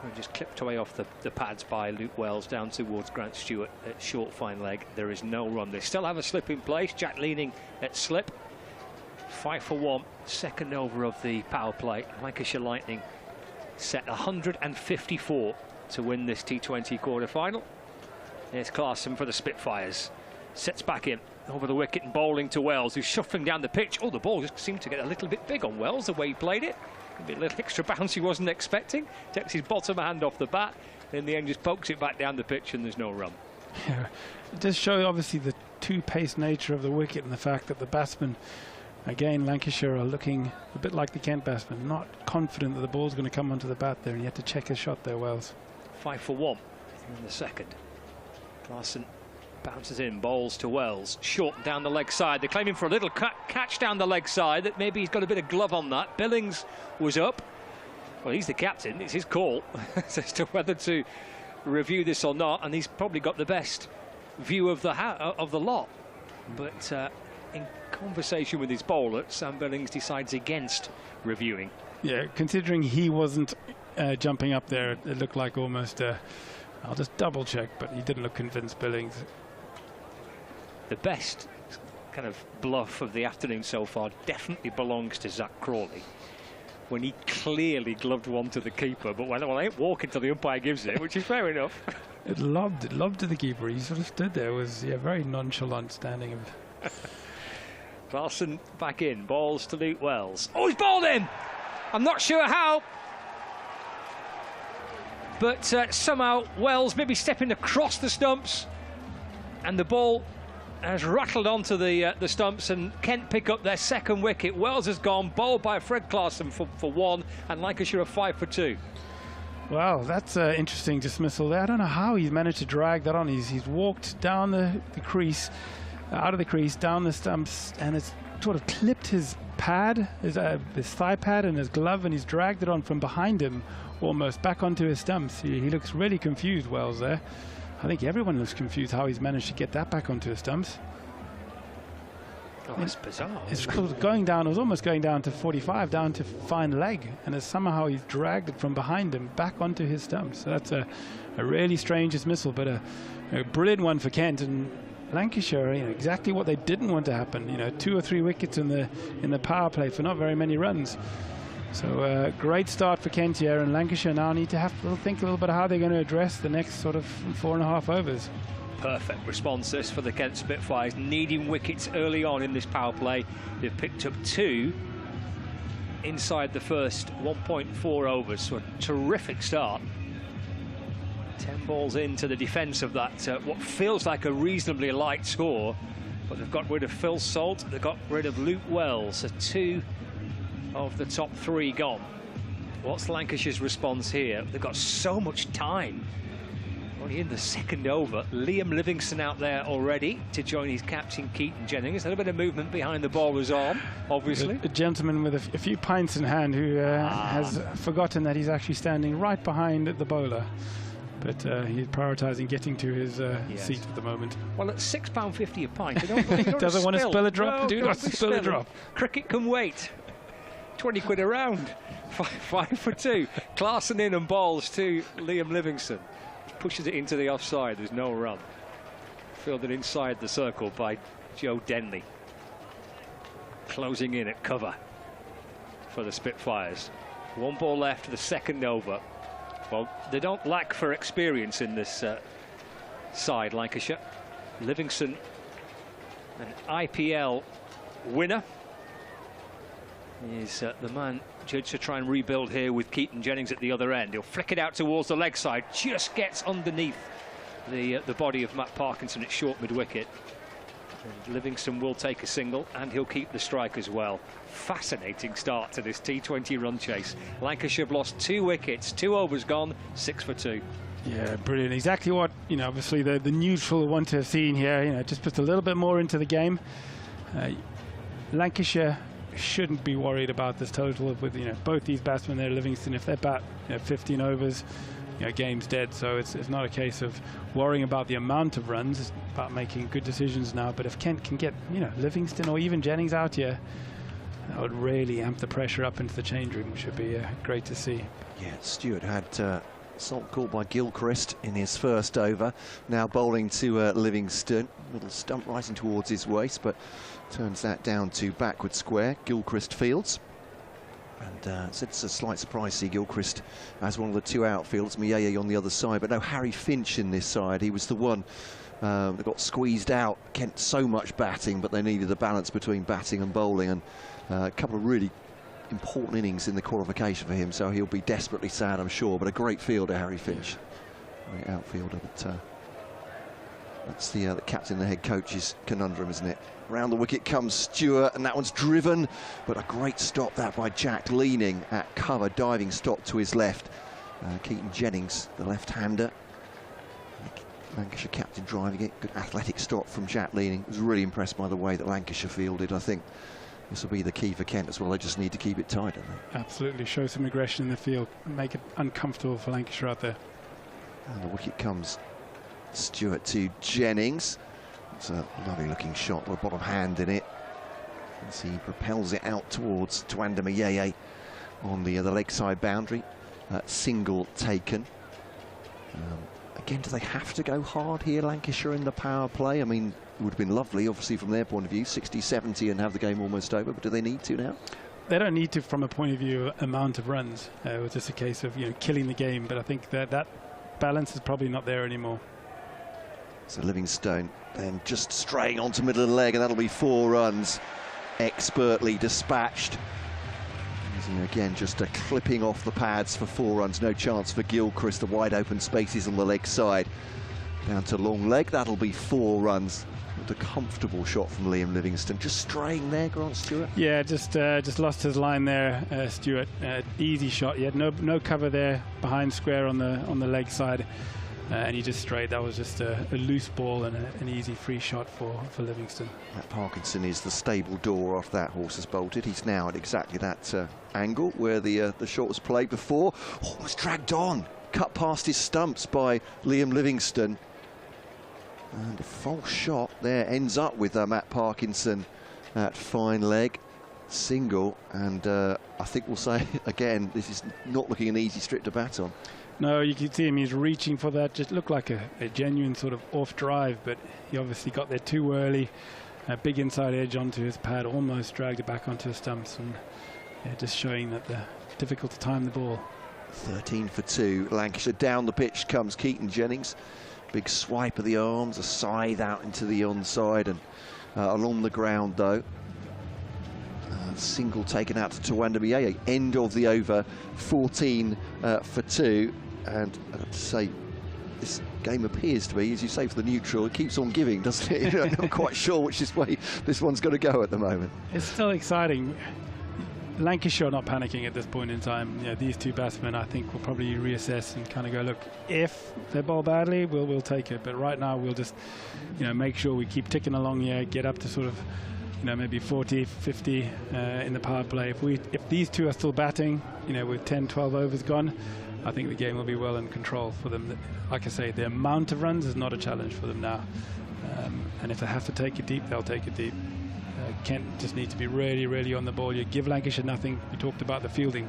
And just clipped away off the pads by Luke Wells down towards Grant Stewart at short fine leg. There is no run. They still have a slip in place. Jack leaning at slip. 5 for 1, second over of the power play. Lancashire Lightning set 154 to win this T20 quarter-final. There's Clarkson for the Spitfires. Sets back in over the wicket and bowling to Wells, who's shuffling down the pitch. Oh, the ball just seemed to get a little bit big on Wells, the way he played it. Maybe a little extra bounce he wasn't expecting. Takes his bottom hand off the bat. In the end, just pokes it back down the pitch and there's no run. Yeah, it does show, obviously, the two-pace nature of the wicket and the fact that the batsmen, again, Lancashire are looking a bit like the Kent batsmen, not confident that the ball's going to come onto the bat there, and you have to check his shot there, Wells. 5 for 1 in the second. Clarkson bounces in, bowls to Wells, short down the leg side. They're claiming for a little catch down the leg side, that maybe he's got a bit of glove on that. Billings was up. Well, he's the captain. It's his call as to whether to review this or not, and he's probably got the best view of the lot. But in conversation with his bowler, Sam Billings decides against reviewing. Yeah, considering he wasn't jumping up there, it looked like almost. I'll just double check, but he didn't look convinced, Billings. The best kind of bluff of the afternoon so far definitely belongs to Zach Crawley, when he clearly gloved one to the keeper, but well, I ain't walking till the umpire gives it, which is fair enough. It lobbed to the keeper. He sort of stood there, was very nonchalant standing. Clarkson back in, balls to Luke Wells. Oh, he's bowled in! I'm not sure how, but somehow Wells maybe stepping across the stumps, and the ball has rattled onto the stumps, and Kent pick up their second wicket. Wells has gone, bowled by Fred Clarkson for one, and Lancashire are 5 for 2. Wow, that's an interesting dismissal there. I don't know how he's managed to drag that on. He's walked down the crease, out of the crease, down the stumps, and it's sort of clipped his pad, his thigh pad and his glove, and he's dragged it on from behind him almost back onto his stumps. He looks really confused, Wells, there. I think everyone looks confused how he's managed to get that back onto his stumps. Oh, that's bizarre. It's going down. It was almost going down to 45, down to fine leg, and somehow he's dragged it from behind him back onto his stumps. So that's a really strange dismissal, but a brilliant one for Kent. And Lancashire, exactly what they didn't want to happen. 2 or 3 wickets in the power play for not very many runs. So great start for Kent here, and Lancashire now need to think a little bit how they're going to address the next sort of 4.5 overs. Perfect response this for the Kent Spitfires, needing wickets early on in this power play. They've picked up 2 inside the first 1.4 overs, so a terrific start. 10 balls into the defence of that, what feels like a reasonably light score, but they've got rid of Phil Salt, they've got rid of Luke Wells, so 2 of the top 3 gone. What's Lancashire's response here? They've got so much time. Only in the second over. Liam Livingstone out there already to join his captain Keaton Jennings. A little bit of movement behind the bowler's arm, obviously. A gentleman with a few pints in hand who has forgotten that he's actually standing right behind the bowler. But he's prioritising getting to his seat at the moment. Well, at £6.50 a pint, they don't doesn't want to spill a drop. Do not spill a drop. Cricket can wait. 20 quid a round. 5 for 2. Clarkson in and balls to Liam Livingstone. Pushes it into the offside. There's no run. Fielded inside the circle by Joe Denley. Closing in at cover for the Spitfires. 1 ball left for the second over. Well, they don't lack for experience in this side, Lancashire. Livingstone, an IPL winner, is the man judged to try and rebuild here with Keaton Jennings at the other end. He'll flick it out towards the leg side, just gets underneath the body of Matt Parkinson at short mid-wicket. And Livingstone will take a single, and he'll keep the strike as well. Fascinating start to this T20 run chase. Lancashire have lost 2 wickets, 2 overs gone, 6 for 2. Yeah, brilliant. Exactly what, obviously the neutral want to have seen here. Just puts a little bit more into the game. Lancashire shouldn't be worried about this total with both these batsmen there, Livingstone. If they bat 15 overs, game's dead. So it's not a case of worrying about the amount of runs. It's about making good decisions now. But if Kent can get Livingstone or even Jennings out here, that would really amp the pressure up into the change room, which would be great to see. Yeah, Stewart had Salt called by Gilchrist in his first over. Now bowling to Livingstone. Little stump rising towards his waist, but turns that down to backward square. Gilchrist fields. And it's a slight surprise to see Gilchrist as one of the 2 outfields. Mieye on the other side, but no Harry Finch in this side. He was the one that got squeezed out. Kent so much batting, but they needed a balance between batting and bowling, and a couple of really important innings in the qualification for him, so he'll be desperately sad, I'm sure. But a great fielder, Harry Finch. Great outfielder, but that's the captain and the head coach's conundrum, isn't it? Round the wicket comes Stewart, and that one's driven, but a great stop that by Jack, leaning at cover, diving stop to his left. Keaton Jennings, the left-hander. Lancashire captain driving it. Good athletic stop from Jack leaning. Was really impressed by the way that Lancashire fielded. I think This will be the key for Kent as well. They just need to keep it tight, don't they? Absolutely. Show some aggression in the field. Make it uncomfortable for Lancashire out there. And the wicket comes Stewart to Jennings. It's a lovely looking shot with a bottom hand in it. As he propels it out towards Tuanda Mayeye on the leg side boundary. Single taken. Again, do they have to go hard here, Lancashire, in the power play? I mean, it would have been lovely, obviously, from their point of view, 60-70 and have the game almost over, but do they need to now? They don't need to from a point of view of amount of runs. It was just a case of, killing the game, but I think that balance is probably not there anymore. So Livingstone then just straying onto middle of the leg, and that'll be 4 runs. Expertly dispatched. Again, just a clipping off the pads for 4 runs. No chance for Gilchrist. The wide open spaces on the leg side. Down to long leg. That'll be 4 runs. With a comfortable shot from Liam Livingstone. Just straying there, Grant Stewart. Yeah, just lost his line there, Stewart. Easy shot. He had no cover there behind square on the leg side. And he just strayed. That was just a loose ball and an easy free shot for Livingstone. Matt Parkinson is the stable door after that horse has bolted. He's now at exactly that angle where the shot was played before. Oh, was dragged on. Cut past his stumps by Liam Livingstone. And a false shot there ends up with Matt Parkinson at fine leg. Single. And I think we'll say, again, this is not looking an easy strip to bat on. No, you can see him, he's reaching for that. Just looked like a genuine sort of off drive, but he obviously got there too early. A big inside edge onto his pad, almost dragged it back onto his stumps, and just showing that they're difficult to time the ball. 13 for 2. Lancashire down the pitch comes Keaton Jennings. Big swipe of the arms, a scythe out into the onside, and along the ground though. Single taken out to Tuanda Mayeye. End of the over, 14 for 2. And I have to say, this game appears to be, as you say, for the neutral, it keeps on giving, doesn't it? I'm not quite sure which way this one's going to go at the moment. It's still exciting. Lancashire are not panicking at this point in time. These 2 batsmen, I think, will probably reassess and kind of go, look, if they bowl badly, we'll take it. But right now, we'll just, make sure we keep ticking along here, get up to sort of, maybe 40, 50 in the power play. If these 2 are still batting, with 10, 12 overs gone, I think the game will be well in control for them. Like I say, the amount of runs is not a challenge for them now. And if they have to take it deep, they'll take it deep. Kent just needs to be really, really on the ball. You give Lancashire nothing. We talked about the fielding.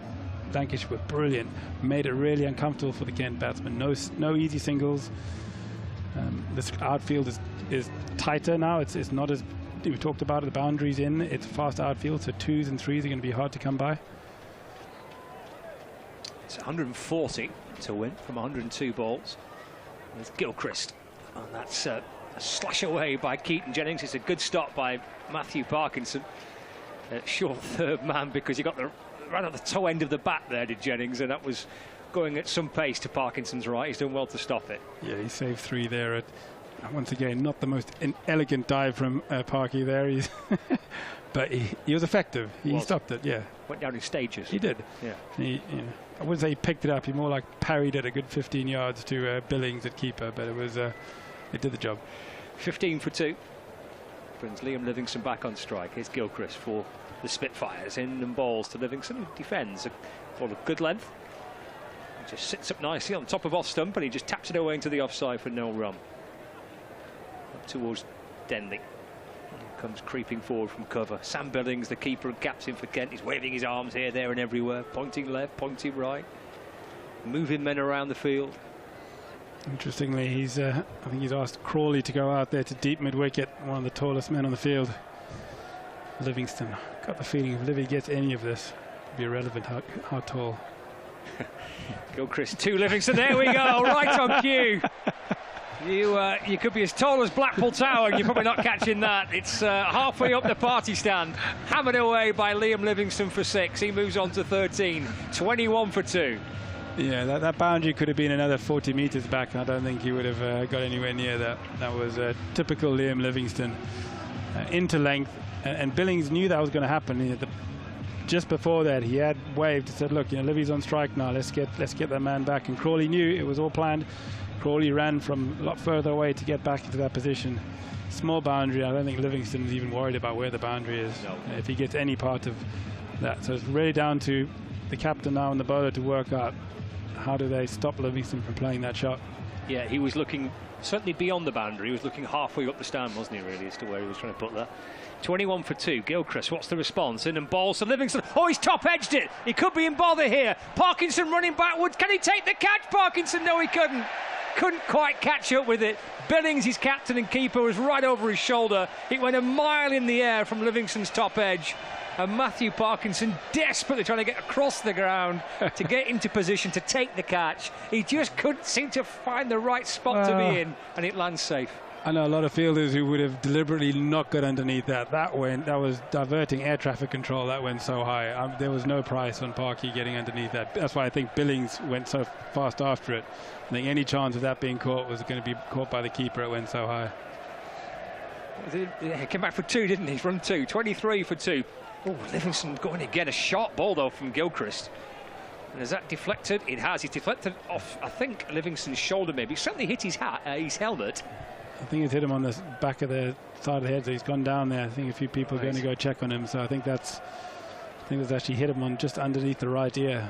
Lancashire were brilliant. Made it really uncomfortable for the Kent batsmen. No easy singles. This outfield is tighter now. It's not as we talked about it, the boundaries in. It's fast outfield, so 2s and 3s are going to be hard to come by. It's 140 to win from 102 balls. There's Gilchrist, and that's a slash away by Keaton Jennings. It's a good stop by Matthew Parkinson. Short third man, because he got right at the toe end of the bat there, did Jennings, and that was going at some pace to Parkinson's right. He's done well to stop it. Yeah, he saved 3 there. Once again, not the most elegant dive from Parky there, but he was effective. He stopped it, yeah. Went down in stages. He did. Yeah. I wouldn't say he picked it up. He more like parried it a good 15 yards to Billings at keeper, but it did the job. 15 for 2. Brings Liam Livingstone back on strike. Here's Gilchrist for the Spitfires. In and balls to Livingstone, who defends for a good length. He just sits up nicely on top of off stump, and he just taps it away into the offside for no run. Up towards Denley. Comes creeping forward from cover. Sam Billings, the keeper and captain for Kent, he's waving his arms here, there and everywhere, pointing left, pointing right, moving men around the field. Interestingly, I think he's asked Crawley to go out there to deep mid-wicket, one of the tallest men on the field. Livingstone. Got the feeling if Livy gets any of this, it'll be irrelevant how tall. Gilchrist to Livingstone, there we go, right on cue. You could be as tall as Blackpool Tower, and you're probably not catching that. It's halfway up the party stand. Hammered away by Liam Livingstone for 6. He moves on to 13. 21 for 2. Yeah, that boundary could have been another 40 metres back. I don't think he would have got anywhere near that. That was typical Liam Livingstone. Into length, and Billings knew that was going to happen. Just before that, he had waved and said, look, Livy's on strike now. Let's get that man back. And Crawley knew it was all planned. Crawley ran from a lot further away to get back into that position. small boundary. I don't think Livingstone is even worried about where the boundary is. No. If he gets any part of that. So it's really down to the captain now and the bowler to work out how do they stop Livingstone from playing that shot. Yeah, he was looking certainly beyond the boundary. He was looking halfway up the stand, wasn't he, really, as to where he was trying to put that. 21 for 2. Gilchrist, what's the response? In and balls to Livingstone. Oh, he's top-edged it. He could be in bother here. Parkinson running backwards. Can he take the catch, Parkinson? No, he couldn't. Couldn't quite catch up with it. Billings, his captain and keeper, was right over his shoulder. It went a mile in the air from Livingstone's top edge. And Matthew Parkinson desperately trying to get across the ground to get into position to take the catch. He just couldn't seem to find the right spot to be in, and it lands safe. I know a lot of fielders who would have deliberately not got underneath that. That was diverting air traffic control. That went so high. There was no price on Parky getting underneath that. That's why I think Billings went so fast after it. I think any chance of that being caught was going to be caught by the keeper. It went so high. He came back for 2, didn't he? He's run 2. 23 for 2. Oh, Livingstone going to get a sharp ball, though, from Gilchrist. And has that deflected? It has. He's deflected off, I think, Livingstone's shoulder, maybe. It certainly hit his helmet. I think it's hit him on the back of the side of the head, so he's gone down there. I think a few people are going to go check on him, so I think that's actually hit him on just underneath the right ear,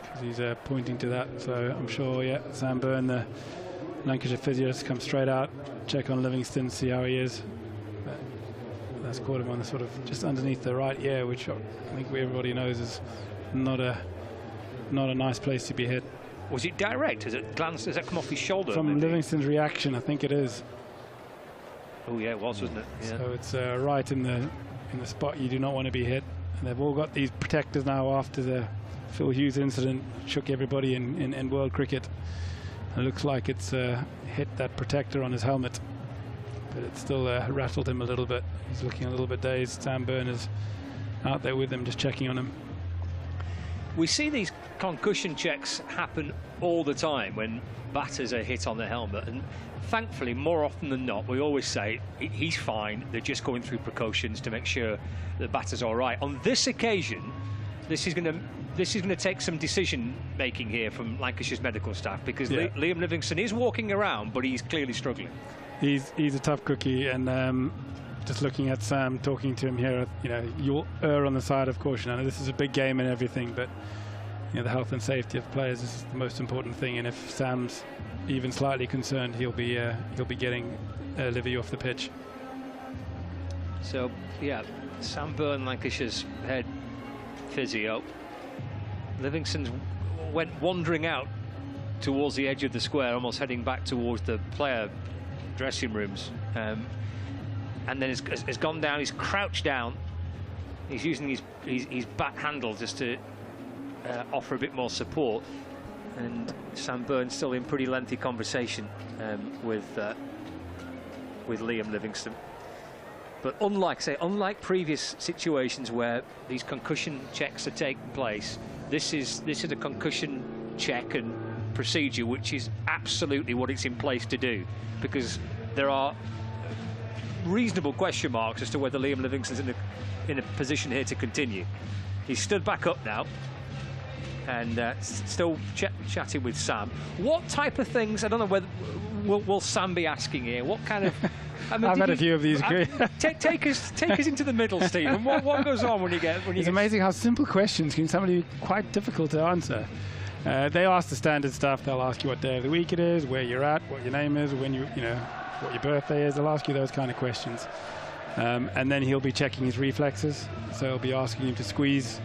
because he's pointing to that. So I'm sure, yeah, Sam Byrne, the Lancashire physio, has come straight out, check on Livingstone, see how he is. That's caught him on the sort of just underneath the right ear, which I think everybody knows is not a nice place to be hit. Was it direct? Has it glanced? Has that come off his shoulder? From maybe? Livingstone's reaction, I think it is. Oh yeah, it was, wasn't it? Yeah. So it's right in the spot you do not want to be hit. And they've all got these protectors now after the Phil Hughes incident shook everybody in world cricket. It looks like it's hit that protector on his helmet, but it still rattled him a little bit. He's looking a little bit dazed. Sam Byrne is out there with him, just checking on him. We see these concussion checks happen all the time when batters are hit on the helmet, and thankfully, more often than not, we always say he's fine. They're just going through precautions to make sure the batter's all right. On this occasion, this is going to take some decision making here from Lancashire's medical staff, because Liam Livingstone is walking around, but he's clearly struggling. He's a tough cookie, and just looking at Sam, talking to him here, you know, you'll err on the side of caution. I know this is a big game and everything, but you know, the health and safety of players is the most important thing. And if Sam's even slightly concerned, he'll be getting Livy off the pitch. So yeah, Sam Byrne, Lancashire's head physio. Livingstone went wandering out towards the edge of the square, almost heading back towards the player dressing rooms. And then has gone down, he's crouched down. He's using his bat handle just to offer a bit more support. And Sam Byrne's still in pretty lengthy conversation with Liam Livingstone. But unlike previous situations where these concussion checks are taking place, this is a concussion check and procedure which is absolutely what it's in place to do, because there are reasonable question marks as to whether Liam Livingstone's in a position here to continue. He's stood back up now and still chatting with Sam. What type of things, I don't know whether will Sam be asking here? What kind of I've had a few of these. Take us into the middle, Stephen. What goes on when you get? It's amazing how simple questions can somebody be quite difficult to answer. They ask the standard stuff. They'll ask you what day of the week it is, where you're at, what your name is, when you know what your birthday is. They'll ask you those kind of questions, and then he'll be checking his reflexes. So he'll be asking him to squeeze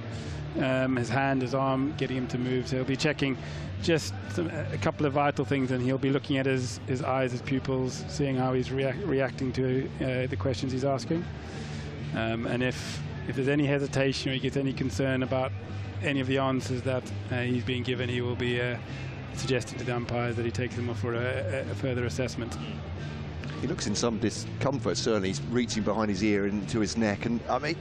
his hand, his arm, getting him to move. So he'll be checking just a couple of vital things, and he'll be looking at his eyes, his pupils, seeing how he's reacting to the questions he's asking. And if there's any hesitation or he gets any concern about any of the answers that he's being given, he will be suggesting to the umpires that he takes them off for a further assessment. He looks in some discomfort, certainly. He's reaching behind his ear into his neck, and I mean,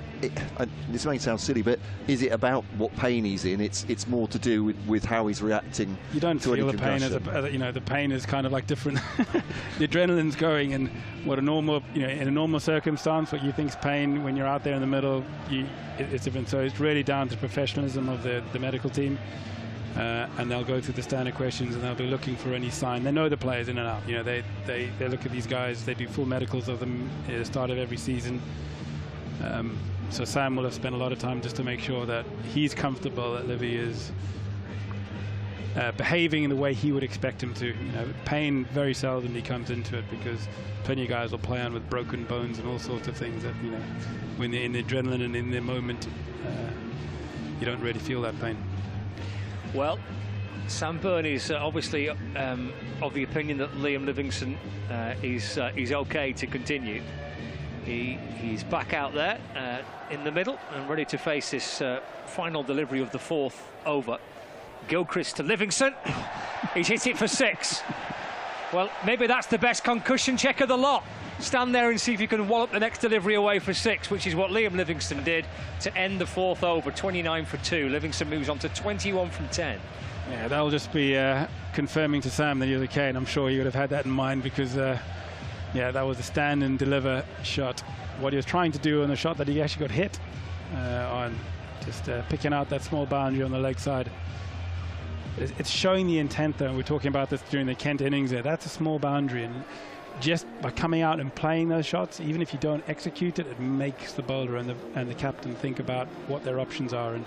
this may sound silly, but is it about what pain he's in? It's more to do with how he's reacting. You don't to feel the pain as the pain is kind of like different. The adrenaline's going, and what a normal, in a normal circumstance, what you think's pain when you're out there in the middle, it's different. So it's really down to professionalism of the medical team. and they'll go through the standard questions and they'll be looking for any sign. They know the players in and out. You know, they look at these guys. They do full medicals of them at the start of every season. So Sam will have spent a lot of time just to make sure that he's comfortable, that Livy is behaving in the way he would expect him to. You know, pain very seldom he comes into it, because plenty of guys will play on with broken bones and all sorts of things that, you know, when they're in the adrenaline and in the moment, you don't really feel that pain. Well, Sam Byrne is obviously of the opinion that Liam Livingstone is okay to continue. He's back out there in the middle and ready to face this final delivery of the 4th over. Gilchrist to Livingstone. He's hit it for 6. Well, maybe that's the best concussion check of the lot. Stand there and see if you can wallop the next delivery away for 6, which is what Liam Livingstone did to end the 4th over, 29 for 2. Livingstone moves on to 21 from 10. Yeah, that'll just be confirming to Sam that he was okay, and I'm sure he would have had that in mind, because yeah, that was a stand and deliver shot. What he was trying to do on the shot that he actually got hit on, just picking out that small boundary on the leg side. It's showing the intent, though. We're talking about this during the Kent innings there. That's a small boundary, and just by coming out and playing those shots, even if you don't execute it, it makes the bowler and the captain think about what their options are. And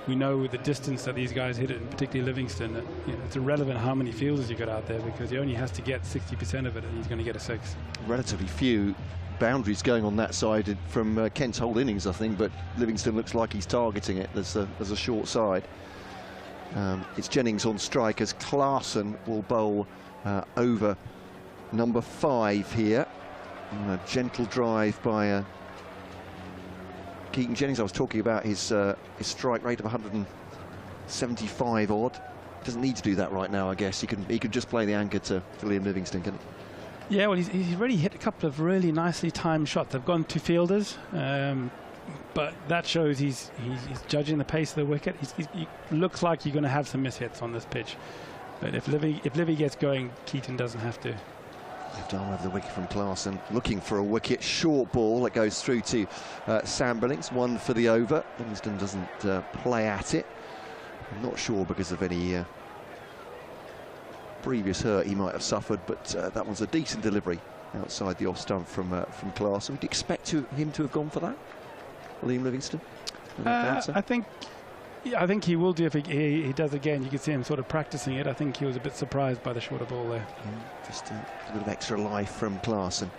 we know with the distance that these guys hit it, and particularly Livingstone, that, you know, it's irrelevant how many fielders you got out there, because he only has to get 60% of it and he's going to get a 6. Relatively few boundaries going on that side from Kent's whole innings, I think, but Livingstone looks like he's targeting it as a short side. It's Jennings on strike as Clarkson will bowl over number 5 here. And a gentle drive by Keaton Jennings. I was talking about his strike rate of 175 odd. Doesn't need to do that right now, I guess. He could just play the anchor to Liam Livingstone, can he? Yeah, well, he's already hit a couple of really nicely timed shots. They've gone to fielders, but that shows he's judging the pace of the wicket. He looks like you're going to have some mishits on this pitch. But if Livy gets going, Keaton doesn't have to. Left arm over the wicket from Clarkson, looking for a wicket. Short ball that goes through to Sam Billings, 1 for the over. Livingstone doesn't play at it. I'm not sure because of any previous hurt he might have suffered, but that was a decent delivery outside the off stump from Clarkson. Would you expect him to have gone for that, Liam Livingstone? I think he will do if he does again. You can see him sort of practicing it. I think he was a bit surprised by the shorter ball there. Just a bit of extra life from Clarkson.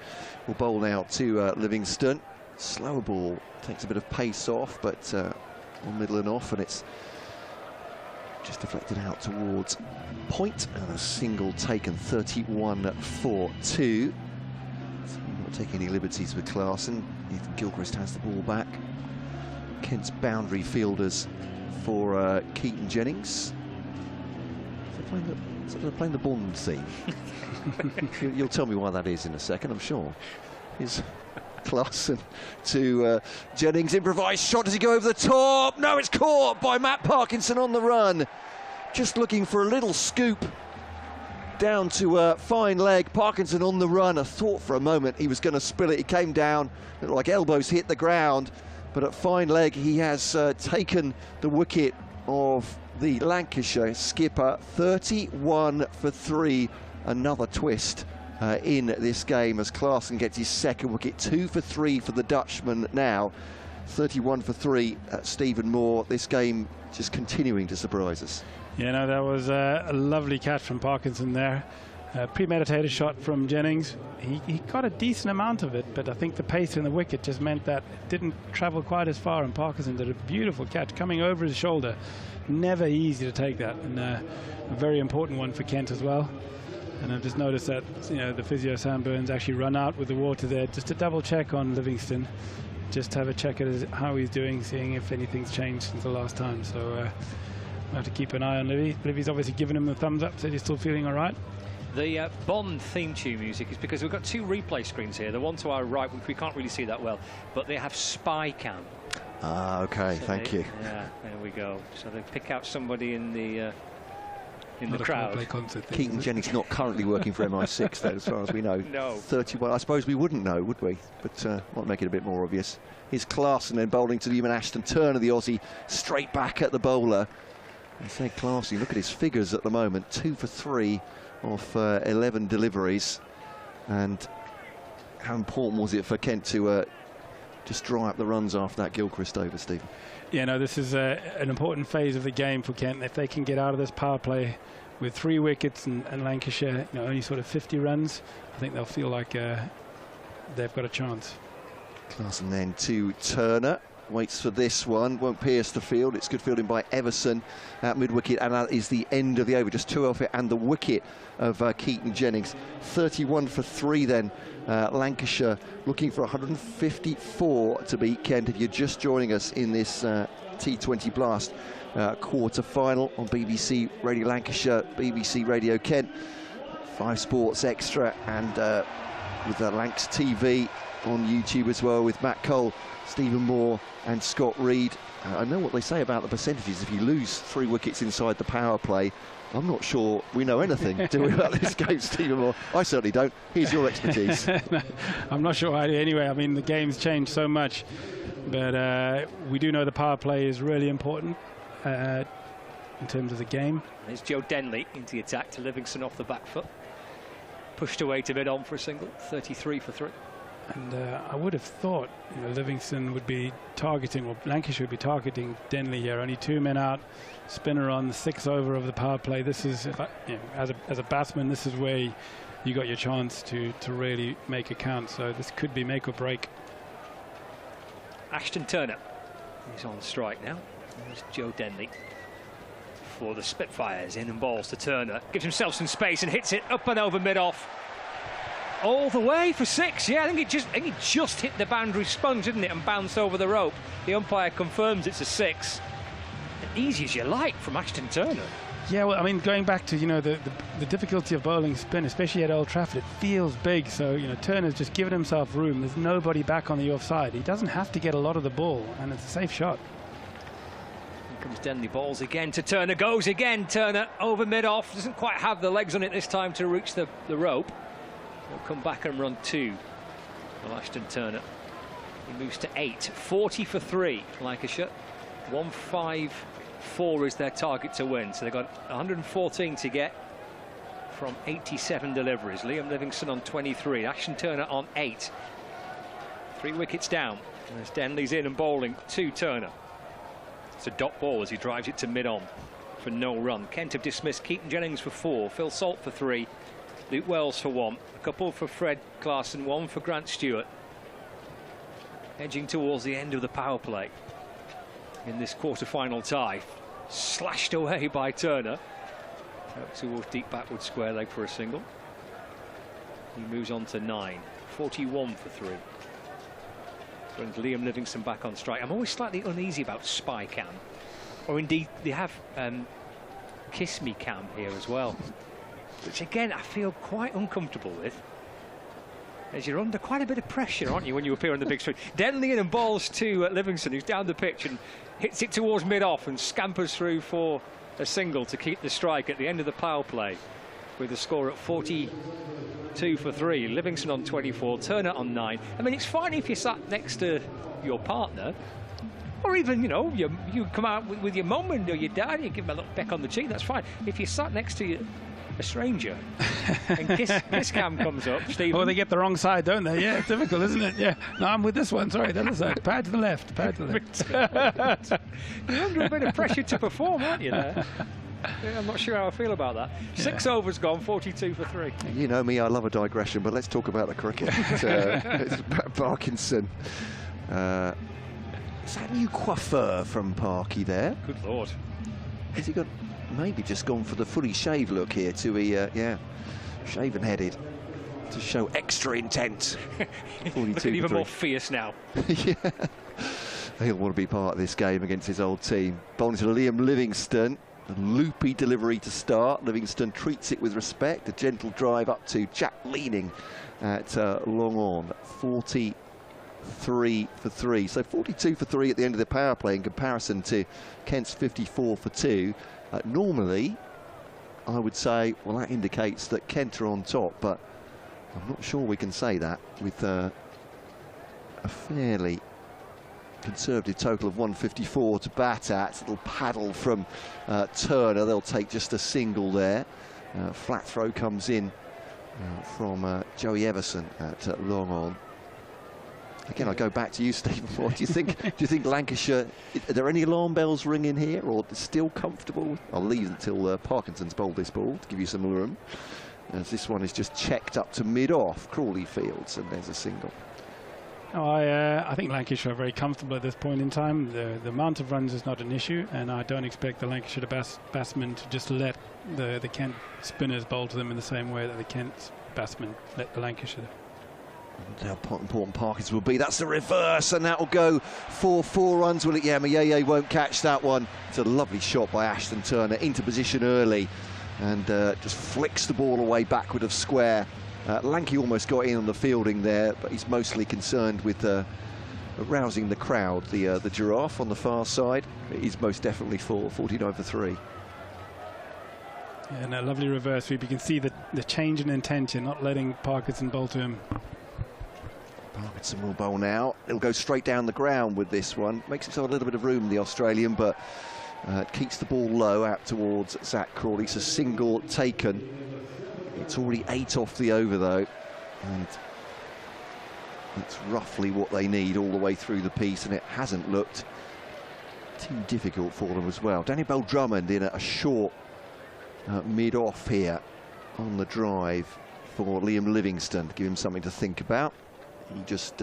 We'll bowl now to Livingstone. Slower ball, takes a bit of pace off, but on middle and off, and it's just deflected out towards point, and a single taken, 31 for 2. So not taking any liberties with Clarkson. Ethan Gilchrist has the ball back. Kent's boundary fielders for Keaton Jennings. So they're playing the Bond theme. You'll tell me why that is in a second, I'm sure. Here's Clarkson to Jennings. Improvised shot. Does he go over the top? No, it's caught by Matt Parkinson on the run. Just looking for a little scoop down to fine leg. Parkinson on the run. I thought for a moment he was going to spill it. He came down, looked like elbows hit the ground, but at fine leg he has taken the wicket of the Lancashire skipper. 31 for 3. Another twist in this game as Clarkson gets his second wicket. 2 for 3 for the Dutchman now. 31 for 3 Stephen Moore. This game just continuing to surprise us. Yeah, no, that was a lovely catch from Parkinson there. Premeditated shot from Jennings. He got a decent amount of it, but I think the pace in the wicket just meant that it didn't travel quite as far, and Parkinson did a beautiful catch coming over his shoulder. Never easy to take that, and a very important one for Kent as well. And I've just noticed that, you know, the physio Sam Burns actually run out with the water there just to double check on Livingstone, just have a check at how he's doing, seeing if anything's changed since the last time. So we'll have to keep an eye on Livy. Livy's obviously given him a thumbs up, said he's still feeling all right. The Bond theme tune music is because we've got 2 replay screens here. The one to our right, which we can't really see that well, but they have spy cam. Ah, okay, so thank you. Yeah, there we go. So they pick out somebody in the crowd. Keaton Jennings not currently working for MI6, though, as far as we know. No. 31. I suppose we wouldn't know, would we? But might make it a bit more obvious. Here's Clarkson then bowling to Newman Ashton. Turn of the Aussie straight back at the bowler. I say classy. Look at his figures at the moment. 2 for 3 off 11 deliveries. And how important was it for Kent to just dry up the runs after that Gilchrist over, Stephen? Yeah, no, this is an important phase of the game for Kent. If they can get out of this power play with 3 wickets and Lancashire, only sort of 50 runs, I think they'll feel like they've got a chance. Classen then to Turner. Waits for this one, won't pierce the field. It's good fielding by Everson at mid-wicket, and that is the end of the over. Just 2 off it and the wicket of Keaton Jennings. 31 for 3 then. Lancashire looking for 154 to beat Kent. If you're just joining us in this T20 Blast quarter-final on BBC Radio Lancashire, BBC Radio Kent, 5 Sports Extra, and with Lancs TV on YouTube as well, with Matt Cole, Stephen Moore and Scott Reed. I know what they say about the percentages. If you lose 3 wickets inside the power play, I'm not sure we know anything, do we, about this game, Stephen Moore? I certainly don't. Here's your expertise. I'm not sure I do anyway. I mean, the game's changed so much, but we do know the power play is really important in terms of the game. There's Joe Denley into the attack to Livingstone off the back foot. Pushed away to mid-on for a single. 33 for 3. And I would have thought Livingstone would be targeting, or Lancashire would be targeting Denley here. Only 2 men out, spinner on the 6th over of the power play. This is, as a batsman, this is where you got your chance to really make a count. So this could be make or break. Ashton Turner is on strike now. There's Joe Denley for the Spitfires. In and balls to Turner. Gives himself some space and hits it up and over mid-off. All the way for 6. Yeah, I think it just hit the boundary sponge, didn't it, and bounced over the rope. The umpire confirms it's a 6. Easy as you like from Ashton Turner. Yeah, well, I mean, going back to the difficulty of bowling spin, especially at Old Trafford, it feels big. So Turner's just given himself room. There's nobody back on the offside. He doesn't have to get a lot of the ball, and it's a safe shot. Here comes Denley, balls again to Turner, goes again. Turner over mid-off, doesn't quite have the legs on it this time to reach the rope. He'll come back and run 2. Well, Ashton Turner. He moves to 8. 40 for 3, Lancashire. 154 is their target to win. So they've got 114 to get from 87 deliveries. Liam Livingstone on 23. Ashton Turner on 8. 3 wickets down. And as Denley's in and bowling to Turner. It's a dot ball as he drives it to mid-on for no run. Kent have dismissed Keaton Jennings for 4. Phil Salt for 3. Luke Wells for 1, a couple for Fred Clarkson, 1 for Grant Stewart. Edging towards the end of the power play in this quarter-final tie. Slashed away by Turner. Out towards deep backward square leg for a single. He moves on to 9, 41 for 3. Brings Liam Livingstone back on strike. I'm always slightly uneasy about spy cam, or indeed they have kiss me cam here as well. Which again I feel quite uncomfortable with, as you're under quite a bit of pressure, aren't you, when you appear on the big screen. Denley in and balls to Livingstone, who's down the pitch and hits it towards mid-off and scampers through for a single to keep the strike at the end of the power play, with the score at 42 for 3. Livingstone on 24, Turner on 9. I mean, it's fine if you sat next to your partner, or even, you come out with your mum and your dad, you give them a little peck on the cheek, that's fine. If you sat next to a stranger and kiss cam comes up, Stephen. Oh, they get the wrong side, don't they? Yeah, it's difficult, isn't it? Yeah. No, I'm with this one. Sorry, the other side. Pad to the left. Pad to the left. You're under a bit of pressure to perform, aren't you, there? Yeah, I'm not sure how I feel about that. 6 overs gone, 42 for 3. You know me, I love a digression, but let's talk about the cricket. It's Parkinson. Is that new coiffure from Parky there? Good Lord. Has he got maybe just gone for the fully shaved look here to be, shaven headed to show extra intent? 42 even more fierce now. Yeah. He'll want to be part of this game against his old team. Bowling to Liam Livingstone. A loopy delivery to start. Livingstone treats it with respect. A gentle drive up to Jack Leaning at long on. 43 for 3. So 42 for 3 at the end of the power play in comparison to Kent's 54 for 2. Normally, I would say, well, that indicates that Kent are on top, but I'm not sure we can say that with a fairly Conservative total of 154 to bat at. Little paddle from Turner. They'll take just a single there. Flat throw comes in from Joey Everson at long on. Again, I go back to you, Stephen. What do you think? Do you think Lancashire? Are there any alarm bells ringing here, or still comfortable? I'll leave until Parkinson's bowled this ball to give you some room. As this one is just checked up to mid-off, Crawley Fields, and there's a single. Oh, I think Lancashire are very comfortable at this point in time. The amount of runs is not an issue, and I don't expect the Lancashire batsmen to just let the Kent spinners bowl to them in the same way that the Kent batsmen let the Lancashire. And how important Parkinson will be. That's the reverse, and that will go for 4 runs, will it? Yeah, Mayeye won't catch that one. It's a lovely shot by Ashton Turner into position early, and just flicks the ball away backward of square. Lanky almost got in on the fielding there, but he's mostly concerned with arousing the crowd. The giraffe on the far side is most definitely for 49 for 3. Yeah, and a lovely reverse sweep. You can see the change in intention, not letting Parkinson bowl to him. Parkinson will bowl now. He'll go straight down the ground with this one. Makes himself a little bit of room, the Australian, but keeps the ball low out towards Zach Crawley. It's a single taken. It's already 8 off the over, though, and it's roughly what they need all the way through the piece, and it hasn't looked too difficult for them as well. Danny Bell Drummond in a short mid-off here on the drive for Liam Livingstone to give him something to think about. He just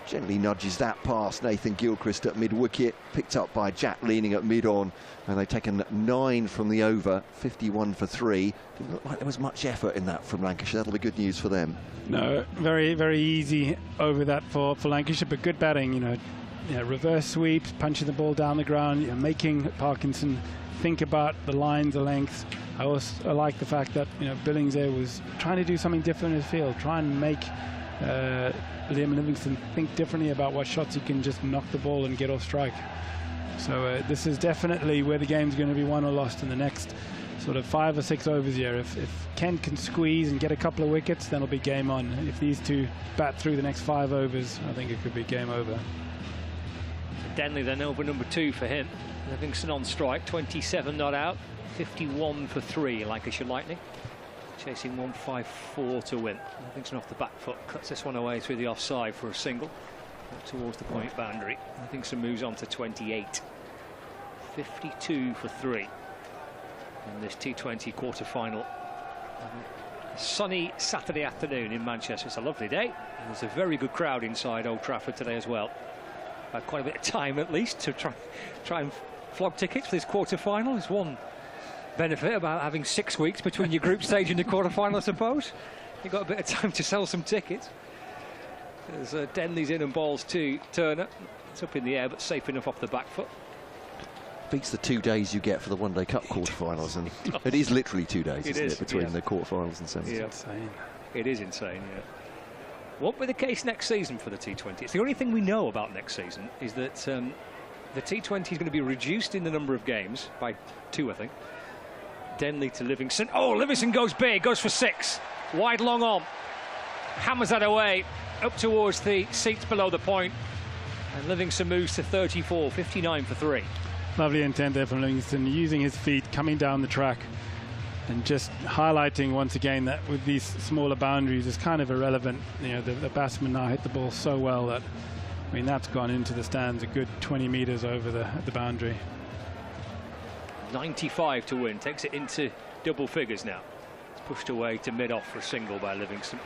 gently nudges that past Nathan Gilchrist at mid-wicket, picked up by Jack Leaning at mid-on, and they've taken 9 from the over, 51 for 3. Didn't look like there was much effort in that from Lancashire. That'll be good news for them. No, very, very easy over that for Lancashire, but good batting, you know, reverse sweeps, punching the ball down the ground, you know, making Parkinson think about the lines, the lengths. I also like the fact that, you know, Billings there was trying to do something different in his field, try and make Liam Livingstone think differently about what shots he can just knock the ball and get off strike. So this is definitely where the game's going to be won or lost in the next sort of 5 or 6 overs here. If Kent can squeeze and get a couple of wickets, then it'll be game on. If these two bat through the next 5 overs, I think it could be game over. Denley then over number 2 for him. Livingstone on strike, 27 not out, 51 for 3, Lancashire Lightning. Chasing 154 to win. Livingstone off the back foot, cuts this one away through the offside for a single. Up towards the point boundary. Livingstone moves on to 28. 52 for 3 in this T20 quarter-final. Sunny Saturday afternoon in Manchester. It's a lovely day. There's a very good crowd inside Old Trafford today as well. Had quite a bit of time at least to try and flog tickets for this quarter-final. There's one benefit about having 6 weeks between your group stage and the quarter-final, I suppose. You've got a bit of time to sell some tickets. There's Denley's in and balls to Turner. It's up in the air, but safe enough off the back foot. Beats the 2 days you get for the One Day Cup quarterfinals, and it is literally 2 days, isn't it, between the quarterfinals and semis. Yeah. Insane. It is insane, yeah. Won't be the case next season for the T20. It's the only thing we know about next season is that the T20 is going to be reduced in the number of games by 2, I think. Denley to Livingstone. Oh, Livingstone goes big, goes for 6. Wide long on. Hammers that away up towards the seats below the point. And Livingstone moves to 34, 59 for 3. Lovely intent there from Livingstone, using his feet, coming down the track, and just highlighting once again that with these smaller boundaries it's kind of irrelevant. You know, the batsman now hit the ball so well that, I mean, that's gone into the stands a good 20 metres over the boundary. 95 to win, takes it into double figures now. It's pushed away to mid-off for a single by Livingstone.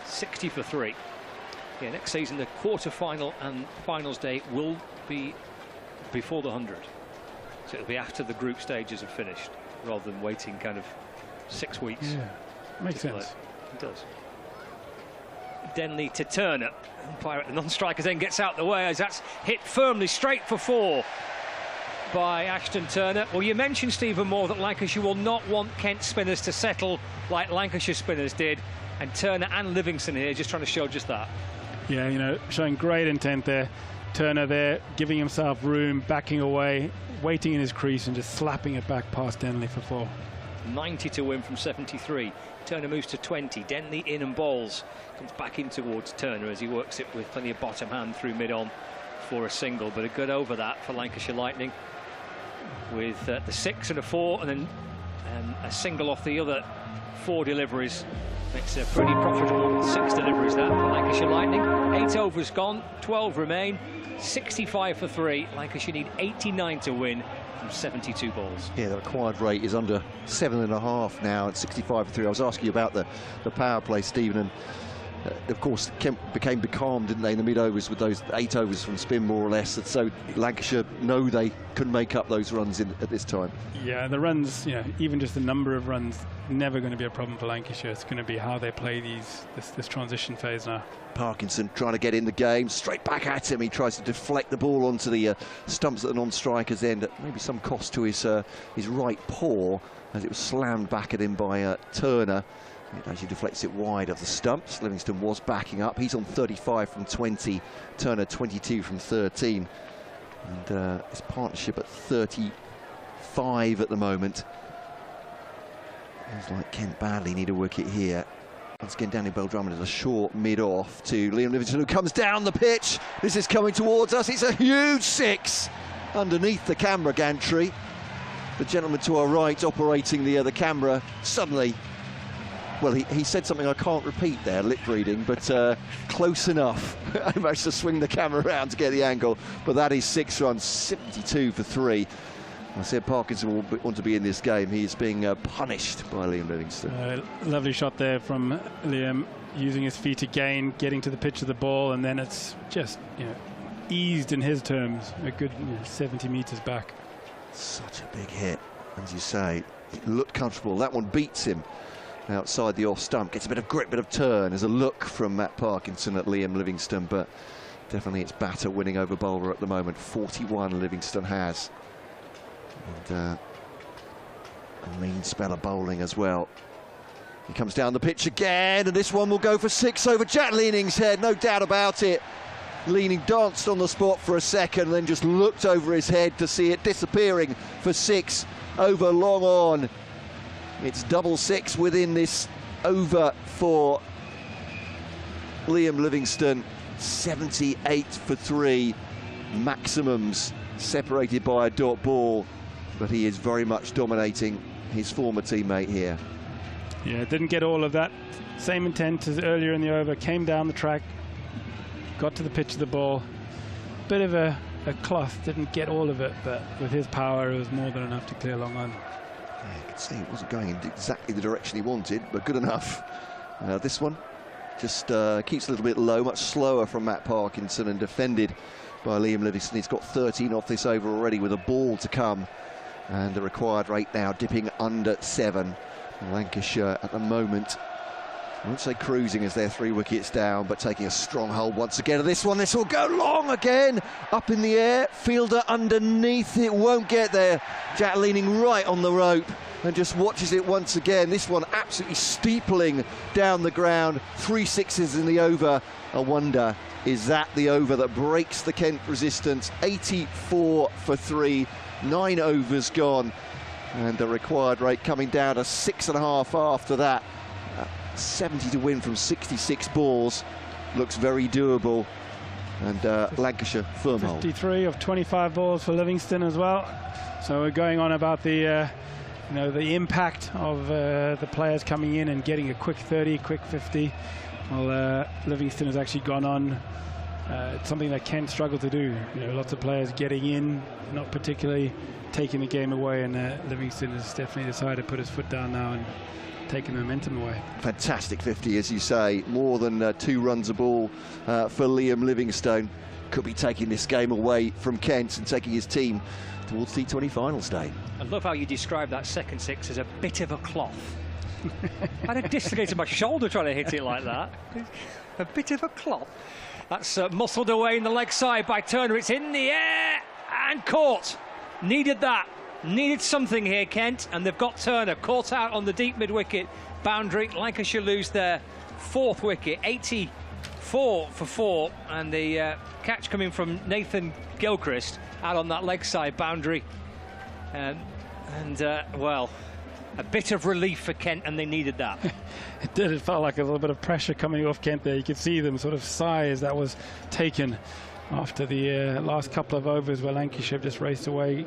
60 for 3. Yeah, next season the quarter-final and finals day will be before the 100. So it'll be after the group stages are finished, rather than waiting kind of 6 weeks. Yeah, makes sense. It does. Denley to Turner. Umpire at the non-strikers then gets out the way as that's hit firmly straight for 4 by Ashton Turner. Well, you mentioned, Stephen Moore, that Lancashire will not want Kent spinners to settle like Lancashire spinners did, and Turner and Livingstone here just trying to show just that. Yeah, you know, showing great intent there. Turner there, giving himself room, backing away, waiting in his crease and just slapping it back past Denley for 4. 90 to win from 73. Turner moves to 20. Denley in and bowls. Comes back in towards Turner as he works it with plenty of bottom hand through mid-on. for a single, but a good over that for Lancashire Lightning, with the 6 and a 4, and then a single off the other 4 deliveries. Makes a pretty profitable 6 deliveries there for Lancashire Lightning. 8 overs gone, 12 remain, 65 for 3. Lancashire need 89 to win from 72 balls. Yeah, the required rate is under 7.5 now at 65 for 3. I was asking you about the power play, Stephen, and of course, Kent became becalmed, didn't they, in the mid-overs with those 8 overs from spin, more or less. And so Lancashire know they couldn't make up those runs at this time. Yeah, the runs, you know, even just the number of runs, never going to be a problem for Lancashire. It's going to be how they play this transition phase now. Parkinson trying to get in the game, straight back at him. He tries to deflect the ball onto the stumps at the non-striker's end, at maybe some cost to his right paw, as it was slammed back at him by Turner. It actually deflects it wide of the stumps. Livingstone was backing up. He's on 35 from 20. Turner 22 from 13. And his partnership at 35 at the moment. Looks like Kent badly need a wicket here. Once again, Danny Bell-Drummond is a short mid-off to Liam Livingstone, who comes down the pitch. This is coming towards us. It's a huge 6 underneath the camera gantry. The gentleman to our right operating the camera suddenly... Well, he said something I can't repeat there, lip reading, but close enough. I managed to swing the camera around to get the angle, but that is 6 runs, 72 for 3. I said Parkinson will want to be in this game. He is being punished by Liam Livingstone. Lovely shot there from Liam, using his feet again, getting to the pitch of the ball, and then it's just, you know, eased in his terms, a good 70 metres back. Such a big hit, as you say. It looked comfortable. That one beats him outside the off stump, gets a bit of grip, bit of turn. There's a look from Matt Parkinson at Liam Livingstone, but definitely it's batter winning over bowler at the moment. 41 Livingstone has. And a mean spell of bowling as well. He comes down the pitch again, and this one will go for 6 over Jack Leaning's head, no doubt about it. Leaning danced on the spot for a second, then just looked over his head to see it disappearing for 6 over long on. It's double 6 within this over for Liam Livingstone. 78 for 3 maximums, separated by a dot ball, but he is very much dominating his former teammate here. Yeah, didn't get all of that same intent as earlier in the over. Came down the track, got to the pitch of the ball. Bit of a cloth, didn't get all of it, but with his power it was more than enough to clear long on. Yeah, you could see it wasn't going in exactly the direction he wanted, but good enough. This one just keeps a little bit low, much slower from Matt Parkinson, and defended by Liam Livingstone. He's got 13 off this over already, with a ball to come, and the required rate now dipping under 7. Lancashire at the moment, I won't say cruising as they're 3 wickets down, but taking a strong hold once again. This will go long again, up in the air, fielder underneath, it won't get there. Jack Leaning right on the rope and just watches it once again. This one absolutely steepling down the ground. 3 6s in the over. I wonder, is that the over that breaks the Kent resistance? 84 for 3, 9 overs gone, and the required rate coming down to 6.5 after that. 70 to win from 66 balls looks very doable, and Lancashire firm hold. 53 of 25 balls for Livingstone as well. So we're going on about the the impact of the players coming in and getting a quick 30, quick 50. Well, Livingstone has actually gone on. It's something that Kent struggled to do. Lots of players getting in, not particularly taking the game away, and Livingstone has definitely decided to put his foot down now and taking the momentum away. Fantastic 50, as you say. More than 2 runs a ball for Liam Livingstone. Could be taking this game away from Kent and taking his team towards T20 finals day. I love how you describe that second 6 as a bit of a cloth. I had dislocated my shoulder trying to hit it like that. A bit of a cloth. That's muscled away in the leg side by Turner. It's in the air and caught. Needed that. Needed something here, Kent, and they've got Turner caught out on the deep mid-wicket boundary. Lancashire lose their 4th wicket, 84 for 4, and the catch coming from Nathan Gilchrist out on that leg side boundary. Well, a bit of relief for Kent, and they needed that. It did. It felt like a little bit of pressure coming off Kent there. You could see them sort of sigh as that was taken. after the last couple of overs where Lancashire just raced away.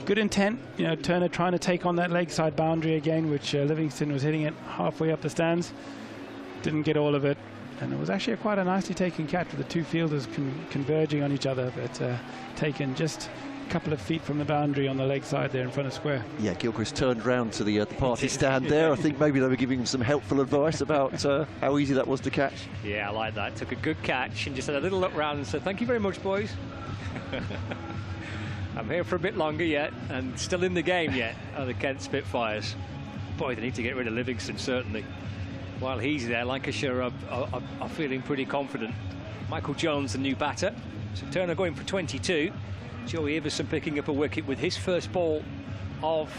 Good intent, you know, Turner trying to take on that leg side boundary again, which Livingstone was hitting it halfway up the stands. Didn't get all of it, and it was actually quite a nicely taken catch with the two fielders converging on each other, but taken just a couple of feet from the boundary on the leg side there in front of square. Yeah, Gilchrist turned round to the party stand there. I think maybe they were giving him some helpful advice about how easy that was to catch. Yeah, I like that. Took a good catch and just had a little look round and said, thank you very much, boys. I'm here for a bit longer yet, and still in the game yet are the Kent Spitfires. Boy, they need to get rid of Livingstone, certainly. While he's there, Lancashire are feeling pretty confident. Michael Jones, the new batter. So Turner going for 22. Joey Iverson picking up a wicket with his first ball of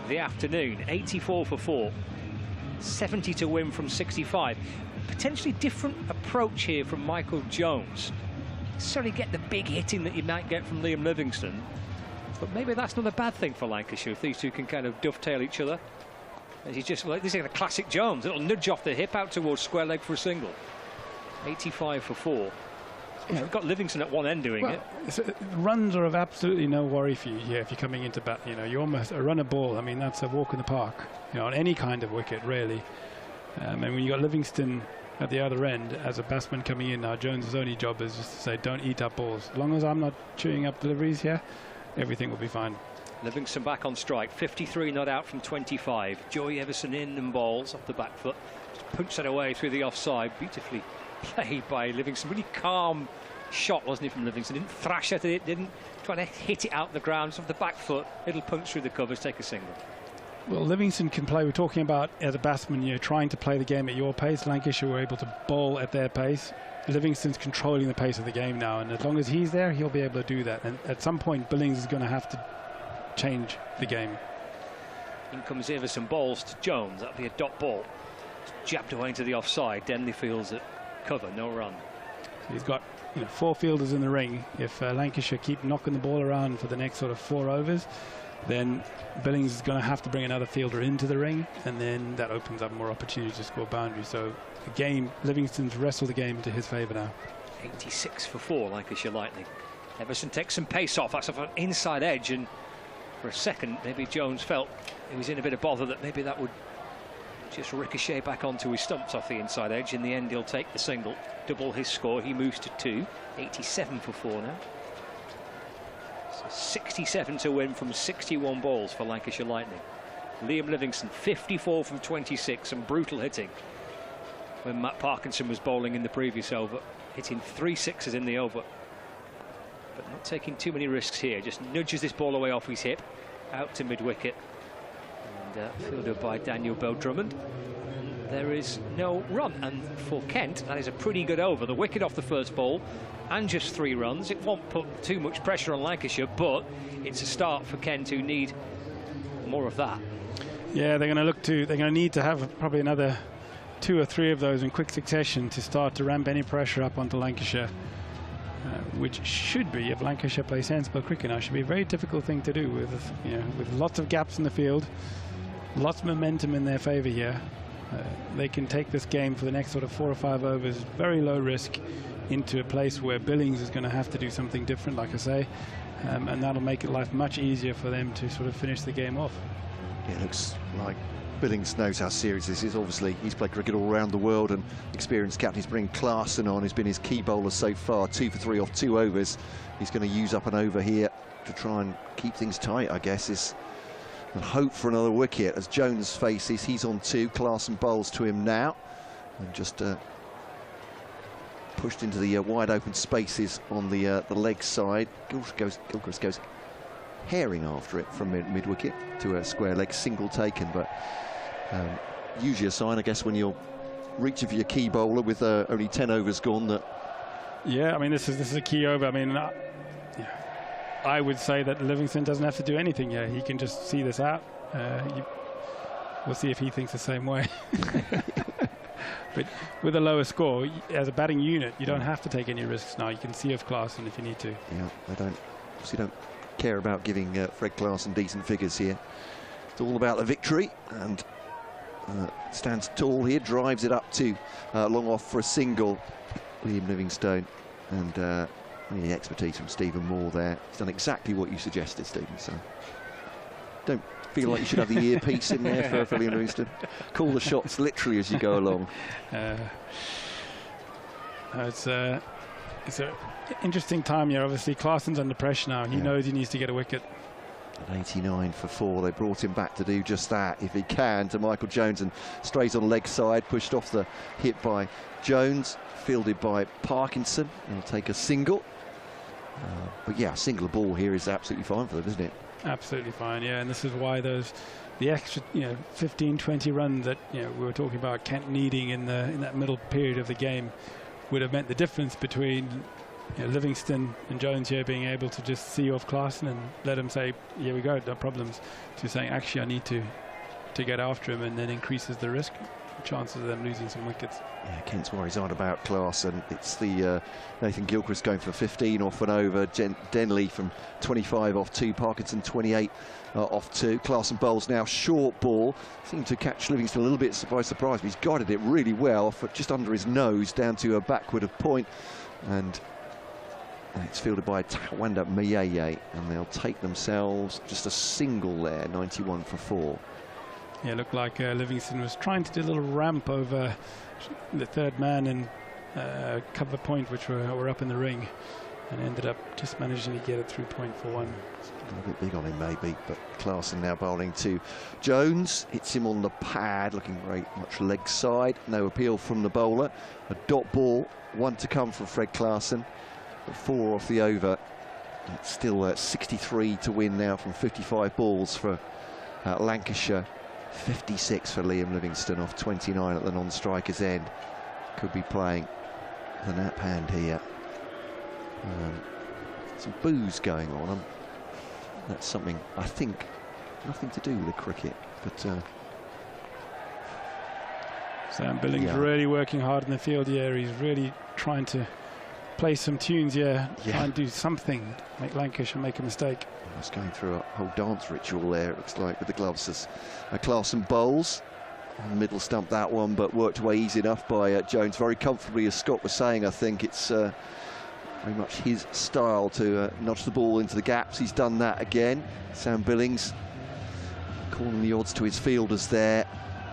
the afternoon. 84 for 4. 70 to win from 65. Potentially different approach here from Michael Jones. Necessarily get the big hitting that you might get from Liam Livingstone, but maybe that's not a bad thing for Lancashire if these two can kind of dovetail each other. As he's just like, this is a classic Jones, little nudge off the hip out towards square leg for a single. 85 for 4. Yeah. We've got Livingstone at one end doing it. Runs are of absolutely no worry for you here if you're coming into bat. You know, you almost a run a ball. I mean, that's a walk in the park. You know, on any kind of wicket, really. And when you got Livingstone at the other end as a batsman coming in now, Jones's only job is just to say, don't eat up balls. As long as I'm not chewing up deliveries here, everything will be fine. Livingstone back on strike, 53 not out from 25. Joey Everson in and balls off the back foot. Just punched that away through the offside. Beautifully played by Livingstone. Really calm shot, wasn't it, from Livingstone? Didn't thrash at it, didn't try to hit it out the ground. Just off the back foot, little punch through the covers, take a single. Well, Livingstone can play. We're talking about as a batsman, you know, trying to play the game at your pace. Lancashire were able to bowl at their pace. Livingstone's controlling the pace of the game now, and as long as he's there, he'll be able to do that. And at some point, Billings is going to have to change the game. In comes Everson, balls to Jones. That'll be a dot ball. Jabbed away into the offside. Denley fields at cover, no run. So he's got, you know, 4 fielders in the ring. If Lancashire keep knocking the ball around for the next sort of 4 overs, then Billings is going to have to bring another fielder into the ring, and then that opens up more opportunities to score boundaries. So the game, Livingstone's wrestled the game into his favour now. 86 for 4, Lancashire Lightning. Everson takes some pace off. That's off an inside edge, and for a second, maybe Jones felt he was in a bit of bother that maybe that would just ricochet back onto his stumps off the inside edge. In the end, he'll take the single, double his score. He moves to 2. 87 for 4 now. 67 to win from 61 balls for Lancashire Lightning. Liam Livingstone, 54 from 26, and brutal hitting. When Matt Parkinson was bowling in the previous over, hitting 3 sixes in the over. But not taking too many risks here, just nudges this ball away off his hip, out to mid-wicket. And fielded by Daniel Bell-Drummond. There is no run, and for Kent, that is a pretty good over. The wicket off the first ball, and just 3 runs. It won't put too much pressure on Lancashire, but it's a start for Kent, who need more of that. Yeah, they're going to need to have probably another 2 or 3 of those in quick succession to start to ramp any pressure up onto Lancashire, which should be, if Lancashire play sensible cricket now, should be a very difficult thing to do with, you know, with lots of gaps in the field, lots of momentum in their favour here. They can take this game for the next sort of 4 or 5 overs, very low risk, into a place where Billings is going to have to do something different, like I say, and that'll make it life much easier for them to sort of finish the game off. Yeah, it looks like Billings knows how serious this is. Obviously, he's played cricket all around the world, and experienced captain. He's bringing Clarkson on, who's been his key bowler so far. 2 for 3 off 2 overs. He's going to use up an over here to try and keep things tight, I guess, and hope for another wicket. As Jones faces, he's on 2. Clarkson bowls to him now, and just pushed into the wide open spaces on the leg side. Gilchrist goes herring after it from mid-wicket to a square leg, single taken, but usually a sign, I guess, when you're reaching for your key bowler with only 10 overs gone. That yeah, I mean, this is a key over. I mean, I would say that Livingstone doesn't have to do anything here. He can just see this out. We'll see if he thinks the same way. But with a lower score, as a batting unit, you don't have to take any risks now. You can see off Clarkson if you need to. Yeah, they don't care about giving Fred Clarkson decent figures here. It's all about the victory, and stands tall here, drives it up to long off for a single, Liam Livingstone, and The expertise from Stephen Moore there. He's done exactly what you suggested, Stephen. So don't feel like you should have the earpiece in there for Liam Livingstone. Call the shots literally as you go along. It's an interesting time here. Obviously, Clarkson's under pressure now. He knows he needs to get a wicket. 89 for 4. They brought him back to do just that, if he can, to Michael Jones, and strays on leg side, pushed off the hit by Jones, fielded by Parkinson. He'll take a single. But yeah, a single ball here is absolutely fine for them, isn't it? Absolutely fine, yeah. And this is why the extra 15, 20 runs that we were talking about Kent needing in that middle period of the game would have meant the difference between Livingstone and Jones here being able to just see off Clarkson and let him say, here we go, no problems, to saying, actually, I need to get after him, and then increases the risk, chances of them losing some wickets. Yeah, Kent's worries aren't about Clarkson. It's the Nathan Gilchrist going for 15 off and over, Denley from 25 off 2, Parkinson 28 off 2. Clarkson bowls now short ball, seemed to catch Livingstone a little bit by surprise, but he's guided it really well for just under his nose down to a backward of point, and it's fielded by Tawanda Mayeye, and they'll take themselves just a single there, 91 for 4. Yeah, it looked like Livingstone was trying to do a little ramp over the third man and cover point, which were up in the ring, and ended up just managing to get it through point for 1. A little bit big on him maybe, but Clarkson now bowling to Jones, hits him on the pad, looking very much leg side, no appeal from the bowler. A dot ball, 1 to come from Fred Clarkson, but 4 off the over. It's still 63 to win now from 55 balls for Lancashire. 56 for Liam Livingstone off 29 at the non-striker's end. Could be playing the nap hand here. Some boos going on. That's something, I think, nothing to do with the cricket, but Sam Billings really working hard in the field here. He's really trying to play some tunes here, try and do something, make Lancashire make a mistake. He's going through a whole dance ritual there, it looks like, with the gloves as Clarkson bowls. Middle stump that one, but worked away easy enough by Jones very comfortably, as Scott was saying. I think it's very much his style to nudge the ball into the gaps. He's done that again. Sam Billings calling the odds to his fielders there.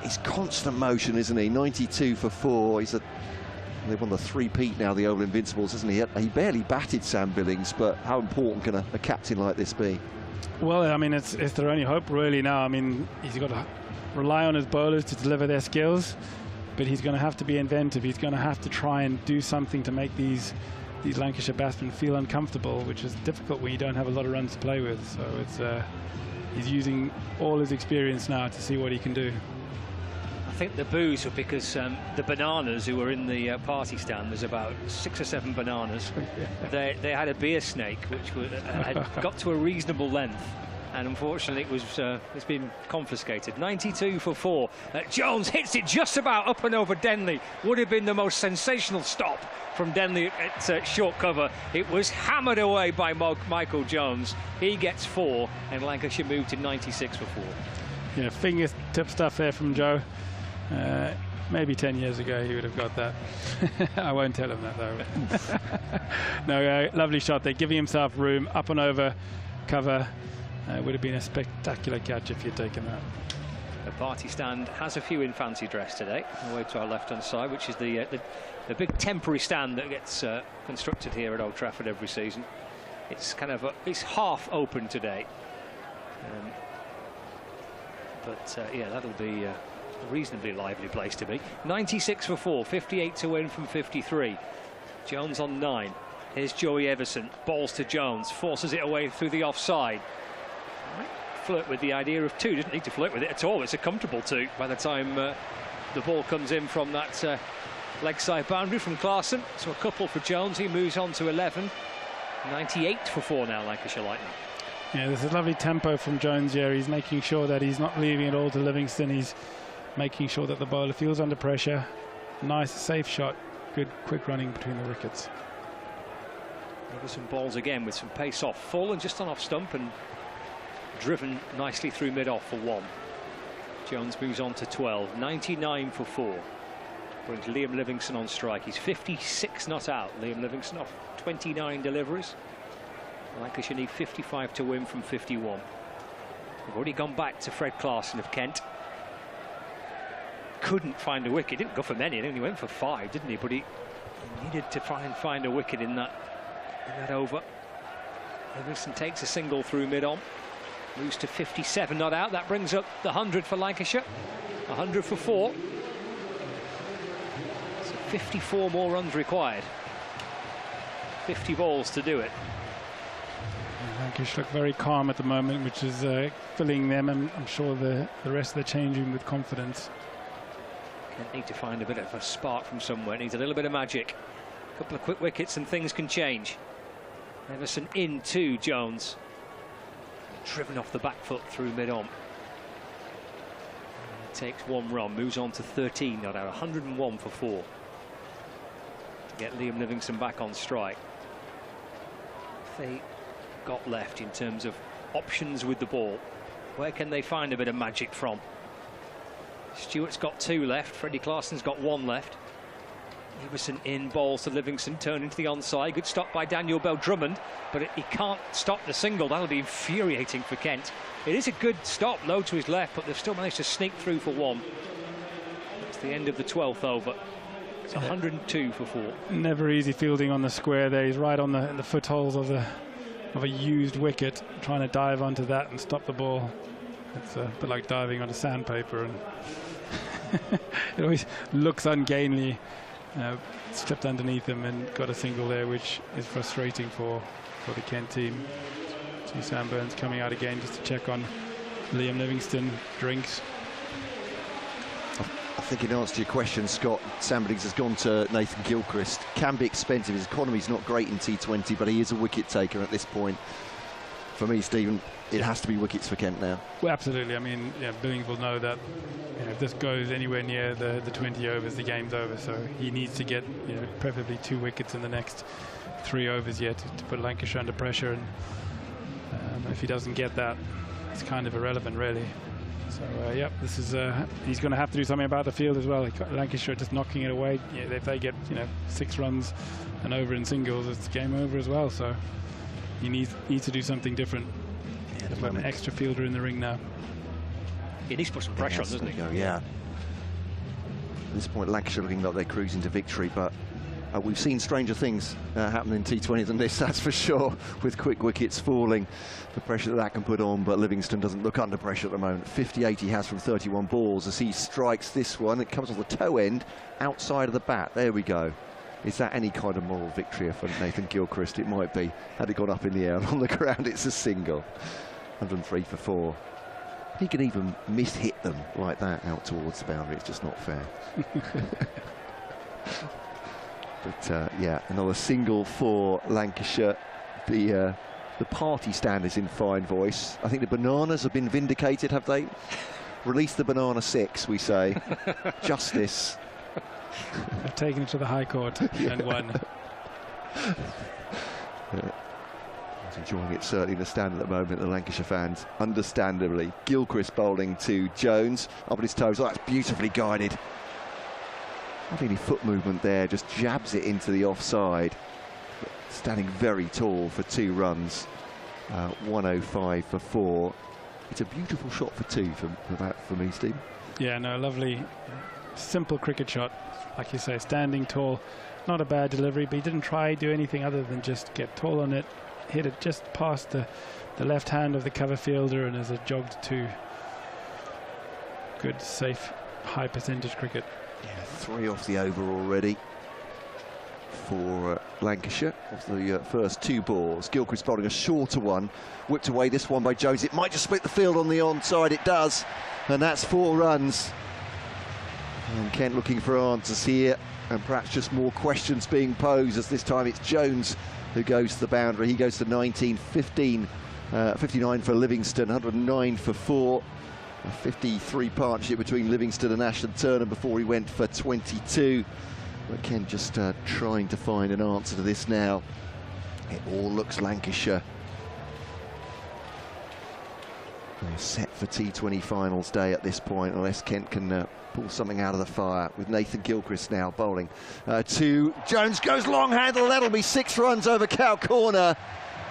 He's constant motion, isn't he? 92 for 4. They've won the 3-peat now, the Oval Invincibles, isn't he? He barely batted, Sam Billings, but how important can a captain like this be? Well, I mean, it's their only hope really now. I mean, he's got to rely on his bowlers to deliver their skills, but he's going to have to be inventive. He's going to have to try and do something to make these Lancashire batsmen feel uncomfortable, which is difficult when you don't have a lot of runs to play with. So it's he's using all his experience now to see what he can do. I think the boos were because the bananas who were in the party stand, there's about 6 or 7 bananas. They had a beer snake which had got to a reasonable length, and unfortunately it's been confiscated. 92 for 4. Jones hits it just about up and over Denley. Would have been the most sensational stop from Denley at short cover. It was hammered away by Michael Jones. He gets 4, and Lancashire moved to 96 for 4. Yeah, fingertip stuff there from Joe. Maybe 10 years ago he would have got that. I won't tell him that though. No, lovely shot there, giving himself room, up and over cover. Would have been a spectacular catch if you'd taken that. The party stand has a few in fancy dress today, away to our left hand side, which is the big temporary stand that gets constructed here at Old Trafford every season. It's kind of it's half open today, but yeah, that'll be a reasonably lively place to be. 96 for 4, 58 to win from 53. Jones on 9. Here's Joey Everson, balls to Jones, forces it away through the offside. Might flirt with the idea of 2, doesn't need to flirt with it at all. It's a comfortable 2 by the time the ball comes in from that leg side boundary from Clarkson. So a couple for Jones. He moves on to 11. 98 for 4 now, Lancashire Lightning. Yeah, there's a lovely tempo from Jones here. He's making sure that he's not leaving it all to Livingstone. He's making sure that the bowler feels under pressure. Nice, safe shot. Good, quick running between the wickets. Everson balls again with some pace off full and just on off stump, and driven nicely through mid-off for 1. Jones moves on to 12. 99 for 4. brings Liam Livingstone on strike. He's 56 not out. Liam Livingstone off 29 deliveries. Lancashire need 55 to win from 51. We've already gone back to Fred Clarkson of Kent. Couldn't find a wicket. Didn't go for many. He only went for 5, didn't he? But he needed to try and find a wicket in that over. Livingstone takes a single through mid-on. Moves to 57 not out. That brings up the 100 for Lancashire. 100 for 4. So 54 more runs required. 50 balls to do it. Lancashire look very calm at the moment, which is filling them, and I'm sure the rest of the change room with confidence. Kent need to find a bit of a spark from somewhere. Needs a little bit of magic. A couple of quick wickets and things can change. Everson in to Jones. Driven off the back foot through mid-on. Takes 1 run, moves on to 13 not out. 101 for 4 to get Liam Livingstone back on strike. If they got left in terms of options with the ball, where can they find a bit of magic from? Stewart's got 2 left. Freddie Clarkson's got 1 left. Everson in, balls to Livingstone, turning to the onside. Good stop by Daniel Bell-Drummond, but he can't stop the single. That'll be infuriating for Kent. It is a good stop, low to his left, but they've still managed to sneak through for 1. It's the end of the 12th over. It's 102 for 4. Never easy fielding on the square there. He's right on the footholes of a used wicket, trying to dive onto that and stop the ball. It's a bit like diving onto sandpaper, and it always looks ungainly. Slipped underneath him and got a single there, which is frustrating for the Kent team. See Sam Burns coming out again just to check on Liam Livingstone. Drinks. I think in answer to your question, Scott, Sam Billings has gone to Nathan Gilchrist. Can be expensive. His economy's not great in T20, but he is a wicket taker at this point. For me, Stephen, it has to be wickets for Kent now. Well, absolutely. I mean, yeah, Billings will know that if this goes anywhere near the 20 overs, the game's over. So he needs to get preferably 2 wickets in the next 3 overs yet to put Lancashire under pressure. And if he doesn't get that, it's kind of irrelevant, really. So, yeah, this is he's going to have to do something about the field as well. Lancashire just knocking it away. If they get 6 runs and over in singles, it's game over as well. So he needs to do something different. Yeah, put an extra fielder in the ring now. He needs to put some pressure on, doesn't he? Yeah. At this point, Lancashire looking like they're cruising to victory, but we've seen stranger things happen in T20 than this, that's for sure, with quick wickets falling, the pressure that can put on. But Livingstone doesn't look under pressure at the moment. 58 he has from 31 balls as he strikes this one. It comes off the toe end, outside of the bat. There we go. Is that any kind of moral victory for Nathan Gilchrist? It might be. Had it gone up in the air and on the ground, it's a single. 103 for 4. He can even miss-hit them like that out towards the boundary. It's just not fair. But yeah, another single for Lancashire. The party stand is in fine voice. I think the bananas have been vindicated, have they? Release the banana 6, we say. Justice. They've taken it to the High Court and won. Enjoying it certainly in the stand at the moment, the Lancashire fans, understandably. Gilchrist bowling to Jones, up on his toes. Oh, that's beautifully guided. Hardly any foot movement there, just jabs it into the offside. Standing very tall for 2 runs. 105 for 4. It's a beautiful shot for 2 for me, Steve. Yeah, no, lovely, simple cricket shot. Like you say, standing tall. Not a bad delivery, but he didn't try to do anything other than just get tall on it. Hit it just past the left hand of the cover fielder, and as it jogged to good, safe, high percentage cricket. Yeah, 3 off the over already for Lancashire. Off the first 2 balls. Gilchrist bowling a shorter one. Whipped away this one by Jones. It might just split the field on the onside. It does. And that's 4 runs. And Kent looking for answers here. And perhaps just more questions being posed, as this time it's Jones who goes to the boundary. He goes to 19, 15, 59 for Livingstone, 109 for 4. A 53 partnership between Livingstone and Ashton Turner before he went for 22. But Ken just trying to find an answer to this now. It all looks Lancashire. They're set for T20 finals day at this point, unless Kent can pull something out of the fire, with Nathan Gilchrist now bowling. Jones goes long handle, that'll be 6 runs over cow corner.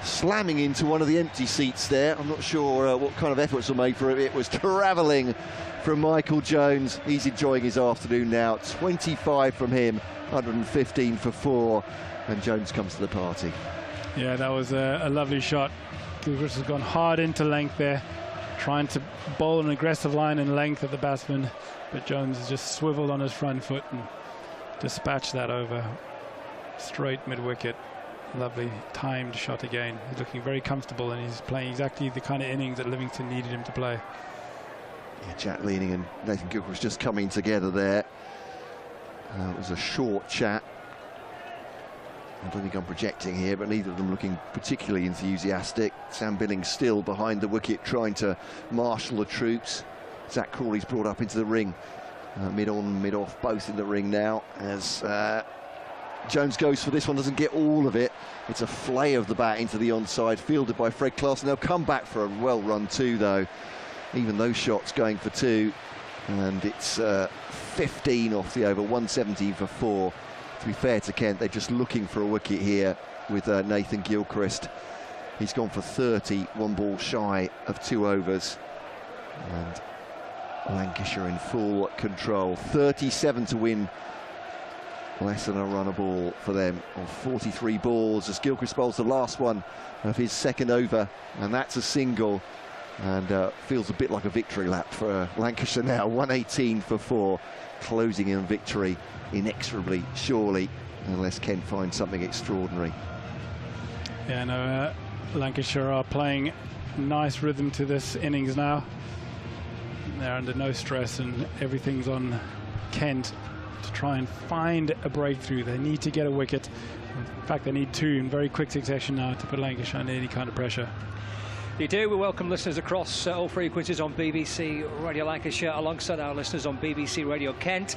Slamming into one of the empty seats there. I'm not sure what kind of efforts were made for it. It was travelling from Michael Jones. He's enjoying his afternoon now. 25 from him, 115 for 4, and Jones comes to the party. Yeah, that was a lovely shot. Gilchrist has gone hard into length there, trying to bowl an aggressive line in length at the batsman, but Jones has just swiveled on his front foot and dispatched that over straight mid-wicket. Lovely timed shot again. He's looking very comfortable, and he's playing exactly the kind of innings that Livingstone needed him to play. Yeah, Jack Leaning and Nathan Gilchrist just coming together there. It was a short chat. I don't think I'm projecting here, but neither of them looking particularly enthusiastic. Sam Billings still behind the wicket, trying to marshal the troops. Zach Crawley's brought up into the ring. Mid-on, mid-off, both in the ring now, as Jones goes for this one, doesn't get all of it. It's a flay of the bat into the onside, fielded by Fred Clarkson. They'll come back for a well-run 2, though. Even those shots going for 2. And it's 15 off the over, 117 for 4. To be fair to Kent, they're just looking for a wicket here with Nathan Gilchrist. He's gone for 30, 1 ball shy of 2 overs. And Lancashire in full control. 37 to win. Less than a run a ball for them on 43 balls, as Gilchrist bowls the last one of his second over, and that's a single, and feels a bit like a victory lap for Lancashire now. 118 for 4, closing in victory inexorably, surely, unless Kent finds something extraordinary. Yeah, no, Lancashire are playing nice rhythm to this innings now. They're under no stress, and everything's on Kent to try and find a breakthrough. They need to get a wicket. In fact, they need 2 in very quick succession now to put Lancashire under any kind of pressure. You do. We welcome listeners across all frequencies on BBC Radio Lancashire, alongside our listeners on BBC Radio Kent,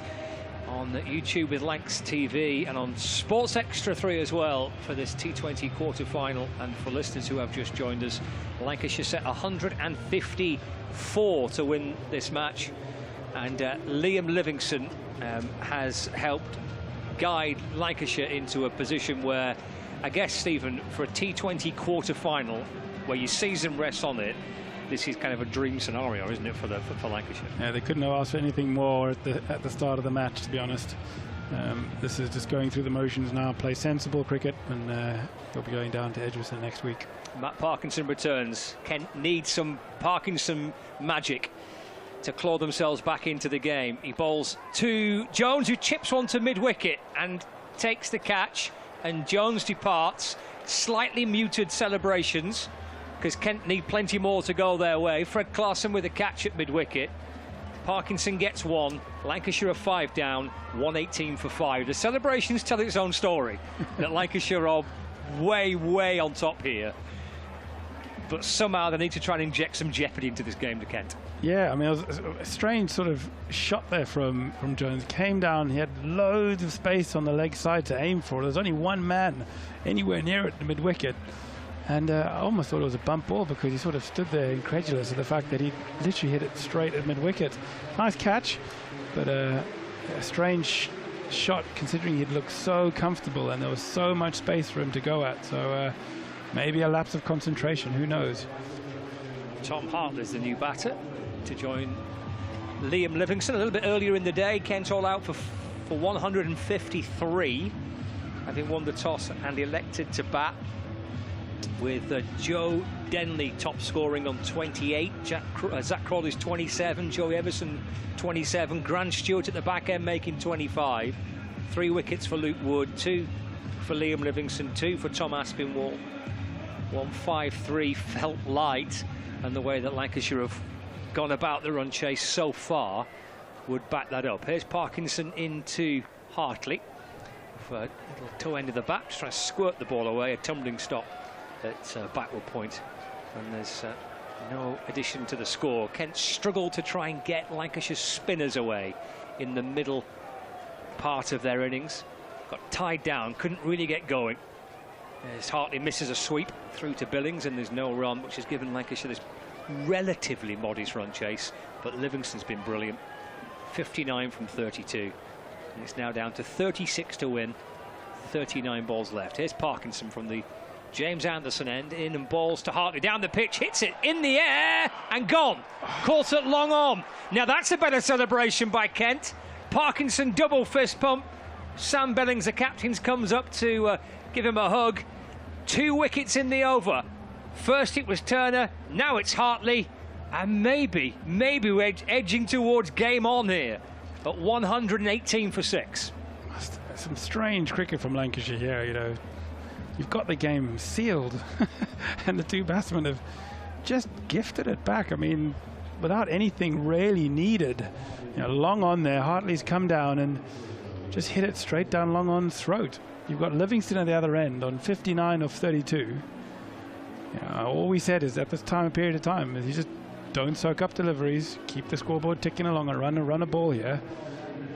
on YouTube with Lancs TV, and on Sports Extra 3 as well for this T20 quarter-final. And for listeners who have just joined us, Lancashire set 154 to win this match, and Liam Livingstone has helped guide Lancashire into a position where, I guess, Stephen, for a T20 quarter-final where your season rests on it, this is kind of a dream scenario, isn't it, for Lancashire? Yeah, they couldn't have asked for anything more at the start of the match, to be honest. This is just going through the motions now, play sensible cricket, and they'll be going down to Edgbaston next week. Matt Parkinson returns. Kent needs some Parkinson magic to claw themselves back into the game. He bowls to Jones, who chips one to mid-wicket and takes the catch, and Jones departs. Slightly muted celebrations, because Kent need plenty more to go their way. Fred Clarkson with a catch at mid-wicket. Parkinson gets 1. Lancashire are 5 down, 118 for 5. The celebrations tell its own story, that Lancashire are way, way on top here. But somehow they need to try and inject some jeopardy into this game to Kent. Yeah, I mean, it was a strange sort of shot there from Jones. Came down, he had loads of space on the leg side to aim for. There's only one man anywhere near it, the mid-wicket. And I almost thought it was a bump ball, because he sort of stood there incredulous at the fact that he literally hit it straight at mid-wicket. Nice catch, but a strange shot, considering he'd looked so comfortable and there was so much space for him to go at. So maybe a lapse of concentration, who knows. Tom Hartley's the new batter to join Liam Livingstone. A little bit earlier in the day, Kent all out for 153, having won the toss and elected to bat, with Joe Denley top scoring on 28, Zach Crawley's 27, Joey Everson 27, Grant Stewart at the back end making 25. 3 wickets for Luke Wood, 2 for Liam Livingstone, 2 for Tom Aspinwall. 153 felt light, and the way that Lancashire have gone about the run chase so far would back that up. Here's Parkinson into Hartley, for a little toe end of the bat, just trying to squirt the ball away, a tumbling stop at backward point, and there's no addition to the score. Kent struggled to try and get Lancashire's spinners away in the middle part of their innings. Got tied down, couldn't really get going. As Hartley misses a sweep through to Billings, and there's no run, which has given Lancashire this relatively modest run chase, but Livingstone's been brilliant. 59 from 32. And it's now down to 36 to win, 39 balls left. Here's Parkinson from the James Anderson end, in and balls to Hartley, down the pitch, hits it in the air and gone. Caught at long on. Now that's a better celebration by Kent. Parkinson double fist pump. Sam Billings, the captain, comes up to give him a hug. 2 wickets in the over. First it was Turner, now it's Hartley, and maybe we're edging towards game on here at 118 for 6. Some strange cricket from Lancashire here, you know. You've got the game sealed and the 2 batsmen have just gifted it back. I mean, without anything really needed. You know, long on there, Hartley's come down and just hit it straight down long on's throat. You've got Livingstone at the other end on 59 of 32. You know, all we said is at this period of time is you just don't soak up deliveries, keep the scoreboard ticking along and run a ball here.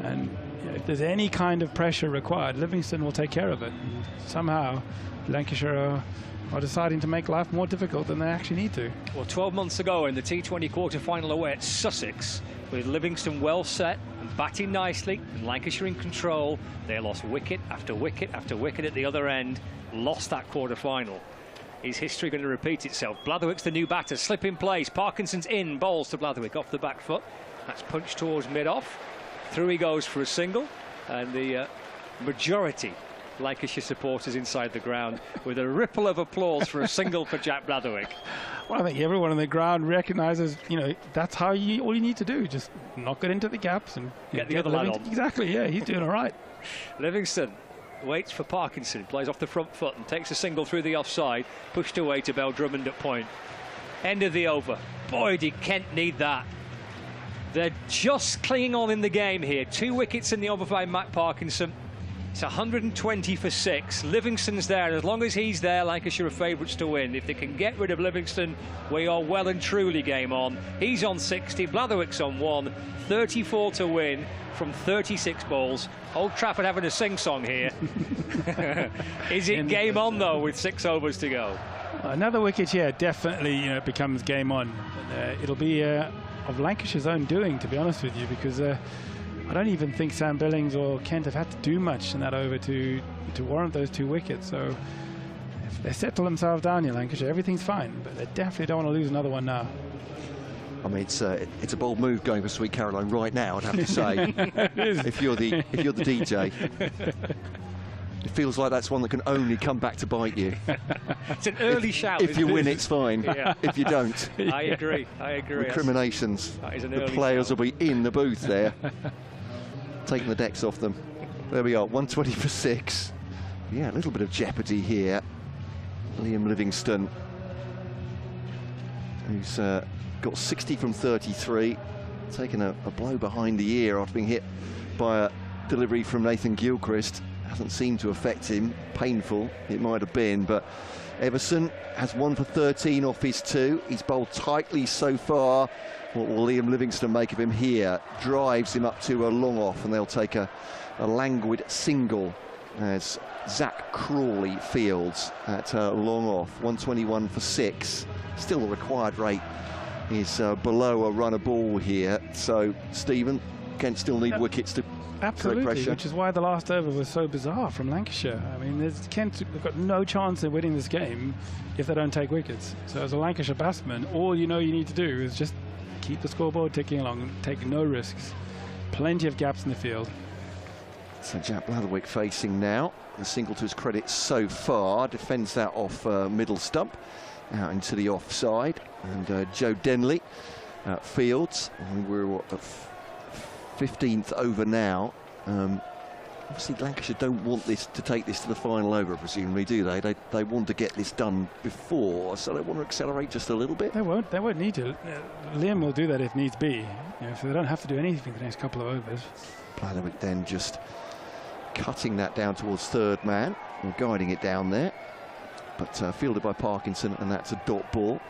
And you know, if there's any kind of pressure required, Livingstone will take care of it. And somehow Lancashire are deciding to make life more difficult than they actually need to. Well, 12 months ago in the T20 quarter-final away at Sussex, with Livingstone well set and batting nicely and Lancashire in control, they lost wicket after wicket after wicket at the other end, lost that quarter-final. Is history going to repeat itself? Blatherwick's the new batter, slip in place, Parkinson's in, bowls to Blatherwick off the back foot. That's punched towards mid-off. Through he goes for a single, and the majority Lancashire supporters inside the ground with a ripple of applause for a single for Jack Blatherwick. Well, I think everyone on the ground recognises, you know, that's how all you need to do. Just knock it into the gaps and get the other lad on. Exactly, yeah, he's doing all right. Livingstone waits for Parkinson, plays off the front foot and takes a single through the offside, pushed away to Bell Drummond at point. End of the over. Boy, did Kent need that. They're just clinging on in the game here. 2 wickets in the over by Matt Parkinson. It's 120 for 6. Livingstone's there, and as long as he's there, Lancashire are favourites to win. If they can get rid of Livingstone, we are well and truly game on. He's on 60, Blatherwick's on 1, 34 to win from 36 balls. Old Trafford having a sing-song here. Is it game on, though, with 6 overs to go? Another wicket here definitely, you know, becomes game on. It'll be of Lancashire's own doing, to be honest with you, because I don't even think Sam Billings or Kent have had to do much in that over to warrant those 2 wickets. So if they settle themselves down here, Lancashire, everything's fine. But they definitely don't want to lose another one now. I mean, it's a bold move going for Sweet Caroline right now, I'd have to say. if you're the DJ, it feels like that's one that can only come back to bite you. It's an early shout. If you win, it's fine. Yeah. If you don't, I agree. Recriminations. That is an the early players shout. will be in the booth there, taking the decks off them. There we are, 120 for 6. Yeah, a little bit of jeopardy here. Liam Livingstone, who's got 60 from 33, taken a blow behind the ear after being hit by a delivery from Nathan Gilchrist. Hasn't seemed to affect him. Painful, it might have been, but Everson has 1 for 13 off his 2. He's bowled tightly so far. What will Liam Livingstone make of him here? Drives him up to a long off, and they'll take a languid single as Zach Crawley fields at long off. 121 for 6. Still the required rate is below a run a ball here. So, Stephen, Kent still need wickets to absolutely, pressure. which is why the last over was so bizarre from Lancashire. I mean, Kent have got no chance of winning this game if they don't take wickets. So as a Lancashire batsman, all you need to do is just keep the scoreboard ticking along and take no risks. Plenty of gaps in the field. So Jack Blatherwick facing now. The single to his credit so far. Defends that off middle stump. Out into the offside. And Joe Denley fields. And we're at 15th over now. Obviously Lancashire don't want this to take this to the final over, presumably, do they? They want to get this done before, so they want to accelerate just a little bit. They won't need to. Liam will do that if needs be. So they don't have to do anything the next couple of overs. Blatherwick then just cutting that down towards third man, or guiding it down there, but fielded by Parkinson, and that's a dot ball.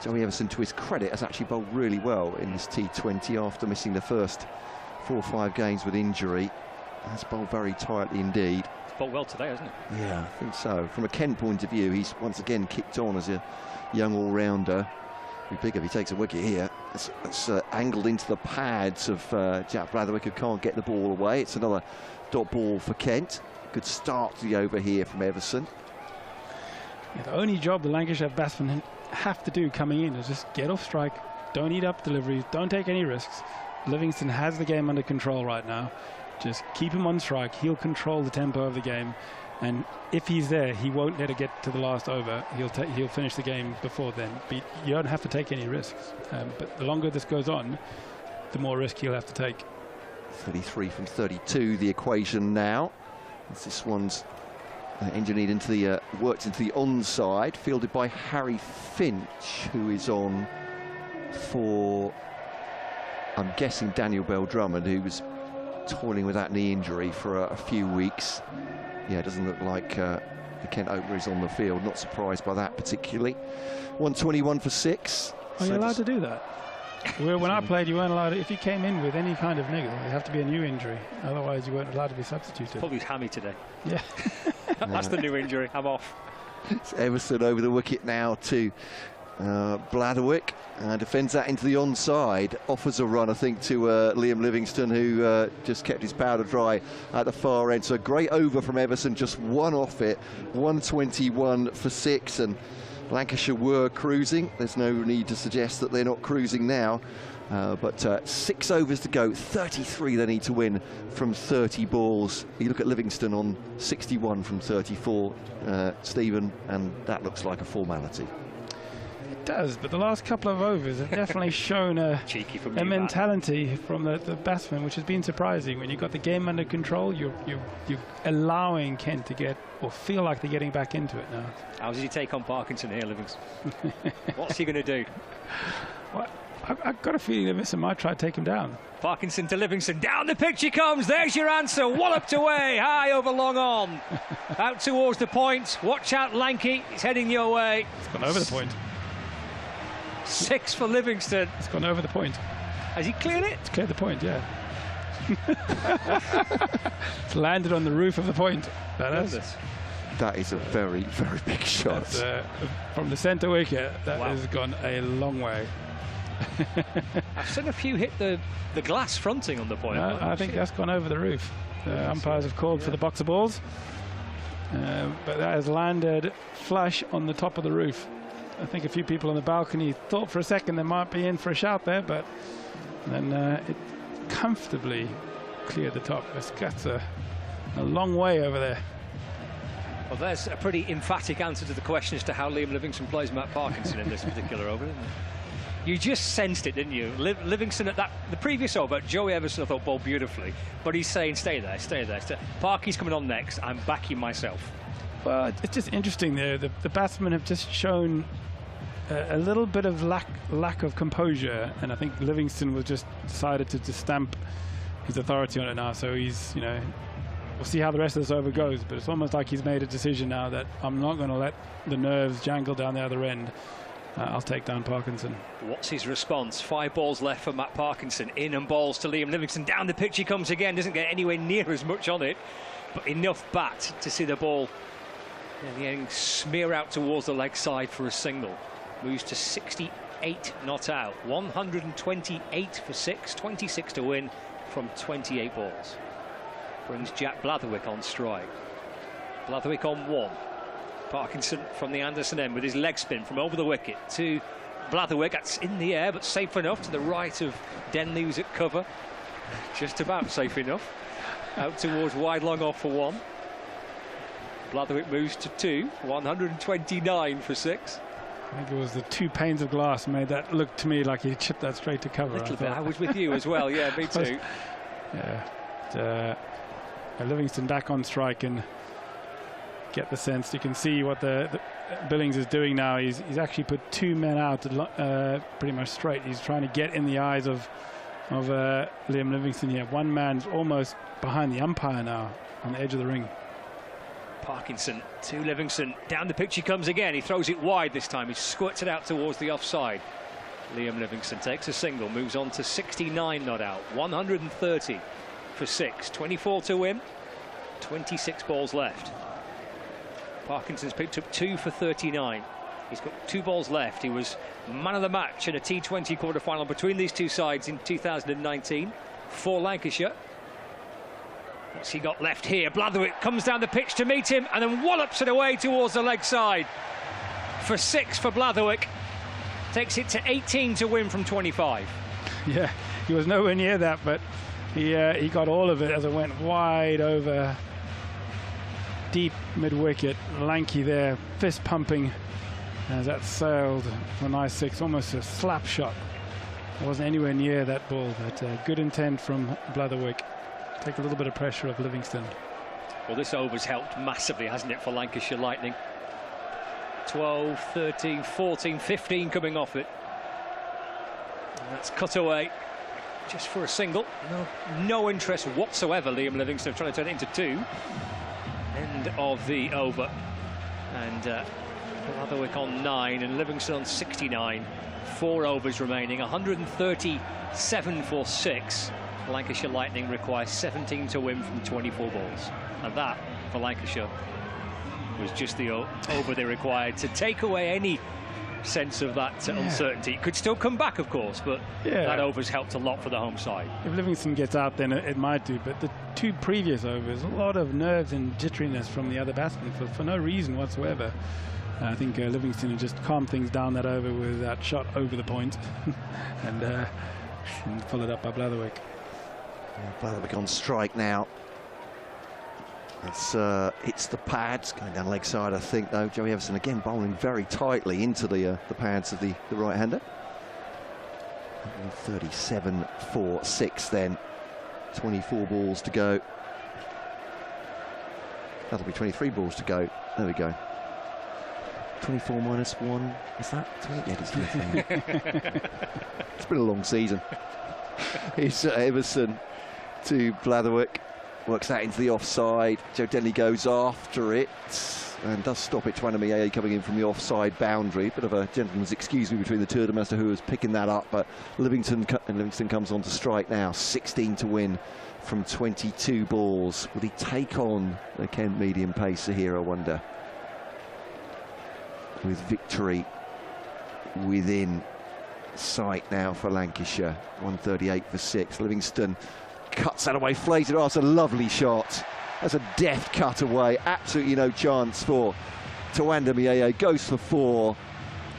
Joey Everson, to his credit, has actually bowled really well in this T20 after missing the first 4 or 5 games with injury. Has bowled very tightly indeed. It's bowled well today, hasn't it? Yeah, I think so. From a Kent point of view, he's once again kicked on as a young all-rounder. be big if he takes a wicket here. It's angled into the pads of Jack Blatherwick, who can't get the ball away. It's another dot ball for Kent. Good start to the over here from Everson. Yeah, the only job the Lancashire batsmen have to do coming in is just get off strike, don't eat up deliveries, don't take any risks. Livingstone has the game under control right now. Just keep him on strike. He'll control the tempo of the game. And if he's there, he won't let it get to the last over. He'll finish the game before then. But you don't have to take any risks. But the longer this goes on, the more risk he'll have to take. 33 from 32, the equation now. As this one's engineered into the worked into the onside, fielded by Harry Finch, who is on for, I'm guessing, Daniel Bell-Drummond, who was toiling with that knee injury for a few weeks. Yeah, it doesn't look like the Kent opener is on the field. Not surprised by that particularly. 121 for 6. Are you allowed to do that? When I played, you weren't allowed to. If you came in with any kind of niggle, it'd have to be a new injury. Otherwise, you weren't allowed to be substituted. Probably his hammy today. Yeah. That's the new injury. I'm off. It's Everson over the wicket now to Blatherwick. Defends that into the onside. Offers a run, I think, to Liam Livingstone, who just kept his powder dry at the far end. So a great over from Everson, just one off it. 121 for 6. And Lancashire were cruising. There's no need to suggest that they're not cruising now. But 6 overs to go, 33 they need to win from 30 balls. You look at Livingstone on 61 from 34, Stephen, and that looks like a formality. It does, but the last couple of overs have definitely shown a mentality from the batsman, which has been surprising. When you've got the game under control, you're allowing Kent to get, or feel like they're getting back into it now. How does he take on Parkinson here, Livingstone? What's he going to do? Well, I've got a feeling Livingstone might try to take him down. Parkinson to Livingstone. Down the pitch he comes. There's your answer. Walloped away. High over long on. Out towards the point. Watch out, Lanky. It's heading your way. It's gone over the point. 6 for Livingstone. It's gone over the point. Has he cleared it? It's cleared the point, yeah. It's landed on the roof of the point. That is a very, very big shot. From the centre wicket, that has gone a long way. I've seen a few hit the glass fronting on the point. I think that's gone over the roof. The umpires have called for the boxer balls, but that has landed flush on the top of the roof. I think a few people on the balcony thought for a second they might be in for a shout there, but then it comfortably cleared the top. That's a long way over there. Well, there's a pretty emphatic answer to the question as to how Liam Livingstone plays Matt Parkinson in this particular over, isn't it? You just sensed it, didn't you? Livingstone at the previous over, Joey Everson I thought bowled beautifully, but he's saying stay there, stay there. Parky's coming on next. I'm backing myself. Well, it's just interesting there. The batsmen have just shown a little bit of lack of composure, and I think Livingstone was just decided to stamp his authority on it now. So he's, we'll see how the rest of this over goes, but it's almost like he's made a decision now that I'm not going to let the nerves jangle down the other end. I'll take down Parkinson. What's his response? 5 balls left for Matt Parkinson. In and balls to Liam Livingstone. Down the pitch he comes again. Doesn't get anywhere near as much on it, but enough bat to see the ball smear out towards the leg side for a single. Moves to 68 not out. 128 for 6. 26 to win from 28 balls. Brings Jack Blatherwick on strike. Blatherwick on 1. Parkinson from the Anderson end with his leg spin from over the wicket to Blatherwick. That's in the air, but safe enough to the right of Denley, who's at cover. Just about safe enough. Out towards wide long off for 1. Blatherwick moves to 2. 129 for 6. I think it was the 2 panes of glass made that look to me like he chipped that straight to cover. A little bit. I was with you as well. Yeah, me too. Yeah. Livingstone back on strike and get the sense. You can see what the Billings is doing now. He's actually put 2 men out pretty much straight. He's trying to get in the eyes of Liam Livingstone here. 1 man's almost behind the umpire now on the edge of the ring. Parkinson to Livingstone. Down the pitch he comes again. He throws it wide this time. He squirts it out towards the offside. Liam Livingstone takes a single, moves on to 69 not out. 130 for 6. 24 to win. 26 balls left. Parkinson's picked up 2 for 39. He's got 2 balls left. He was man of the match in a T20 quarter-final between these two sides in 2019 for Lancashire. What's he got left here? Blatherwick comes down the pitch to meet him and then wallops it away towards the leg side. For 6 for Blatherwick. Takes it to 18 to win from 25. Yeah, he was nowhere near that, but he got all of it as it went wide over. Deep mid-wicket, lanky there, fist pumping as that sailed for a nice 6, almost a slap shot. It wasn't anywhere near that ball, but good intent from Blatherwick. Take a little bit of pressure off Livingstone. Well, this over's helped massively, hasn't it, for Lancashire Lightning? 12, 13, 14, 15 coming off it. And that's cut away just for a single. No interest whatsoever, Liam Livingstone trying to turn it into 2. End of the over. And Blatherwick on 9 and Livingstone on 69. 4 overs remaining, 137 for 6. Lancashire Lightning requires 17 to win from 24 balls. And that, for Lancashire, was just the over they required to take away any sense of that uncertainty. It could still come back, of course, but that over's helped a lot for the home side. If Livingstone gets out, then it might do, but the 2 previous overs, a lot of nerves and jitteriness from the other batsmen for no reason whatsoever. I think Livingstone had just calmed things down that over with that shot over the point and followed up by Blatherwick. Blatherwick on strike now. It's hits the pads, going down leg side, I think, though. Joey Everson again bowling very tightly into the pads of the right-hander. 37 for 6 then. 24 balls to go. That'll be 23 balls to go. There we go. 24 minus 1. Is that 20? Yeah, it's 23. It's been a long season. It's Everson to Blatherwick. Works that into the offside. Joe Denley goes after it and does stop it. Tuanda Mayeye coming in from the offside boundary. Bit of a gentleman's excuse me between the two of them as to who was picking that up. But Livingstone comes on to strike now. 16 to win from 22 balls. Will he take on the Kent medium pacer here, I wonder? With victory within sight now for Lancashire. 138 for 6. Livingstone cuts that away, flays it off. It's a lovely shot. That's a deft cut away. Absolutely no chance for Tuanda Mayeye. Goes for 4.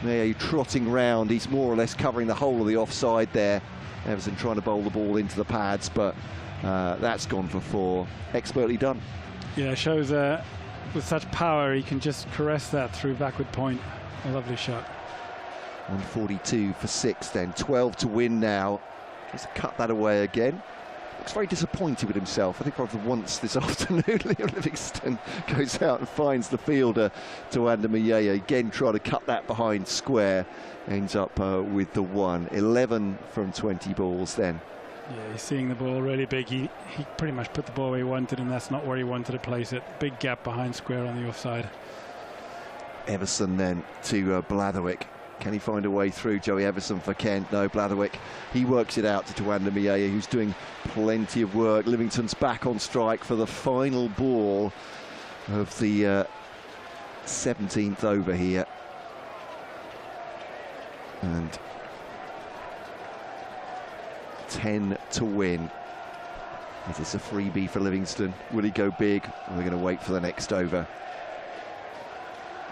Mayeye trotting round. He's more or less covering the whole of the offside there. Everson trying to bowl the ball into the pads, but that's gone for 4. Expertly done. Yeah, shows with such power he can just caress that through backward point. A lovely shot. 142 for 6 then. 12 to win now. Just cut that away again. Looks very disappointed with himself. I think for once this afternoon, Liam Livingstone goes out and finds the fielder, Tuanda Mayeye. Again, trying to cut that behind square. Ends up with the 1. 11 from 20 balls then. Yeah, he's seeing the ball really big. He pretty much put the ball where he wanted, and that's not where he wanted to place it. Big gap behind square on the offside. Everson then to Blatherwick. Can he find a way through? Joey Everson for Kent. No, Blatherwick. He works it out to Tuanda Mayeye, who's doing plenty of work. Livingstone's back on strike for the final ball of the 17th over here. And 10 to win. Is this a freebie for Livingstone? Will he go big? We're going to wait for the next over.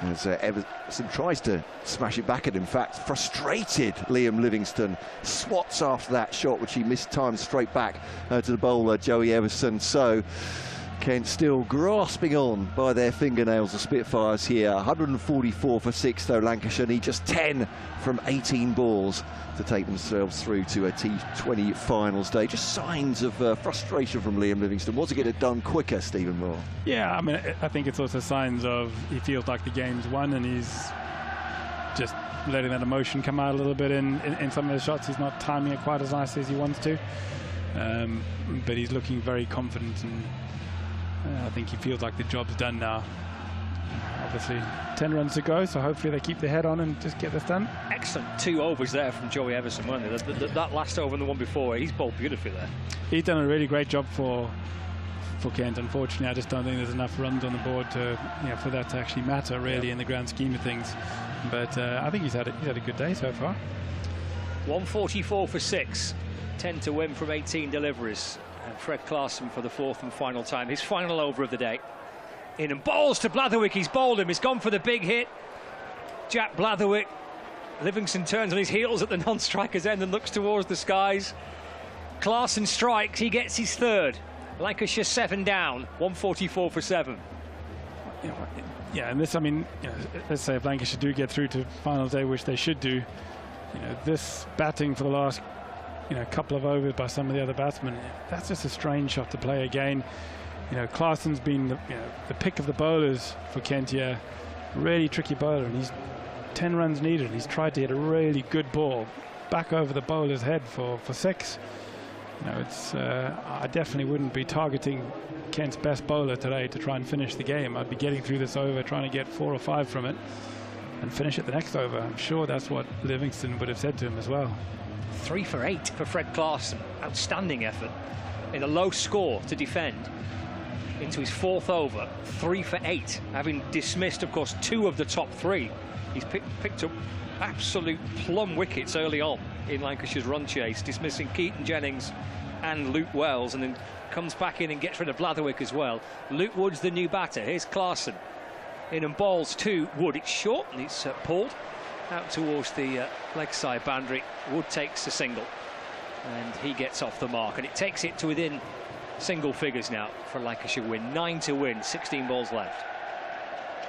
As Everson tries to smash it back at him. In fact, frustrated Liam Livingstone swats after that shot, which he missed time straight back to the bowler, Joey Everson. So Kent still grasping on by their fingernails, the Spitfires here. 144 for 6 though, Lancashire need just 10 from 18 balls to take themselves through to a T20 final stage. Just signs of frustration from Liam Livingstone. Want to get it done quicker, Stephen Moore? Yeah, I mean, I think it's also signs of he feels like the game's won and he's just letting that emotion come out a little bit in some of the shots. He's not timing it quite as nicely as he wants to, but he's looking very confident, and I think he feels like the job's done now. Obviously 10 runs to go, so hopefully they keep their head on and just get this done. Excellent 2 overs there from Joey Everson, weren't they? That last over and the one before, he's bowled beautifully there. He's done a really great job for Kent. Unfortunately, I just don't think there's enough runs on the board to, for that to actually matter really in the grand scheme of things. But I think he's had a good day so far. 144 for 6, 10 to win from 18 deliveries. And Fred Clarkson for the 4th and final time, his final over of the day. In and bowls to Blatherwick, he's bowled him, he's gone for the big hit. Jack Blatherwick, Livingstone turns on his heels at the non-striker's end and looks towards the skies. Clarkson strikes, he gets his 3rd. Lancashire 7 down, 144 for 7. Yeah, and this, I mean, let's say if Lancashire do get through to final day, which they should do, this batting for the last, couple of overs by some of the other batsmen, that's just a strange shot to play again. Clarkson's been the pick of the bowlers for Kent here. Really tricky bowler, and he's 10 runs needed, and he's tried to hit a really good ball back over the bowler's head for 6. I definitely wouldn't be targeting Kent's best bowler today to try and finish the game. I'd be getting through this over, trying to get 4 or 5 from it and finish it the next over. I'm sure that's what Livingstone would have said to him as well. 3 for 8 for Fred Clarkson. Outstanding effort in a low score to defend. Into his 4th over, 3 for 8, having dismissed, of course, 2 of the top 3. He's picked up absolute plum wickets early on in Lancashire's run chase, dismissing Keaton Jennings and Luke Wells, and then comes back in and gets rid of Blatherwick as well. Luke Wood's the new batter. Here's Clarkson. In and bowls to Wood. It's short and it's pulled out towards the leg side boundary. Wood takes a single and he gets off the mark, and it takes it to within single figures now for Lancashire win. 9 to win, 16 balls left.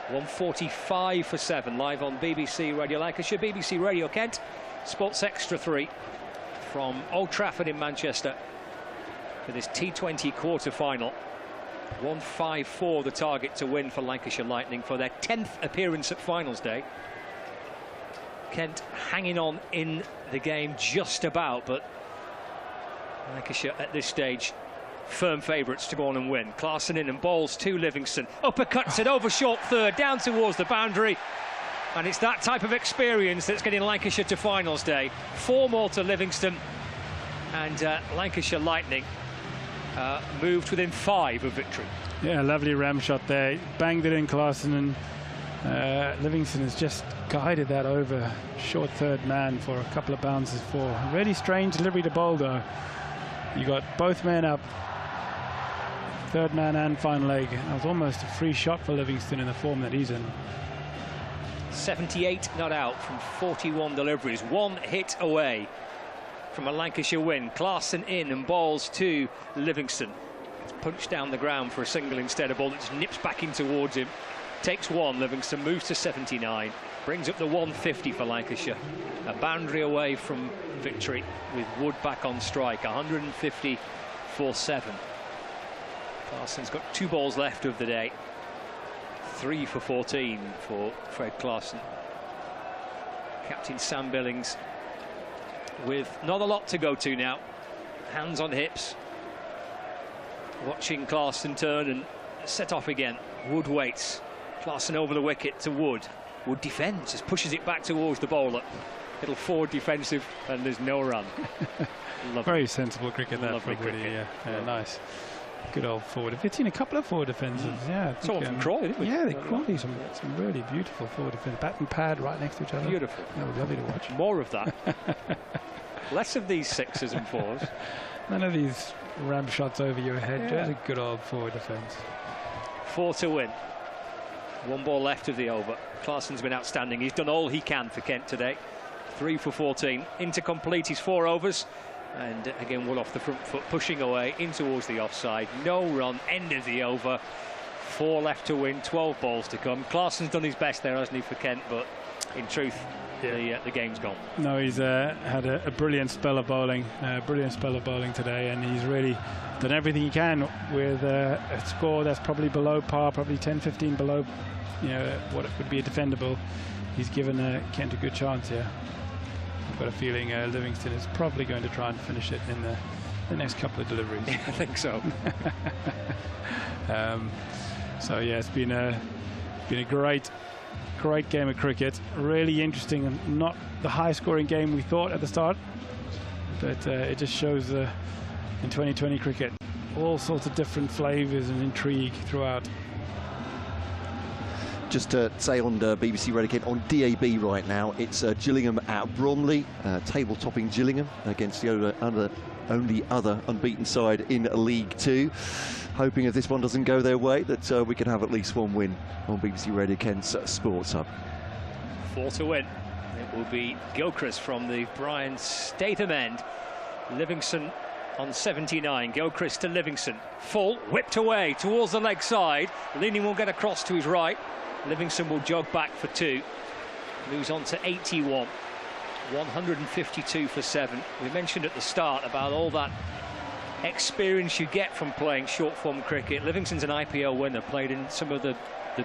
145 for 7 live on BBC Radio Lancashire, BBC Radio Kent, Sports Extra 3 from Old Trafford in Manchester for this T20 quarter-final. 154 the target to win for Lancashire Lightning for their 10th appearance at finals day. Kent hanging on in the game just about, but Lancashire at this stage firm favourites to go on and win. Clarkson in and bowls to Livingstone. Uppercuts it over short 3rd, down towards the boundary. And it's that type of experience that's getting Lancashire to finals day. 4 more to Livingstone. And Lancashire Lightning moved within 5 of victory. Yeah, lovely ram shot there. Banged it in, Clarkson, and Livingstone has just guided that over short 3rd man for a couple of bounces. For really strange delivery to bowl, though. You got both men up, 3rd man and final leg. That was almost a free shot for Livingstone in the form that he's in. 78 not out from 41 deliveries. 1 hit away from a Lancashire win. Clarkson in and bowls to Livingstone. It's punched down the ground for a single instead. A ball that just nips back in towards him. Takes 1. Livingstone moves to 79. Brings up the 150 for Lancashire. A boundary away from victory with Wood back on strike. 150 for 7. Clarkson's got 2 balls left of the day. 3 for 14 for Fred Clarkson. Captain Sam Billings with not a lot to go to now. Hands on hips. Watching Clarkson turn and set off again. Wood waits. Clarkson over the wicket to Wood. Wood defends, just pushes it back towards the bowler. Little forward defensive, and there's no run. Very sensible cricket that from Woody. Yeah, nice. Good old forward. It's in a couple of forward defences. Yeah, someone from Crawley, didn't we? Yeah, they Crawley some really beautiful forward defence. Bat and pad right next to each other. Beautiful. That was lovely to watch. More of that. Less of these 6s and 4s. None of these ram shots over your head. Just a good old forward defence. 4 to win. 1 ball left of the over. Clarkson's been outstanding. He's done all he can for Kent today. 3 for 14. In to complete his 4 overs. And again, Wood off the front foot, pushing away in towards the offside. No run, end of the over. 4 left to win, 12 balls to come. Clarkson's done his best there, hasn't he, for Kent? But in truth, the game's gone. No, he's had a brilliant spell of bowling. Today, and he's really done everything he can with a score that's probably below par, probably 10-15 below, what would be a defendable. He's given Kent a good chance here. I've got a feeling Livingstone is probably going to try and finish it in the next couple of deliveries. I think so. So yeah, it's been a great game of cricket. Really interesting, and not the high-scoring game we thought at the start, but it just shows in 2020 cricket all sorts of different flavours and intrigue throughout. just to say on BBC Radio Kent, on DAB right now, it's Gillingham at Bromley, table-topping Gillingham against the only other unbeaten side in League Two. Hoping if this one doesn't go their way that we can have at least one win on BBC Radio Kent's Sports Hub. 4 to win. It will be Gilchrist from the Brian Statham end. Livingstone on 79. Gilchrist to Livingstone. Full, whipped away towards the leg side. Leaning will get across to his right. Livingstone will jog back for 2. Moves on to 81. 152 for 7. We mentioned at the start about all that experience you get from playing short-form cricket. Livingstone's an IPL winner, played in some of the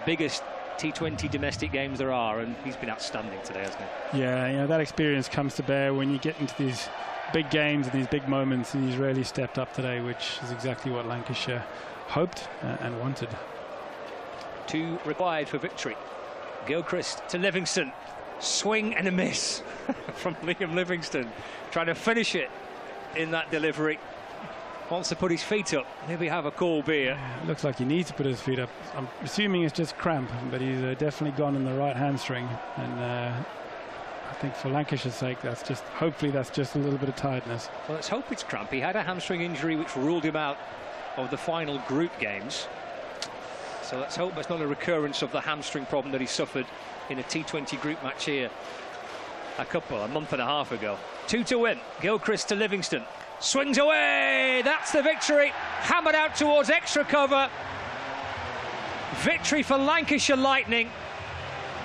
biggest T20 domestic games there are, and he's been outstanding today, hasn't he? Yeah, you know, that experience comes to bear when you get into these big games and these big moments, and he's really stepped up today, which is exactly what Lancashire hoped and wanted. 2 required for victory. Gilchrist to Livingstone. Swing and a miss from Liam Livingstone. Trying to finish it in that delivery. Wants to put his feet up. Maybe have a cool beer. Yeah, looks like he needs to put his feet up. I'm assuming it's just cramp, but he's definitely gone in the right hamstring. And I think for Lancashire's sake, hopefully that's just a little bit of tiredness. Well, let's hope it's cramp. He had a hamstring injury which ruled him out of the final group games. So let's hope it's not a recurrence of the hamstring problem that he suffered in a T20 group match here a month and a half ago. 2 to win. Gilchrist to Livingstone. Swings away. That's the victory. Hammered out towards extra cover. Victory for Lancashire Lightning.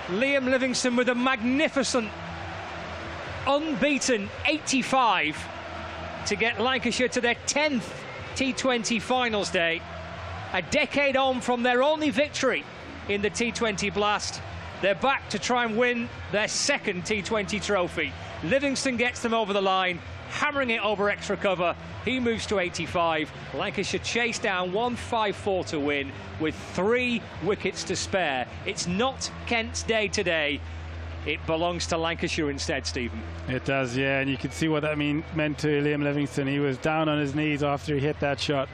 Liam Livingstone with a magnificent, unbeaten 85 to get Lancashire to their 10th T20 finals day. A decade on from their only victory in the T20 Blast. They're back to try and win their second T20 trophy. Livingstone gets them over the line, hammering it over extra cover. He moves to 85. Lancashire chase down 154 to win with 3 wickets to spare. It's not Kent's day today. It belongs to Lancashire instead, Stephen. It does, yeah, and you can see what that meant to Liam Livingstone. He was down on his knees after he hit that shot,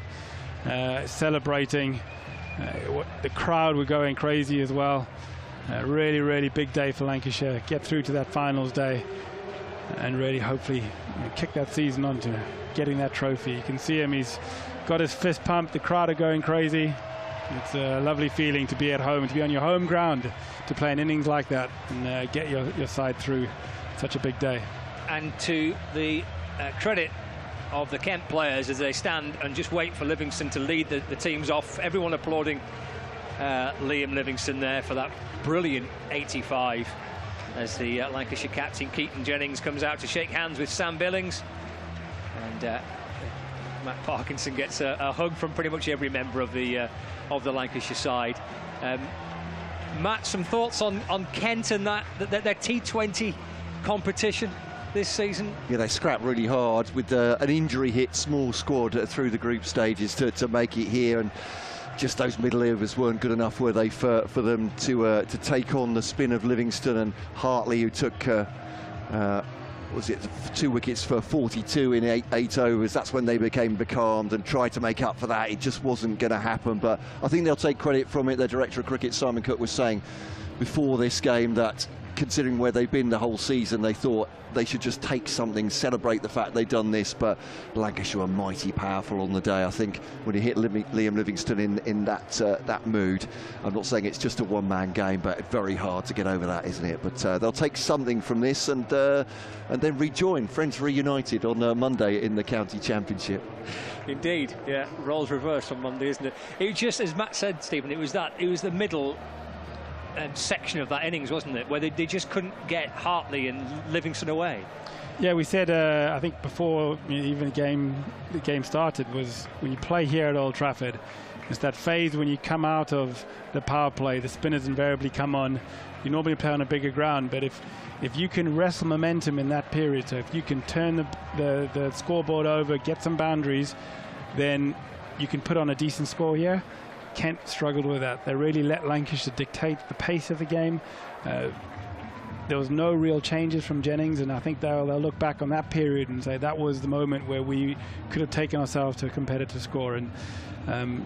celebrating. The crowd were going crazy as well. Really, really big day for Lancashire. Get through to that finals day and really hopefully kick that season on to getting that trophy. You can see him, he's got his fist pumped, the crowd are going crazy. It's a lovely feeling to be at home, to be on your home ground, to play an innings like that and get your side through such a big day. And to the credit of the Kent players as they stand and just wait for Livingstone to lead the teams off. Everyone applauding Liam Livingstone there for that brilliant 85 as the Lancashire captain Keaton Jennings comes out to shake hands with Sam Billings, and Matt Parkinson gets a hug from pretty much every member of the Lancashire side. Matt, some thoughts on Kent and their T20 competition this season? Yeah, they scrapped really hard with an injury hit small squad through the group stages to make it here, and just those middle overs weren't good enough, were they, for them to take on the spin of Livingstone and Hartley, who took was it 2 wickets for 42 in 8 overs. That's when they became becalmed and tried to make up for that. It just wasn't going to happen, but I think they'll take credit from it. Their director of cricket, Simon Cook, was saying before this game that considering where they've been the whole season, they thought they should just take something, celebrate the fact they've done this. But Lancashire were mighty powerful on the day. I think when you hit Liam Livingstone in that mood, I'm not saying it's just a one-man game, but very hard to get over that, isn't it? But they'll take something from this and then rejoin. Friends reunited on Monday in the county championship. Indeed, yeah. Roles reversed on Monday, isn't it? It was just, as Matt said, Stephen, it was the middle section of that innings, wasn't it, where they just couldn't get Hartley and Livingstone away. Yeah, we said I think before even the game started, was when you play here at Old Trafford, it's that phase when you come out of the power play, the spinners invariably come on. You normally play on a bigger ground, but if you can wrestle momentum in that period, so if you can turn the scoreboard over, get some boundaries, then you can put on a decent score here. Kent struggled with that. They really let Lancashire dictate the pace of the game. there was no real changes from Jennings, and I think they'll look back on that period and say that was the moment where we could have taken ourselves to a competitive score. And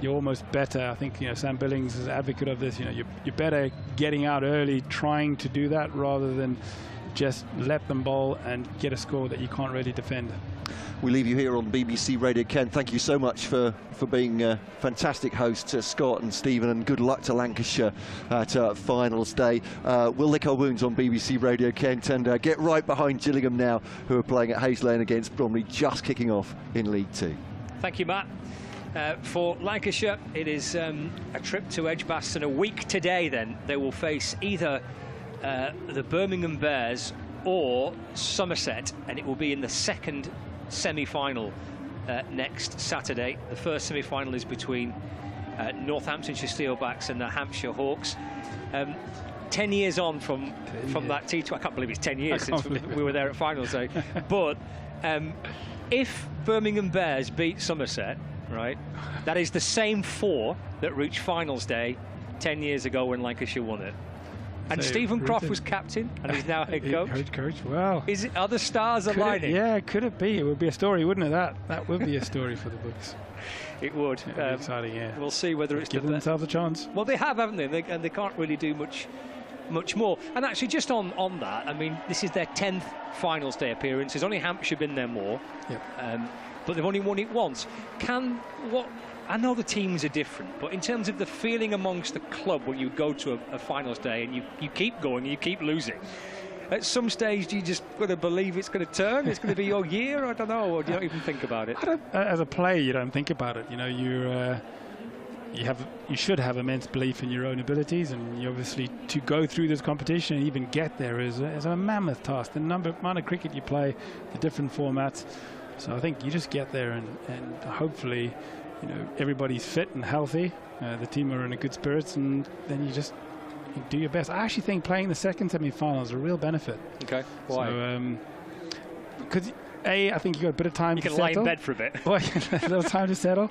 you're almost better. I think Sam Billings is an advocate of this. You're better getting out early, trying to do that rather than just let them bowl and get a score that you can't really defend. We leave you here on BBC Radio Kent. Thank you so much for being a fantastic host to Scott and Stephen, and good luck to Lancashire at finals day. We'll lick our wounds on BBC Radio Kent and get right behind Gillingham now, who are playing at Hayes Lane against Bromley, just kicking off in League Two. Thank you, Matt. For Lancashire, it is a trip to Edgbaston. A week today, then, they will face either the Birmingham Bears or Somerset, and it will be in the second semi-final next Saturday. The first semi-final is between Northamptonshire Steelbacks and the Hampshire Hawks. 10 years on from that T2. I can't believe it's 10 years since we were there at finals day. But if Birmingham Bears beat Somerset, right, that is the same 4 that reached finals day 10 years ago when Lancashire won it. And so Stephen Croft was captain, and he's now head coach. Head coach, wow. Are the stars aligning? Yeah, could it be? It would be a story, wouldn't it? That would be a story for the books. It would. It'd be exciting, yeah. We'll see whether it's given themselves a chance. Well, they have, haven't they? And they can't really do much more. And actually, just on that, I mean, this is their 10th finals day appearance. There's only Hampshire been there more. Yep. But they've only won it once. I know the teams are different, but in terms of the feeling amongst the club when you go to a finals day and you keep going, you keep losing, at some stage you just got to believe it's going to turn, it's going to be your year, I don't know, or do you not even think about it? As a player, you don't think about it. You should have immense belief in your own abilities, and you obviously, to go through this competition and even get there is a mammoth task. The amount of cricket you play, the different formats. So I think you just get there and hopefully everybody's fit and healthy. The team are in a good spirits, and then you do your best. I actually think playing the second semi-final is a real benefit. Okay, why? So, because I think you got a bit of time to settle. You can lie in bed for a bit. A little time to settle.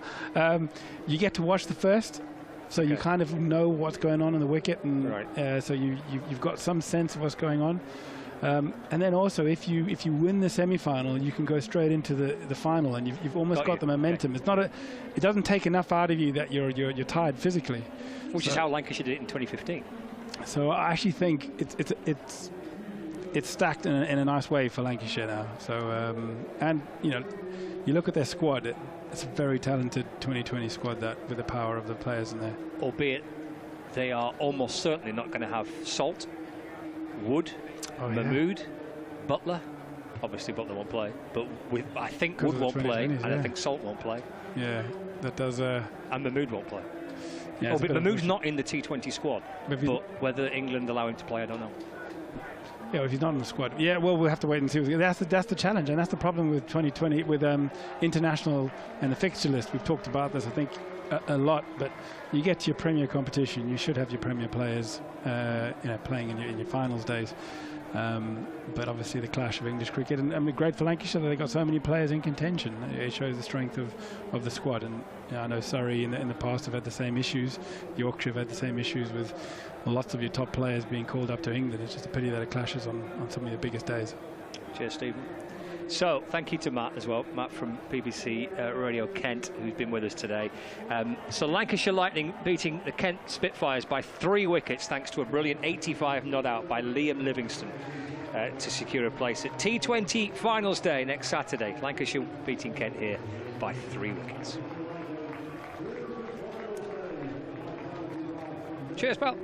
You get to watch the first, so you kind of know what's going on in the wicket, and right. So you've got some sense of what's going on. And then also, if you win the semi-final, you can go straight into the final, and you've almost got the momentum. Okay. It doesn't take enough out of you that you're tired physically. Which is how Lancashire did it in 2015. So I actually think it's stacked in a nice way for Lancashire now. So and you look at their squad. It's a very talented 2020 squad with the power of the players in there. Albeit they are almost certainly not going to have Salt, Wood, Mahmood, Butler. Obviously Butler won't play, but I think Wood won't play, and I think Salt won't play. Yeah, that does. And Mahmood won't play. Yeah, but Mahmood's not in the T20 squad, but whether England allow him to play, I don't know. Yeah, if he's not in the squad. Yeah, well, we'll have to wait and see. That's the challenge, and that's the problem with 2020, with international and the fixture list. We've talked about this, I think, a lot, but you get to your Premier competition, you should have your Premier players playing in your finals days. But obviously the clash of English cricket, and we're great for Lancashire that they got so many players in contention. It shows the strength of the squad. And I know Surrey in the past have had the same issues. Yorkshire have had the same issues with lots of your top players being called up to England. It's just a pity that it clashes on some of the biggest days. Cheers, Stephen. So, thank you to Matt as well, Matt from BBC Radio Kent, who's been with us today. So Lancashire Lightning beating the Kent Spitfires by 3 wickets, thanks to a brilliant 85 not out by Liam Livingstone to secure a place at T20 Finals Day next Saturday. Lancashire beating Kent here by 3 wickets. Cheers, pal.